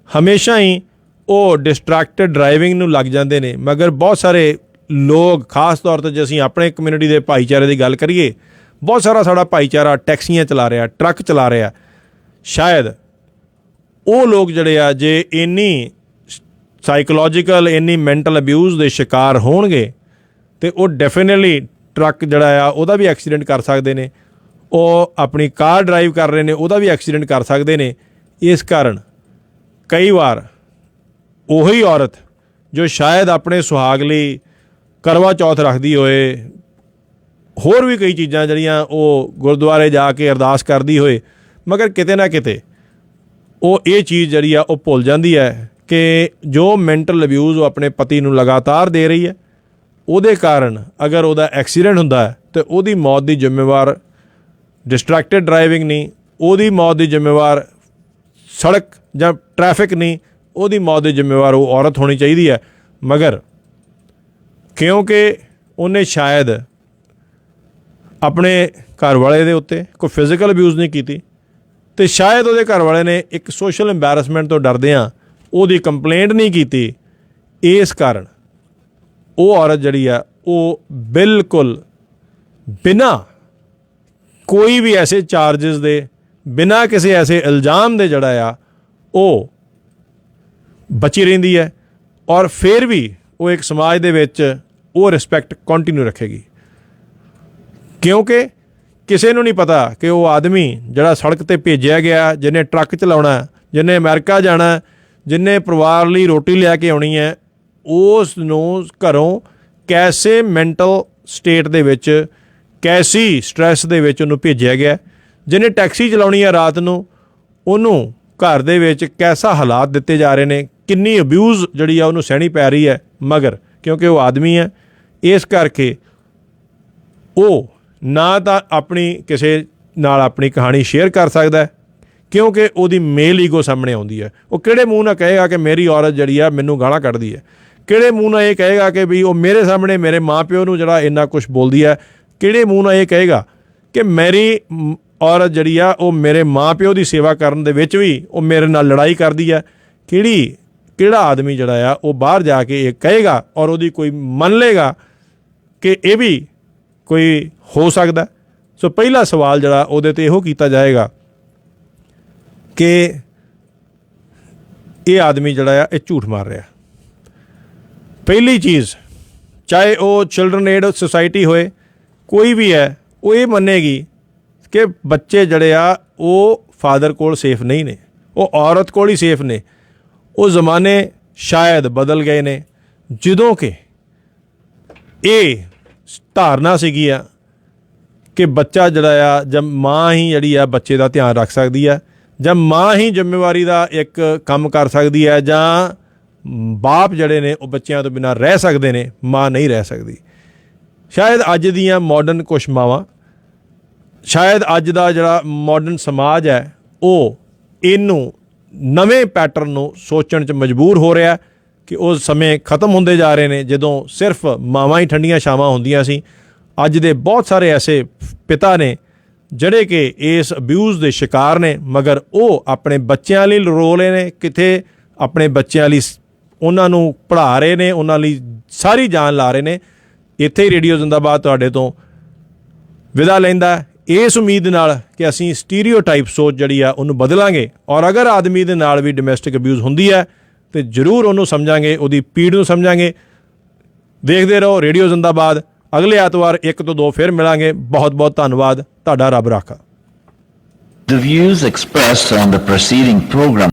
Speaker 2: ਹਮੇਸ਼ਾ ਹੀ ਉਹ ਡਿਸਟਰੈਕਟਡ ਡਰਾਈਵਿੰਗ ਨੂੰ ਲੱਗ ਜਾਂਦੇ ਨੇ, ਮਗਰ ਬਹੁਤ ਸਾਰੇ ਲੋਕ ਖਾਸ ਤੌਰ 'ਤੇ ਜੇ ਅਸੀਂ ਆਪਣੇ ਕਮਿਊਨਿਟੀ ਦੇ ਭਾਈਚਾਰੇ ਦੀ ਗੱਲ ਕਰੀਏ, ਬਹੁਤ ਸਾਰਾ ਸਾਡਾ ਭਾਈਚਾਰਾ ਟੈਕਸੀਆਂ ਚਲਾ ਰਿਹਾ, ਟਰੱਕ ਚਲਾ ਰਿਹਾ, ਸ਼ਾਇਦ ਉਹ ਲੋਕ ਜਿਹੜੇ ਆ ਜੇ ਇੰਨੀ ਸਾਈਕੋਲੋਜੀਕਲ, ਇੰਨੀ ਮੈਂਟਲ ਅਬਿਊਜ਼ ਦੇ ਸ਼ਿਕਾਰ ਹੋਣਗੇ ਤੇ ਉਹ ਡੈਫੀਨਿਟਲੀ ਟਰੱਕ ਜਿਹੜਾ ਆ ਉਹਦਾ ਵੀ ਐਕਸੀਡੈਂਟ ਕਰ ਸਕਦੇ ਨੇ, ਉਹ ਆਪਣੀ ਕਾਰ ਡਰਾਈਵ ਕਰ ਰਹੇ ਨੇ ਉਹਦਾ ਵੀ ਐਕਸੀਡੈਂਟ ਕਰ ਸਕਦੇ ਨੇ। ਇਸ ਕਾਰਨ ਕਈ ਵਾਰ ਉਹੀ ਔਰਤ ਜੋ ਸ਼ਾਇਦ ਆਪਣੇ ਸੁਹਾਗ ਲਈ ਕਰਵਾ ਚੌਥ ਰੱਖਦੀ ਹੋਏ, ਹੋਰ ਵੀ ਕਈ ਚੀਜ਼ਾਂ ਜਿਹੜੀਆਂ ਉਹ ਗੁਰਦੁਆਰੇ ਜਾ ਕੇ ਅਰਦਾਸ ਕਰਦੀ ਹੋਏ, ਮਗਰ ਕਿਤੇ ਨਾ ਕਿਤੇ ਉਹ ਇਹ ਚੀਜ਼ ਜਿਹੜੀ ਆ ਉਹ ਭੁੱਲ ਜਾਂਦੀ ਹੈ ਕਿ ਜੋ ਮੈਂਟਲ ਅਬਿਊਜ਼ ਉਹ ਆਪਣੇ ਪਤੀ ਨੂੰ ਲਗਾਤਾਰ ਦੇ ਰਹੀ ਹੈ, ਉਹਦੇ ਕਾਰਨ ਅਗਰ ਉਹਦਾ ਐਕਸੀਡੈਂਟ ਹੁੰਦਾ ਹੈ ਤਾਂ ਉਹਦੀ ਮੌਤ ਦੀ ਜ਼ਿੰਮੇਵਾਰ ਡਿਸਟਰੈਕਟਡ ਡਰਾਈਵਿੰਗ ਨਹੀਂ, ਉਹਦੀ ਮੌਤ ਦੀ ਜ਼ਿੰਮੇਵਾਰ ਸੜਕ ਜਾਂ ਟ੍ਰੈਫਿਕ ਨਹੀਂ, ਉਹਦੀ ਮੌਤ ਦੀ ਜ਼ਿੰਮੇਵਾਰ ਉਹ ਔਰਤ ਹੋਣੀ ਚਾਹੀਦੀ ਹੈ। ਮਗਰ ਕਿਉਂਕਿ ਉਹਨੇ ਸ਼ਾਇਦ ਆਪਣੇ ਘਰ ਵਾਲੇ ਦੇ ਉੱਤੇ ਕੋਈ ਫਿਜ਼ੀਕਲ ਅਬਿਊਜ਼ ਨਹੀਂ ਕੀਤੀ ਅਤੇ ਸ਼ਾਇਦ ਉਹਦੇ ਘਰ ਵਾਲੇ ਨੇ ਇੱਕ ਸੋਸ਼ਲ ਐਂਬੈਰਸਮੈਂਟ ਤੋਂ ਡਰਦਿਆਂ ਉਹਦੀ ਕੰਪਲੇਂਟ ਨਹੀਂ ਕੀਤੀ, ਇਸ ਕਾਰਨ ਉਹ ਔਰਤ ਜਿਹੜੀ ਆ ਉਹ ਬਿਲਕੁਲ ਬਿਨਾਂ ਕੋਈ ਵੀ ਐਸੇ ਚਾਰਜਸ ਦੇ, ਬਿਨਾਂ ਕਿਸੇ ਐਸੇ ਇਲਜ਼ਾਮ ਦੇ ਜਿਹੜਾ ਆ ਉਹ ਬਚੀ ਰਹਿੰਦੀ ਹੈ ਔਰ ਫਿਰ ਵੀ ਉਹ ਇੱਕ ਸਮਾਜ ਦੇ ਵਿੱਚ ਉਹ ਰਿਸਪੈਕਟ ਕੰਟੀਨਿਊ ਰੱਖੇਗੀ। ਕਿਉਂਕਿ ਕਿਸੇ ਨੂੰ ਨਹੀਂ ਪਤਾ ਕਿ ਉਹ ਆਦਮੀ ਜਿਹੜਾ ਸੜਕ ਤੇ ਭੇਜਿਆ ਗਿਆ, ਜਿਹਨੇ ਟਰੱਕ ਚਲਾਉਣਾ, ਜਿਹਨੇ ਅਮਰੀਕਾ ਜਾਣਾ, ਜਿਹਨੇ ਪਰਿਵਾਰ ਲਈ ਰੋਟੀ ਲਿਆ ਕੇ ਆਉਣੀ ਹੈ, ਉਸ ਨੂੰ ਘਰੋਂ ਕੈਸੇ ਮੈਂਟਲ ਸਟੇਟ ਦੇ ਵਿੱਚ, ਕੈਸੀ ਸਟ੍ਰੈਸ ਦੇ ਵਿੱਚ ਉਹਨੂੰ ਭੇਜਿਆ ਗਿਆ। ਜਿਹਨੇ ਟੈਕਸੀ ਚਲਾਉਣੀ ਹੈ ਰਾਤ ਨੂੰ, ਉਹਨੂੰ ਘਰ ਦੇ ਵਿੱਚ ਕੈਸਾ ਹਾਲਾਤ ਦਿੱਤੇ ਜਾ ਰਹੇ ਨੇ, ਕਿੰਨੀ ਅਬਿਊਜ਼ ਜਿਹੜੀ ਆ ਉਹਨੂੰ ਸਹਿਣੀ ਪੈ ਰਹੀ ਹੈ। ਮਗਰ ਕਿਉਂਕਿ ਉਹ ਆਦਮੀ ਹੈ, ਇਸ ਕਰਕੇ ਉਹ ਨਾ ਤਾਂ ਆਪਣੀ ਕਿਸੇ ਨਾਲ ਆਪਣੀ ਕਹਾਣੀ ਸ਼ੇਅਰ ਕਰ ਸਕਦਾ ਹੈ, ਕਿਉਂਕਿ ਉਹਦੀ ਮੇਲ ਈਗੋ ਸਾਹਮਣੇ ਆਉਂਦੀ ਹੈ। ਉਹ ਕਿਹੜੇ ਮੂੰਹ ਨਾਲ ਕਹੇਗਾ ਕਿ ਮੇਰੀ ਔਰਤ ਜਿਹੜੀ ਆ ਮੈਨੂੰ ਗਾਲਾਂ ਕੱਢਦੀ ਹੈ? ਕਿਹੜੇ ਮੂੰਹ ਨਾਲ ਇਹ ਕਹੇਗਾ ਕਿ ਵੀ ਉਹ ਮੇਰੇ ਸਾਹਮਣੇ ਮੇਰੇ ਮਾਂ ਪਿਓ ਨੂੰ ਜਿਹੜਾ ਇੰਨਾ ਕੁਛ ਬੋਲਦੀ ਹੈ? ਕਿਹੜੇ ਮੂੰਹ ਨਾਲ ਇਹ ਕਹੇਗਾ ਕਿ ਮੇਰੀ ਔਰਤ ਜਿਹੜੀ ਆ ਉਹ ਮੇਰੇ ਮਾਂ ਪਿਓ ਦੀ ਸੇਵਾ ਕਰਨ ਦੇ ਵਿੱਚ ਵੀ ਉਹ ਮੇਰੇ ਨਾਲ ਲੜਾਈ ਕਰਦੀ ਹੈ? ਕਿਹੜਾ ਆਦਮੀ ਜਿਹੜਾ ਆ ਉਹ ਬਾਹਰ ਜਾ ਕੇ ਇਹ ਕਹੇਗਾ ਔਰ ਉਹਦੀ ਕੋਈ ਮੰਨ ਲੇਗਾ ਕਿ ਇਹ ਵੀ ਕੋਈ ਹੋ ਸਕਦਾ? ਸੋ ਪਹਿਲਾ ਸਵਾਲ ਜਿਹੜਾ ਉਹਦੇ 'ਤੇ ਇਹੋ ਕੀਤਾ ਜਾਏਗਾ ਕਿ ਇਹ ਆਦਮੀ ਜਿਹੜਾ ਆ ਇਹ ਝੂਠ ਮਾਰ ਰਿਹਾ। ਪਹਿਲੀ ਚੀਜ਼, ਚਾਹੇ ਉਹ ਚਿਲਡਰਨ ਏਡ ਸੁਸਾਇਟੀ ਹੋਏ, ਕੋਈ ਵੀ ਹੈ, ਉਹ ਇਹ ਮੰਨੇਗੀ ਕਿ ਬੱਚੇ ਜਿਹੜੇ ਆ ਉਹ ਫਾਦਰ ਕੋਲ ਸੇਫ ਨਹੀਂ ਨੇ, ਉਹ ਔਰਤ ਕੋਲ ਹੀ ਸੇਫ ਨੇ। ਉਹ ਜ਼ਮਾਨੇ ਸ਼ਾਇਦ ਬਦਲ ਗਏ ਨੇ ਜਦੋਂ ਕਿ ਇਹ ਧਾਰਨਾ ਸੀਗੀ ਆ ਕਿ ਬੱਚਾ ਜਿਹੜਾ ਆ ਜਦ ਮਾਂ ਹੀ ਜਿਹੜੀ ਆ ਬੱਚੇ ਦਾ ਧਿਆਨ ਰੱਖ ਸਕਦੀ ਆ, ਜਾਂ ਮਾਂ ਹੀ ਜ਼ਿੰਮੇਵਾਰੀ ਦਾ ਇੱਕ ਕੰਮ ਕਰ ਸਕਦੀ ਹੈ, ਜਾਂ ਬਾਪ ਜਿਹੜੇ ਨੇ ਉਹ ਬੱਚਿਆਂ ਤੋਂ ਬਿਨਾਂ ਰਹਿ ਸਕਦੇ ਨੇ, ਮਾਂ ਨਹੀਂ ਰਹਿ ਸਕਦੀ। ਸ਼ਾਇਦ ਅੱਜ ਦੀਆਂ ਮਾਡਰਨ ਕੁਛ ਮਾਵਾਂ, ਸ਼ਾਇਦ ਅੱਜ ਦਾ ਜਿਹੜਾ ਮਾਡਰਨ ਸਮਾਜ ਹੈ ਉਹ ਇਹਨੂੰ ਨਵੇਂ ਪੈਟਰਨ ਨੂੰ ਸੋਚਣ 'ਚ ਮਜਬੂਰ ਹੋ ਰਿਹਾ ਕਿ ਉਹ ਸਮੇਂ ਖਤਮ ਹੁੰਦੇ ਜਾ ਰਹੇ ਨੇ ਜਦੋਂ ਸਿਰਫ ਮਾਵਾਂ ਹੀ ਠੰਡੀਆਂ ਛਾਵਾਂ ਹੁੰਦੀਆਂ ਸੀ। ਅੱਜ ਦੇ ਬਹੁਤ ਸਾਰੇ ਐਸੇ ਪਿਤਾ ਨੇ ਜਿਹੜੇ ਕਿ ਇਸ ਅਬਿਊਜ਼ ਦੇ ਸ਼ਿਕਾਰ ਨੇ, ਮਗਰ ਉਹ ਆਪਣੇ ਬੱਚਿਆਂ ਲਈ ਰੋ ਰਹੇ ਨੇ, ਕਿਤੇ ਆਪਣੇ ਬੱਚਿਆਂ ਲਈ ਉਹਨਾਂ ਨੂੰ ਪੜ੍ਹਾ ਰਹੇ ਨੇ, ਉਹਨਾਂ ਲਈ ਸਾਰੀ ਜਾਨ ਲਾ ਰਹੇ ਨੇ। ਇੱਥੇ ਹੀ ਰੇਡੀਓ ਜ਼ਿੰਦਾਬਾਦ ਤੁਹਾਡੇ ਤੋਂ ਵਿਦਾ ਲੈਂਦਾ ਇਸ ਉਮੀਦ ਨਾਲ ਕਿ ਅਸੀਂ ਸਟੀਰੀਓਟਾਈਪ ਸੋਚ ਜਿਹੜੀ ਆ ਉਹਨੂੰ ਬਦਲਾਂਗੇ, ਔਰ ਅਗਰ ਆਦਮੀ ਦੇ ਨਾਲ ਵੀ ਡੋਮੈਸਟਿਕ ਅਬਿਊਜ਼ ਹੁੰਦੀ ਹੈ ਤੇ ਜ਼ਰੂਰ ਉਹਨੂੰ ਸਮਝਾਂਗੇ, ਉਹਦੀ ਪੀੜ ਨੂੰ ਸਮਝਾਂਗੇ। ਦੇਖਦੇ ਰਹੋ ਰੇਡੀਓ ਜ਼ਿੰਦਾਬਾਦ। ਅਗਲੇ ਐਤਵਾਰ 1 ਤੋਂ 2 ਫਿਰ ਮਿਲਾਂਗੇ। ਬਹੁਤ ਬਹੁਤ ਧੰਨਵਾਦ। ਤੁਹਾਡਾ ਰੱਬ ਰਾਖਾ।
Speaker 5: The views expressed on the preceding program